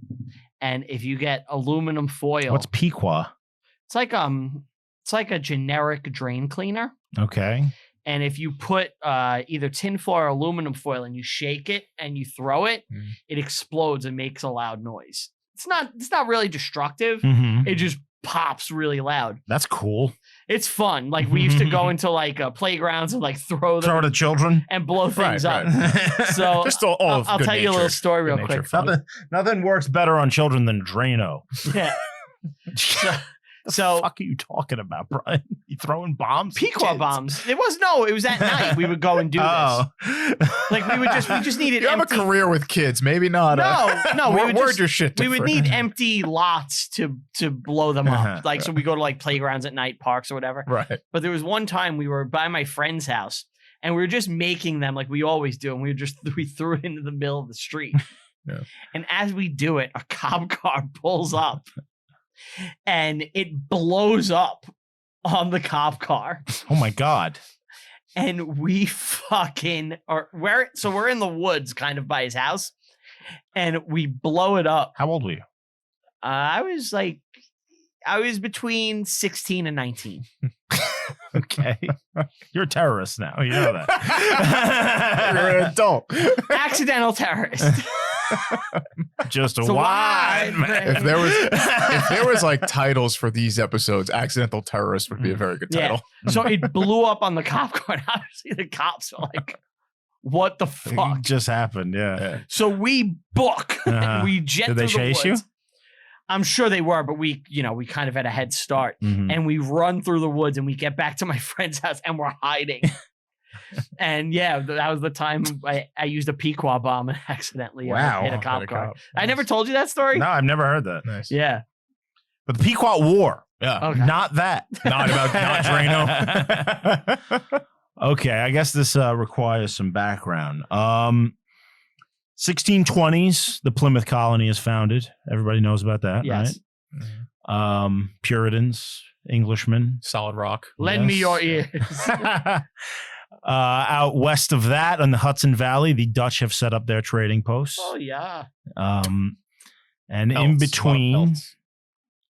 and if you get aluminum foil, What's Pequot? it's like a generic drain cleaner. Okay. And if you put either tinfoil or aluminum foil and you shake it and you throw it, Mm. it explodes and makes a loud noise. It's not really destructive. Mm-hmm. It just pops really loud. That's cool. It's fun. Like we used to go into like playgrounds and like throw them Throw it at children. and blow things Right, up. So Just all I'll good tell you a little nature. story real Good nature quick. fun. Nothing works better on children than Drano. Yeah. The So fuck are you talking about, Brian? You throwing bombs? at Pequot kids? bombs. It was at night. We would go and do Oh. this. Like we just needed You have a empty. career with kids, maybe not. No, we would word just, your shit. we would different. need empty lots to blow them Uh-huh. up. Like so we go to like playgrounds at night, parks or whatever. right. But there was one time we were by my friend's house and we were just making them like we always do, and we threw it into the middle of the street. Yeah. And as we do it, a cop car pulls up and it blows up on the cop car. Oh my God. And we fucking we're in the woods kind of by his house, and we blow it up. How old were you? I was between 16 and 19. Okay. You're a terrorist now. You know that. You're an adult. Accidental terrorist. Just a It's a wide wide man. If there was like titles for these episodes, accidental terrorist would be a very good Yeah. title. So it blew up on the cop car. And obviously the cops were like, what the fuck? It just happened. Yeah. Yeah. So we book. Uh-huh. And we jet Did they through the chase you? woods. I'm sure they were, but we kind of had a head start. Mhm. And we run through the woods and we get back to my friend's house and we're hiding. And yeah, that was the time I used a Pequot bomb and accidentally Wow. hit a Hit cop a car. cop. I never Nice. told you that story. No, I've never heard that. Nice. Yeah. But the Pequot War, Yeah. Okay. not that. Not Drano. Okay, I guess this requires some background. 1620s, the Plymouth colony is founded. Everybody knows about that, Yes. right? Puritans, Englishmen. Solid rock. Lend me your ears. Out west of that, in the Hudson Valley, the Dutch have set up their trading posts. Oh yeah. And in Pelts, a lot of between, pelts.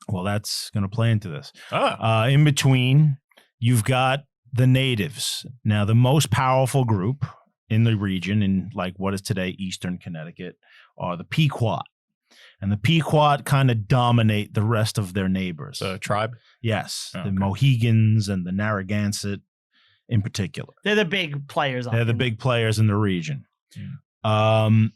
well, that's going to play into this. Ah. In between, you've got the natives. Now, the most powerful group in the region, in like what is today Eastern Connecticut, are the Pequot. And the Pequot kind of dominate the rest of their neighbors. The tribe. Yes, Oh, the okay. Mohegans and the Narragansett in particular. They're the big players. They're the big players in the region. Hmm.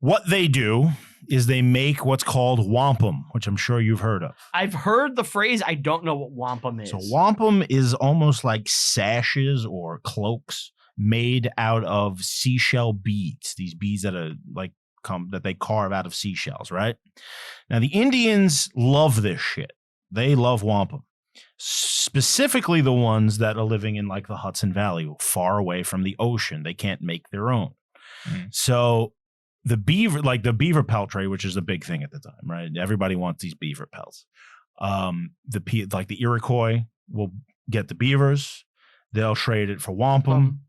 What they do is they make what's called wampum, which I'm sure you've heard of. I've heard the phrase. I don't know what wampum is. So wampum is almost like sashes or cloaks made out of seashell beads. These beads that are like that they carve out of seashells, right? Now the Indians love this shit. They love wampum. Specifically the ones that are living in like the Hudson Valley, far away from the ocean. They can't make their own. Mm. So the beaver pelt trade, which is a big thing at the time, right? Everybody wants these beaver pelts. The Iroquois will get the beavers. They'll trade it for wampum.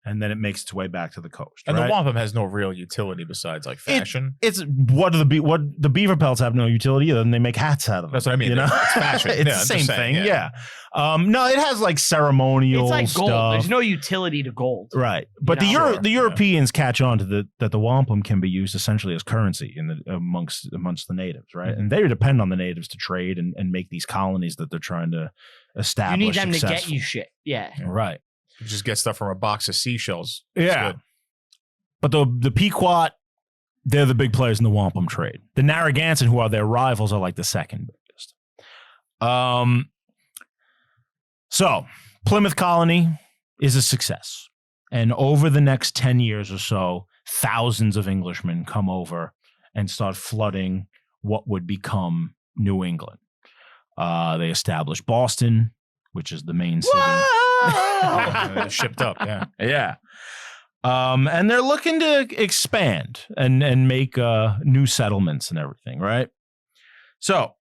And then it makes its way back to the coast. And right? the wampum has no real utility besides like fashion. It's what the beaver pelts have no utility other than they make hats out of them. That's what I mean. You know, It's fashion. it's Yeah, the I'm same just saying, thing. Yeah. No, it has like ceremonial It's like gold. stuff. There's no utility to gold. Right, but You know? the Europeans catch on to that the wampum can be used essentially as currency amongst the natives, right? Mhm. And they depend on the natives to trade and make these colonies that they're trying to establish. You need them to get successful. you shit. Yeah. Right. You just get stuff from a box of seashells. It's Yeah. good. But the Pequot, they're the big players in the wampum trade. The Narragansett, who are their rivals, are like the second biggest. So Plymouth colony is a success. And over the next 10 years or so, thousands of Englishmen come over and start flooding what would become New England. They establish Boston, which is the main city. Oh, shipped up. Yeah. Yeah. And they're looking to expand and make new settlements and everything, right? So,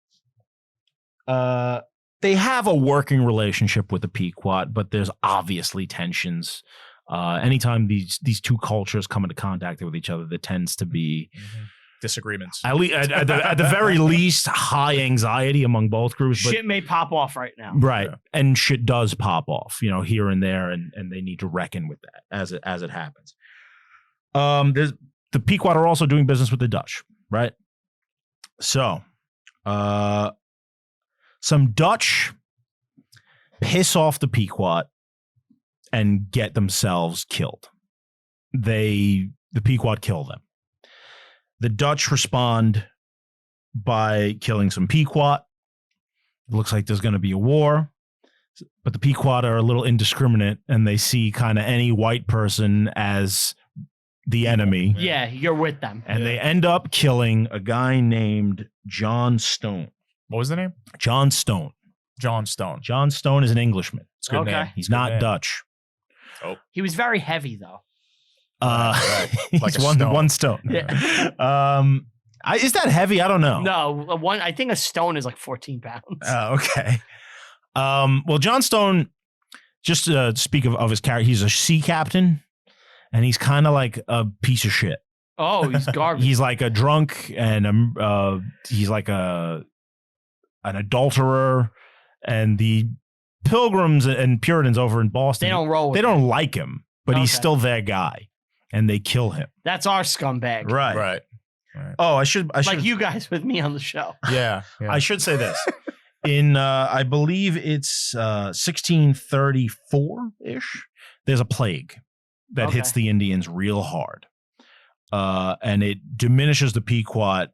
they have a working relationship with the Pequot, but there's obviously tensions. Anytime these two cultures come into contact with each other, there tends to be Disagreements. at the very least high anxiety among both groups. But Shit may pop off right now. right. Yeah. And shit does pop off, here and there, and they need to reckon with that as it happens. There's the Pequot are also doing business with the Dutch, right? So, some Dutch piss off the Pequot and get themselves killed. The Pequot kill them. The Dutch respond by killing some Pequot. It looks like there's going to be a war, but the Pequot are a little indiscriminate and they see kind of any white person as the enemy. Yeah, you're with them. And they end up killing a guy named John Stone. What was the name? John Stone. John Stone. John Stone is an Englishman. It's a good Okay. name. He's It's a good not name. Dutch. He was very heavy though. Right. He's Like a one stone. stone. Yeah. Is that heavy? I don't know. No, I think a stone is like 14 pounds. Oh, okay. Well, John Stone, just to speak of his character, he's a sea captain, and he's kind of like a piece of shit. Oh, he's garbage. He's like a drunk, and he's like an adulterer, and the Pilgrims and Puritans over in Boston, They don't roll with they him. don't like him, but he's Okay. still their guy, and they kill him. That's our scumbag. Right. Oh, I should Like you guys with me on the show. Yeah. Yeah. I should say this. In I believe it's 1634-ish, there's a plague that hits Okay. the Indians real hard. And it diminishes the Pequot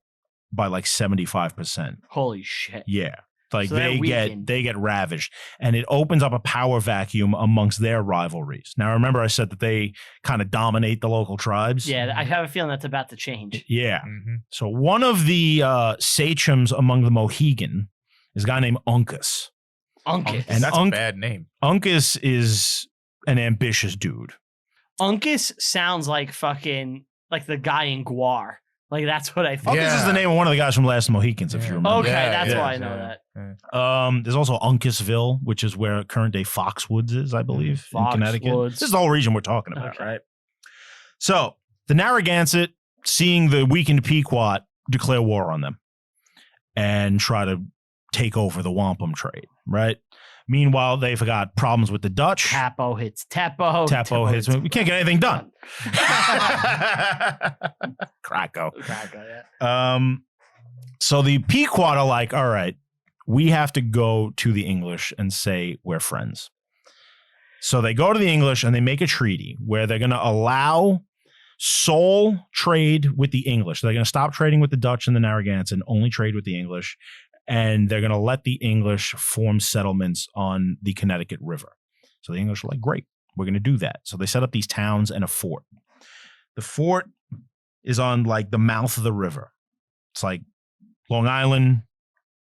by like 75%. Holy shit. Yeah. Like So they're they weakened. get ravaged, and it opens up a power vacuum amongst their rivalries. Now, remember I said that they kind of dominate the local tribes. Yeah, I have a feeling that's about to change. Yeah. Mhm. So one of the sachems among the Mohegan is a guy named Uncas. Uncas. And That's a bad name. Uncas is an ambitious dude. Uncas sounds like fucking like the guy in Guar. Like that's what I think. Uncas is the name of one of the guys from Last Mohicans, if you Yeah. remember. Okay, Yeah, that's yeah, why I know yeah. that. There's also Uncasville, which is where current day Foxwoods is, I believe, in Connecticut. Foxwoods. This is the whole region we're talking about, Okay. right? So the Narragansett, seeing the weakened Pequot, declare war on them and try to take over the wampum trade, right? Meanwhile, they've got problems with the Dutch. Tapo hits Tapo. Tapo hits. We can't get anything done. Cracko. Craco, yeah. So the Pequot are like, all right, we have to go to the English and say we're friends. So they go to the English and they make a treaty where they're going to allow sole trade with the English. They're going to stop trading with the Dutch and the Narragansett and only trade with the English. And they're going to let the English form settlements on the Connecticut River. So the English are like, great, we're going to do that. So they set up these towns and a fort. The fort is on like the mouth of the river. It's like Long Island,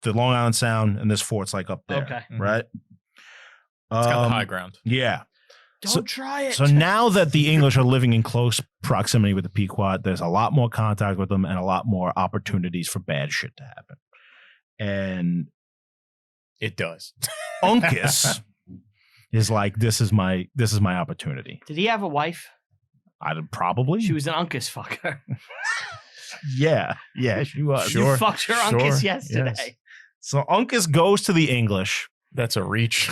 the Long Island Sound, and this fort's like up there, Okay. right? It's got the high ground. Yeah. Don't So- try it. So now that the English are living in close proximity with the Pequot, there's a lot more contact with them and a lot more opportunities for bad shit to happen. And It does. Uncas is like, this is my opportunity. Did he have a wife? I'd probably. She was an Uncas fucker. Yeah, she was. Sure. You fucked your sure, Uncas yesterday. yes. So Uncas goes to the English That's a reach.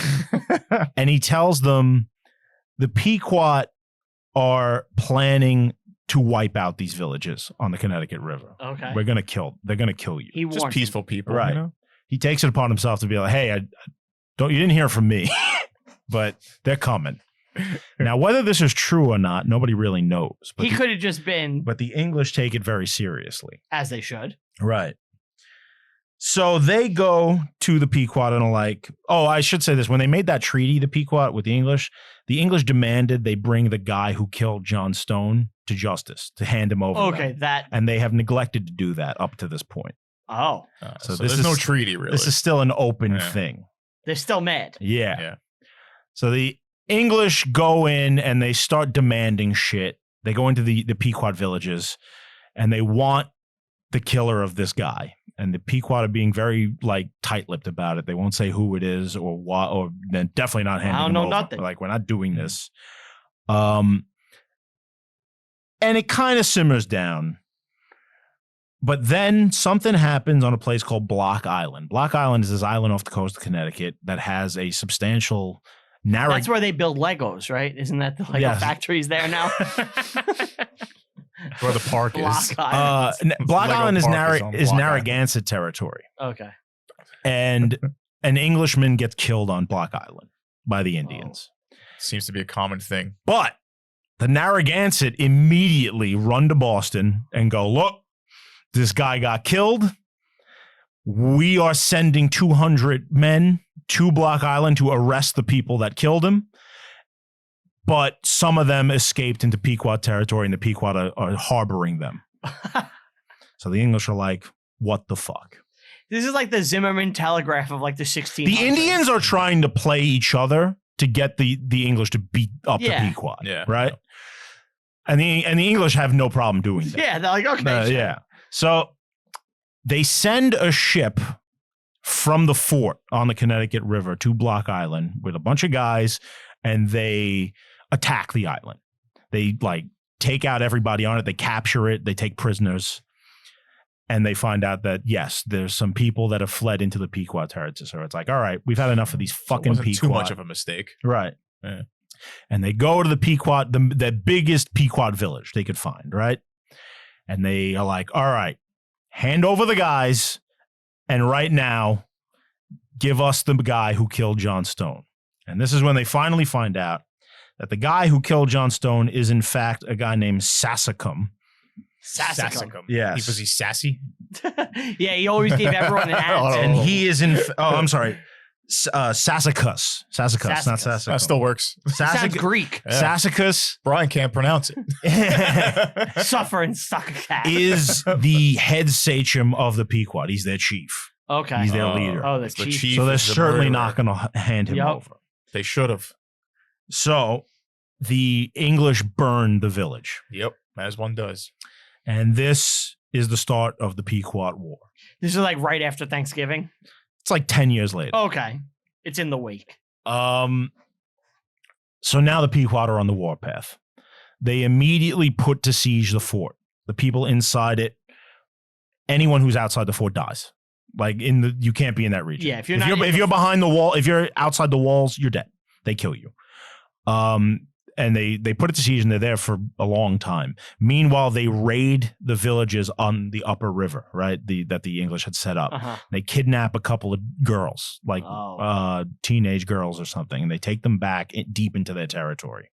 and he tells them the Pequot are planning to wipe out these villages on the Connecticut River. Okay. They're gonna kill you. He Just warned peaceful people. Right. You know? He takes it upon himself to be like, hey, you didn't hear from me, but they're coming. Now, whether this is true or not, nobody really knows. But He could have just been, but the English take it very seriously. as they should. Right. So they go to the Pequot and are like, oh, I should say this. When they made that treaty, the Pequot with the English demanded they bring the guy who killed John Stone to justice, to hand him over. to Okay, them. that. And they have neglected to do that up to this point. Oh, So So this there's is- no treaty, really. This is still an open Yeah. thing. they're still mad. Yeah. Yeah. So the English go in and they start demanding shit. They go into the Pequot villages and they want the killer of this guy. And the Pequot are being very like tight-lipped about it. They won't say who it is or what, or then definitely not handing I don't him know over. nothing. Like, we're not doing this. And it kind of simmers down. But then something happens on a place called Block Island. Block Island is this island off the coast of Connecticut that has a substantial That's where they build Legos, right? Isn't that the Lego Yes. factories there now? Where the park is. Block Island. Block Lego Island is, Park is on is Block Narragansett territory. Okay. And an Englishman gets killed on Block Island by the Indians. Seems to be a common thing. But the Narragansett immediately run to Boston and go, look, this guy got killed. We are sending 200 men to Block Island to arrest the people that killed him. But some of them escaped into Pequot territory, and the Pequot are harboring them. So the English are like, what the fuck? This is like the Zimmerman telegraph of like the 1600s. The Indians are trying to play each other to get the English to beat up Yeah. the Pequot. Yeah. Right? And the English have no problem doing that. Yeah, they're like, okay. sure. Yeah. So they send a ship from the fort on the Connecticut River to Block Island with a bunch of guys, and they attack the island. They like take out everybody on it. They capture it. They take prisoners. And they find out that, yes, there's some people that have fled into the Pequot territory. So it's like, all right, we've had enough of these So it fucking wasn't Pequot. too much of a mistake. Right. Yeah. And they go to the Pequot, the biggest Pequot village they could find, right? And they are like, all right, hand over the guys, and right now, give us the guy who killed John Stone. And this is when they finally find out that the guy who killed John Stone is, in fact, a guy named Sassacum. Sassacum. Yes. Was he sassy? Yeah, he always gave everyone an attitude. And he is in. I'm sorry. Sassacus. Sassacus, not Sassacus. Sassacum. That still works. Sounds Greek. Yeah. Sassacus Brian can't pronounce it. Suffering sucker cat. is the head sachem of the Pequot. He's their chief. Okay. He's their leader. Oh, the The chief. chief So they're is the certainly murderer. not going to hand him Yep. over. They should have. So the English burned the village. Yep, as one does. And this is the start of the Pequot War. This is like right after Thanksgiving. It's like 10 years later. Okay. It's in the wake. So now the Pequot are on the warpath. They immediately put to siege the fort. The people inside it, anyone who's outside the fort dies. Like you can't be in that region. Yeah, if you're behind the wall, if you're outside the walls, you're dead. They kill you. And they put it to siege and they're there for a long time. Meanwhile, they raid the villages on the upper river, right? That the English had set up. Uh-huh. They kidnap a couple of girls, like teenage girls or something, and they take them back deep into their territory.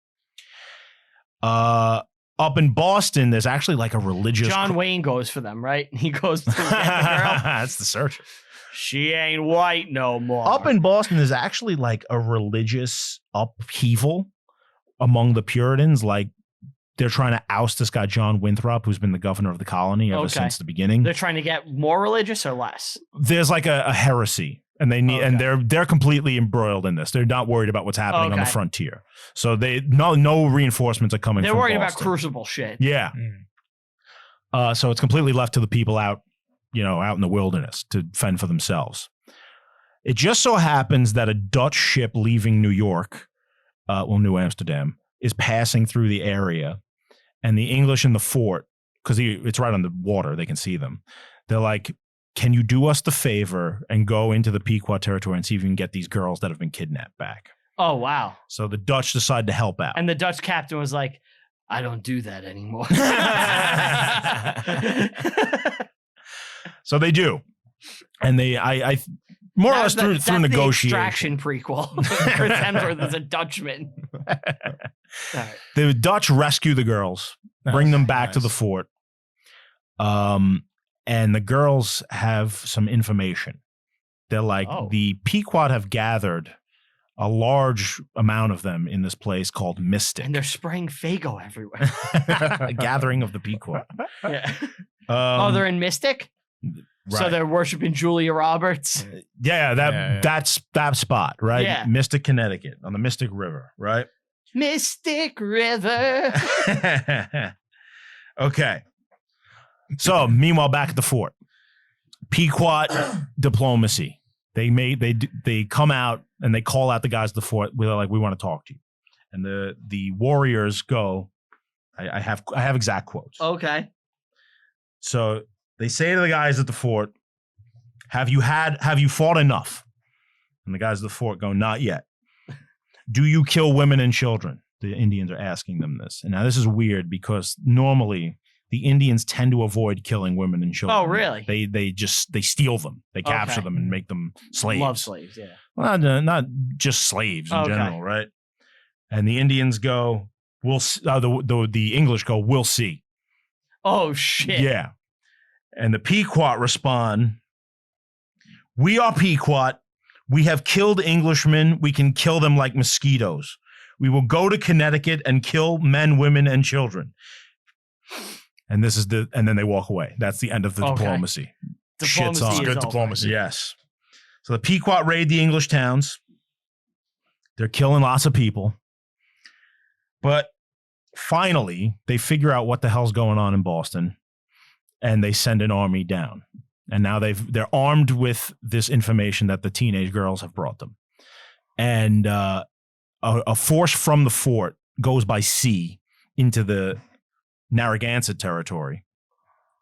Up in Boston, there's actually like a religious. John Wayne goes for them, right? He goes to get the girl. That's the searcher. She ain't white no more. Up in Boston, there's actually like a religious upheaval among the Puritans. Like they're trying to oust this guy, John Winthrop, who's been the governor of the colony ever since the beginning. They're trying to get more religious or less? There's like a heresy. And they need, and they're completely embroiled in this. They're not worried about what's happening on the frontier. So no reinforcements are coming. They're from worried Boston. about crucible shit. Yeah. So it's completely left to the people out in the wilderness to fend for themselves. It just so happens that a Dutch ship leaving New York, New Amsterdam, is passing through the area, and the English in the fort, because it's right on the water, they can see them. They're like, can you do us the favor and go into the Pequot territory and see if you can get these girls that have been kidnapped back? Oh, wow. So the Dutch decide to help out. And the Dutch captain was like, I don't do that anymore. So they do. And I more or less through negotiation. The Extraction prequel. Chris Hemsworth is a Dutchman. Right. The Dutch rescue the girls, bring them back to the fort. And the girls have some information. They're like, the Pequot have gathered a large amount of them in this place called Mystic. And they're spraying Faygo everywhere. A gathering of the Pequot. Yeah. They're in Mystic? Right. So they're worshiping Julia Roberts? That's that spot, right? Yeah. Mystic, Connecticut, on the Mystic River, right? Mystic River. Okay. So, meanwhile, back at the fort, Pequot diplomacy. They come out and they call out the guys at the fort. They're like, we want to talk to you. And the warriors go. I have exact quotes. Okay. So they say to the guys at the fort, "Have you fought enough?" And the guys at the fort go, "Not yet." "Do you kill women and children?" The Indians are asking them this. And now this is weird because normally the Indians tend to avoid killing women and children. Oh, really? They steal them. They capture them and make them slaves. Love slaves, yeah. Well, not just slaves in general, right? And the Indians go, the English go, "We'll see." Oh, shit. Yeah. And the Pequot respond, "We are Pequot. We have killed Englishmen. We can kill them like mosquitoes. We will go to Connecticut and kill men, women, and children." And then they walk away. That's the end of the diplomacy. Shit's on. Good diplomacy. Yes. So the Pequot raid the English towns. They're killing lots of people. But finally, they figure out what the hell's going on in Boston, and they send an army down. And now they're armed with this information that the teenage girls have brought them. And a force from the fort goes by sea into the Narragansett territory,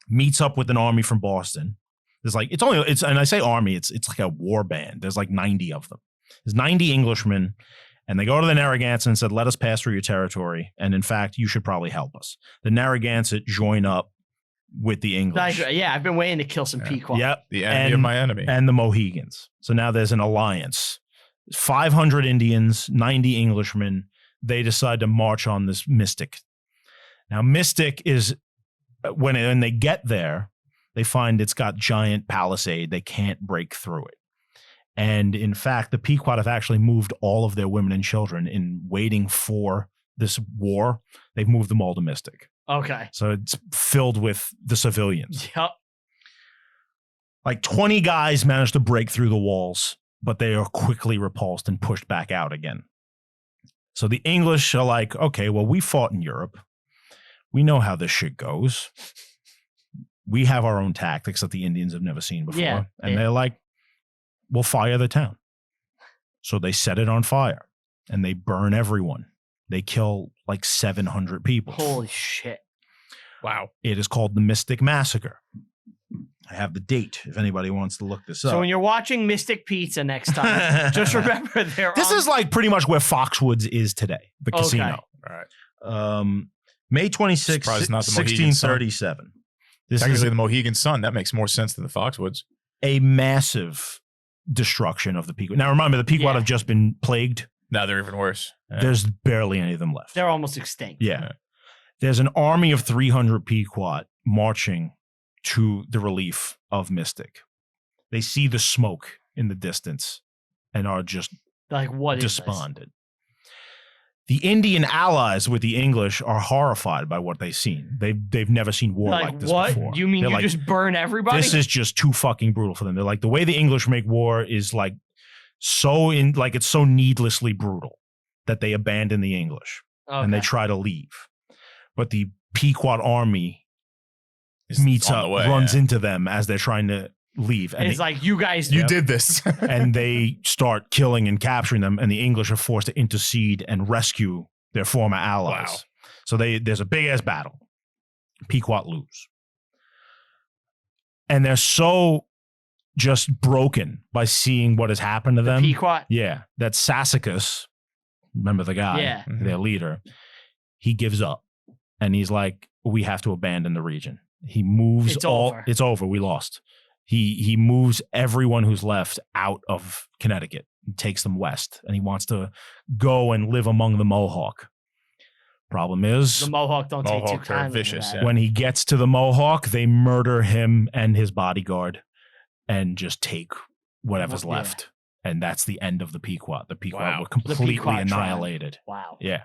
meets up with an army from Boston. And I say army, it's like a war band. There's like 90 of them. There's 90 Englishmen, and they go to the Narragansett and said, "Let us pass through your territory. And in fact, you should probably help us." The Narragansett join up with the English. Yeah, I've been waiting to kill some Pequot. Yep. The enemy of my enemy. And the Mohegans. So now there's an alliance. 500 Indians, 90 Englishmen. They decide to march on this Mystic. Now, Mystic is when they get there, they find it's got giant palisade. They can't break through it. And in fact, the Pequot have actually moved all of their women and children in waiting for this war. They've moved them all to Mystic. Okay. So it's filled with the civilians. Yep. Like 20 guys managed to break through the walls, but they are quickly repulsed and pushed back out again. So the English are like, okay, well, we fought in Europe. We know how this shit goes. We have our own tactics that the Indians have never seen before. Yeah, and they're like, we'll fire the town. So they set it on fire and they burn everyone. They kill like 700 people. Holy shit. Wow. It is called the Mystic Massacre. I have the date if anybody wants to look this up. So when you're watching Mystic Pizza next time, just remember this is like pretty much where Foxwoods is today, the casino. All right. May 26, Surprised not the Mohegan Sun. 1637. This Technically, is the Mohegan Sun. That makes more sense than the Foxwoods. a massive destruction of the Pequot. Now remember, the Pequot have just been plagued. Now they're even worse. Yeah. There's barely any of them left. They're almost extinct. Yeah. There's an army of 300 Pequot marching to the relief of Mystic. They see the smoke in the distance and are just Like, what is despondent. The Indian allies with the English are horrified by what they've seen. They've never seen war this? like this What? before. You mean They're you like, just burn everybody? this is just too fucking brutal for them. They're like, the way the English make war is like it's so needlessly brutal that they abandon the English and they try to leave. But the Pequot army meets up, runs into them as they're trying to leave. And it's like, you guys did this. and they start killing and capturing them, and the English are forced to intercede and rescue their former allies. Wow. So there's a big-ass battle. Pequot lose. And they're so just broken by seeing what has happened to them. Pequot? Yeah. That Sassacus, remember the guy, their leader, he gives up. And he's like, we have to abandon the region. He moves It's over. It's over. We lost. He moves everyone who's left out of Connecticut and takes them west. And he wants to go and live among the Mohawk. Problem is, The Mohawk don't take too Mohawk are kindly vicious, to that. yeah. when he gets to the Mohawk, they murder him and his bodyguard and just take whatever's Yeah. left. And that's the end of the Pequot. The Pequot Wow. were completely Pequot tribe. annihilated. Wow. Yeah.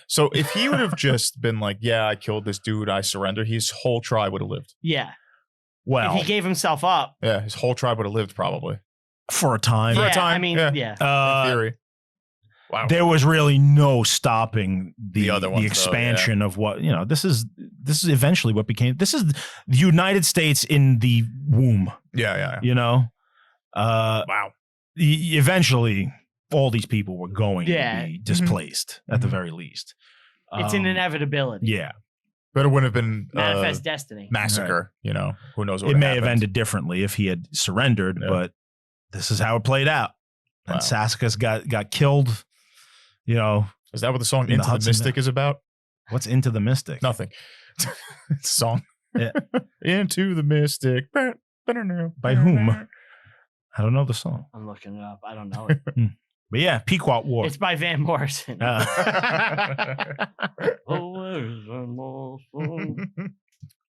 So if he would have just been like, yeah, I killed this dude, I surrender, his whole tribe would have lived. Yeah. Well, If he gave himself up. Yeah, his whole tribe would have lived probably. for a time. For a Yeah, time, I mean, yeah. yeah. In theory. Wow. There was really no stopping the other ones, though, expansion of what, this is eventually what became, this is the United States in the womb, Yeah. Wow. Eventually all these people were going to be displaced at the very least. It's an inevitability. Yeah. But it wouldn't have been Manifest destiny. massacre, Who knows what It would may happened. have ended differently if he had surrendered, but this is how it played out. Wow. And Sassacus got killed, Is that what the song in the Into the Hudson Mystic is about? What's Into the Mystic? Nothing. It's a song. Yeah. Into the Mystic. By whom? I don't know the song. I'm looking it up. I don't know it. But yeah, Pequot War. It's by Van Morrison.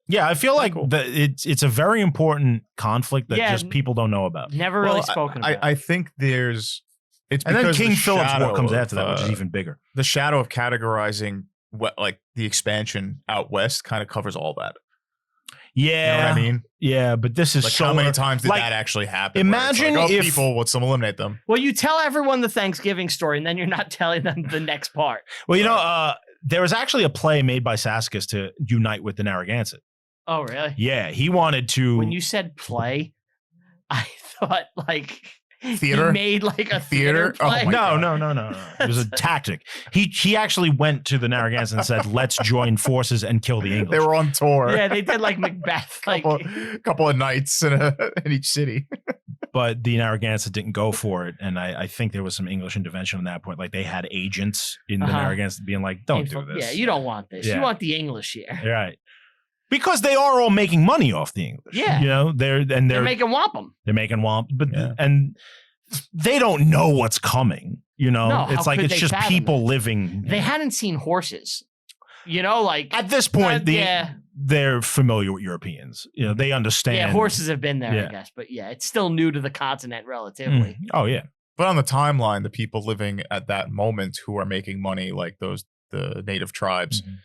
Yeah, I feel like Cool. it's a very important conflict that just people don't know about. Never really spoken about. I think it's And then because King the Philip's War shadow comes of, after that, which is even bigger. the shadow of categorizing like the expansion out west kind of covers all that. Yeah, You know what I mean? Yeah, but this is Like so how many times did like, that actually happen? where it's imagine like, if- people, let's eliminate them. Well, you tell everyone the Thanksgiving story, and then you're not telling them the next part. Well, there was actually a play made by Sassacus to unite with the Narragansett. Oh, really? Yeah, he wanted to. When you said play, I thought like Theater? he made like a theater Theater? Oh play. my God. No. It was a tactic. He actually went to the Narragansett and said, "Let's join forces and kill the English." They were on tour. Yeah, they did like Macbeth. Like, couple of nights in each city. But the Narragansett didn't go for it, and I think there was some English intervention at that point. Like they had agents in the Narragansett being like, "Don't do this." Yeah, you don't want this. Yeah. You want the English here. Right. Because they are all making money off the English. Yeah. They're making wampum. They're making womp, but Yeah. and they don't know what's coming. No, how it's like could it's they just fathom people it? living. They hadn't seen horses. Like At this point, yeah. they're familiar with Europeans. You know, they understand. Yeah, horses have been there, Yeah. I guess. But yeah, it's still new to the continent relatively. Mm. Oh yeah. But on the timeline, the people living at that moment who are making money, like the native tribes, Mhm.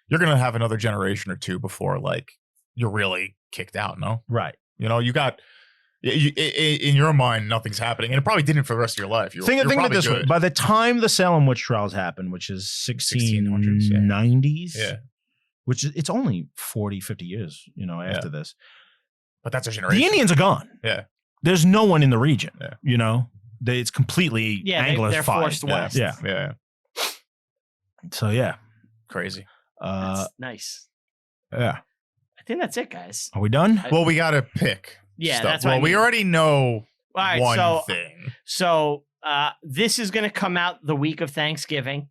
you're gonna have another generation or two before like you're really kicked out. No, Right. you know, you got in your mind nothing's happening, and it probably didn't for the rest of your life. Think of it probably this way. good. By the time the Salem witch trials happened, which is 1600s, yeah. 1690s, Yeah, which is, it's only 40, 50 years, you know, after this. but that's a generation. The Indians are gone. Yeah. There's no one in the region, Yeah. you know? It's completely Yeah, Anglified. they're forced Yeah, west. Yeah. yeah, So, yeah. crazy. That's nice. Yeah. I think that's it, guys. Are we done? Well, we got to pick. Yeah, stuff. that's what I Well, we mean. already know All right, one thing. so this is going to come out the week of Thanksgiving.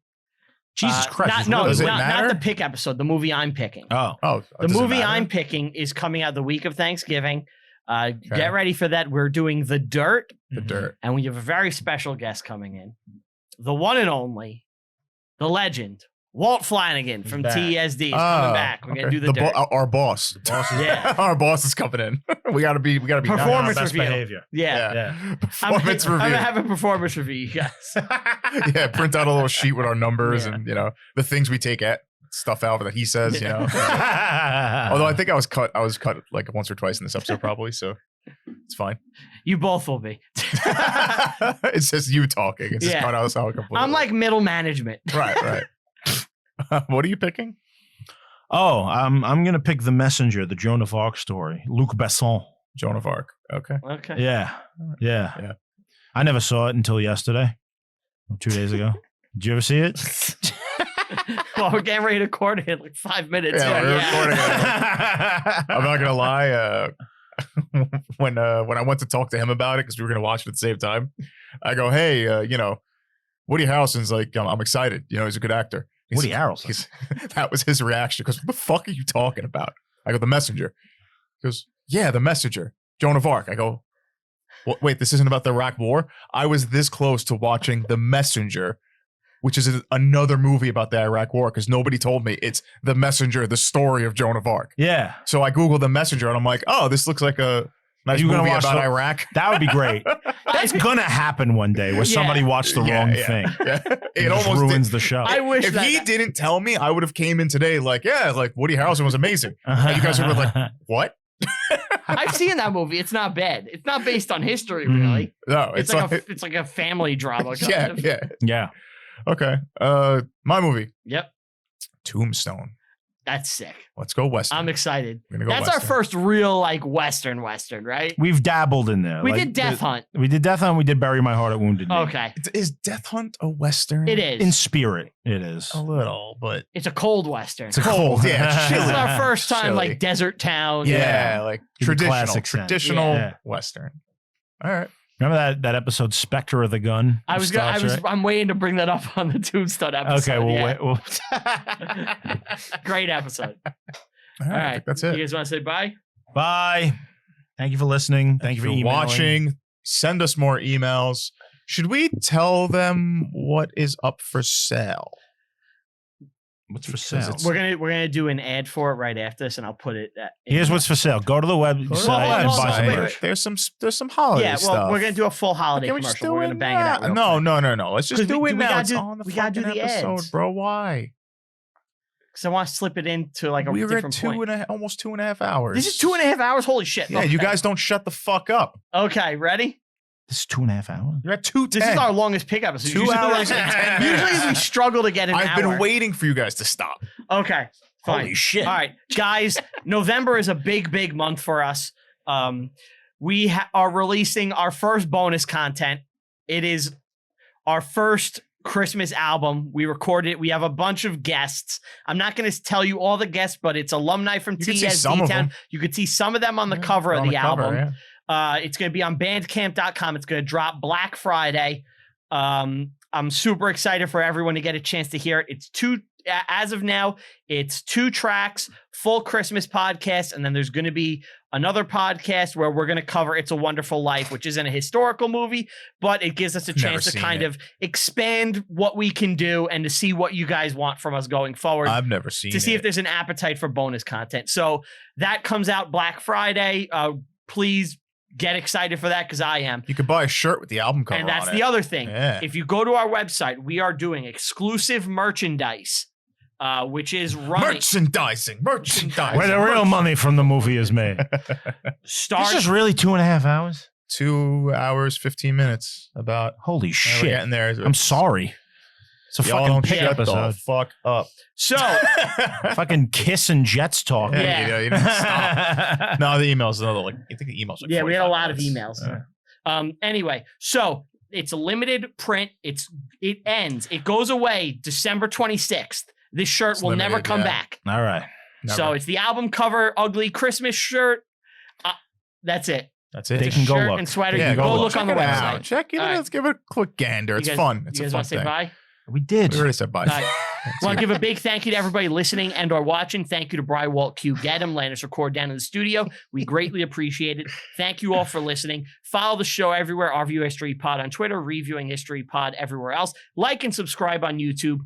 Jesus Christ. Does it not matter? the pick episode. The movie I'm picking. Oh. Oh, The does it movie matter? I'm picking is coming out the week of Thanksgiving. Okay. Get ready for that. We're doing The Dirt, The dirt. and we have a very special guest coming in. The one and only, the legend, Walt Flanagan from back. TESD is Oh, coming back. We're going to do The Dirt. Our boss. Yeah. Our boss is coming in. we gotta be. Performance Best review. behavior. Yeah. Yeah. Performance I'm review. going to have a performance review, you guys. Yeah, print out a little sheet with our numbers Yeah. and the things we take at stuff out that he says. Although I think I was cut like once or twice in this episode probably, so it's fine. You both will be. It's just you talking. It's just Yeah. cut out how completely. I'm like middle management. right. What are you picking? Oh, I'm going to pick The Messenger, the Joan of Arc story. Luc Besson. Joan of Arc. Okay. Okay. Yeah. Yeah. Yeah. I never saw it until yesterday. 2 days ago. Did you ever see it? Well, we're getting ready to record it in like 5 minutes. Yeah, we're recording yeah. I'm not gonna lie. When I went to talk to him about it because we were gonna watch it at the same time, I go, "Hey, Woody Harrelson's like, I'm excited. He's a good actor." Woody Harrelson. That was his reaction. Because what the fuck are you talking about? I go, The Messenger. He goes, yeah, The Messenger. Joan of Arc. I go, wait, this isn't about the Iraq War? I was this close to watching The Messenger, which is another movie about the Iraq War, because nobody told me it's The Messenger, the story of Joan of Arc. Yeah. So I Googled The Messenger and I'm like, oh, this looks like a nice You gonna movie watch about the- Iraq. That would be great. That's going to happen one day where somebody watched the wrong thing. Yeah. It It just almost ruins did. the show. I wish If that he didn't tell me, I would have came in today like Woody Harrelson was amazing. And you guys would have like, what? I've seen that movie. It's not bad. It's not based on history, Mhm. really. No, It's like a family drama. Kind yeah, of. yeah. Yeah. Okay. My movie, Yep. Tombstone. That's sick. Let's go Western. I'm excited. We're gonna go That's our Western. first real Western, right? We've dabbled in there. We Like, did Death Hunt. We did Death Hunt. We did Bury My Heart at Wounded Knee. Okay. Is Death Hunt a Western? It is. In spirit, it is. A little, but It's a cold Western. It's a cold, yeah, This is chilly. our first time Chilly. desert town. yeah, like In the traditional, classic sense. traditional Yeah. Western. All right. Remember that episode, Spectre of the Gun? I'm waiting to bring that up on the Tombstone episode. Okay, well, yeah. wait. Well, Great episode. All All right. I right. think that's You it. guys want to say bye? bye. Thank you for listening. Thank you for emailing. watching. Send us more emails. Should we tell them what is up for sale? What's for Because sale? it's- We're gonna do an ad for it right after this, and I'll put it. Here's what's for sale. Go to the website Well, and hold buy on, some wait, merch. wait. There's some holiday Yeah, well, stuff. we're gonna do a full holiday Can we just commercial. do We're it gonna bang it out. now? real quick. No. Let's just 'Cause do we- it we now. gotta It's do- on the we gotta do fucking the episode, ads. bro. Why? Because I want to slip it into like a We were at different point. almost 2.5 hours. This is 2.5 hours. Holy shit! Yeah, Okay. you guys don't shut the fuck up. Okay, ready? This is 2.5 hours. You're at 2:10. This is our longest pick episode. 2 hours and 10 minutes. Usually we struggle to get an I've hour. been waiting for you guys to stop. Okay, fine. Holy shit. All right, guys. November is a big month for us. We are releasing our first bonus content. It is our first Christmas album. We recorded it. We have a bunch of guests. I'm not going to tell you all the guests, but it's alumni from You can see some TSD of Town. them. You could see some of them on the Yeah, cover they're of on the cover, album. yeah. It's going to be on bandcamp.com. It's going to drop Black Friday. I'm super excited for everyone to get a chance to hear it. as of now, it's 2 tracks, full Christmas podcast, and then there's going to be another podcast where we're going to cover It's a Wonderful Life, which isn't a historical movie, but it gives us a chance to kind of expand what we can do and to see what you guys want from us going forward. I've never seen to see if there's an appetite for bonus content. So that comes out Black Friday. Please get excited for that because I am. You could buy a shirt with the album cover And that's on the it. other thing. Yeah. If you go to our website, we are doing exclusive merchandise, which is running. Merchandising. Where the real money from the movie is made. It's just really 2.5 hours. 2 hours, 15 minutes. About. Holy We're shit. getting there. I'm sorry. It's a Y'all fucking don't pick shut episode. the fuck up. So, Fucking Kiss and Jets talk. Yeah. You didn't stop. No, the emails. Another like. I think the emails. Like yeah, we had a 45 lot of minutes. emails. Anyway, so it's a limited print. It ends. It goes away December 26th. This shirt It's will never limited, come yeah. back. All right. Never. So it's the album cover, ugly Christmas shirt. That's it. That's it. They can go Shirt look. and sweater. Yeah, you can go go look look on the it out. website. Check it All out. right. Let's give it a quick gander. It's You guys- fun. It's you a guys fun want to say thing. bye? We did. We already said bye. All right. Want to give a big thank you to everybody listening and or watching. Thank you to Bry Walt Q. Gedham, letting us record down in the studio. We greatly appreciate it. Thank you all for listening. Follow the show everywhere. Review History Pod on Twitter, Reviewing History Pod everywhere else. Like and subscribe on YouTube.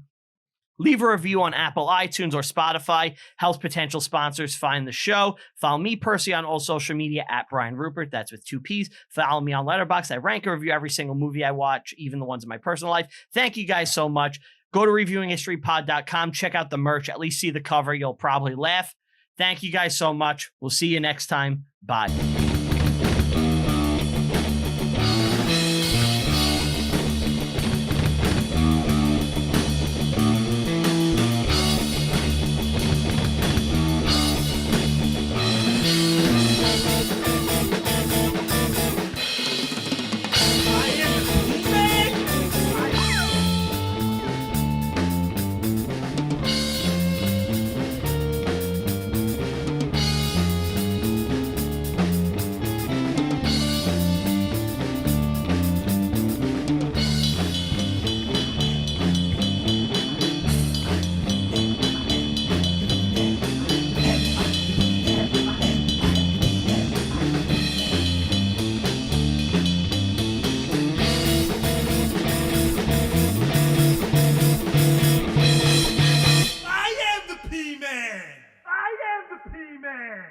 Leave a review on Apple, iTunes, or Spotify. Helps potential sponsors find the show. Follow me personally on all social media at Brian Rupert. That's with 2 P's. Follow me on Letterboxd. I rank and review every single movie I watch, even the ones in my personal life. Thank you guys so much. Go to reviewinghistorypod.com. Check out the merch. At least see the cover. You'll probably laugh. Thank you guys so much. We'll see you next time. Bye. I am the P-Man! I am the P-Man!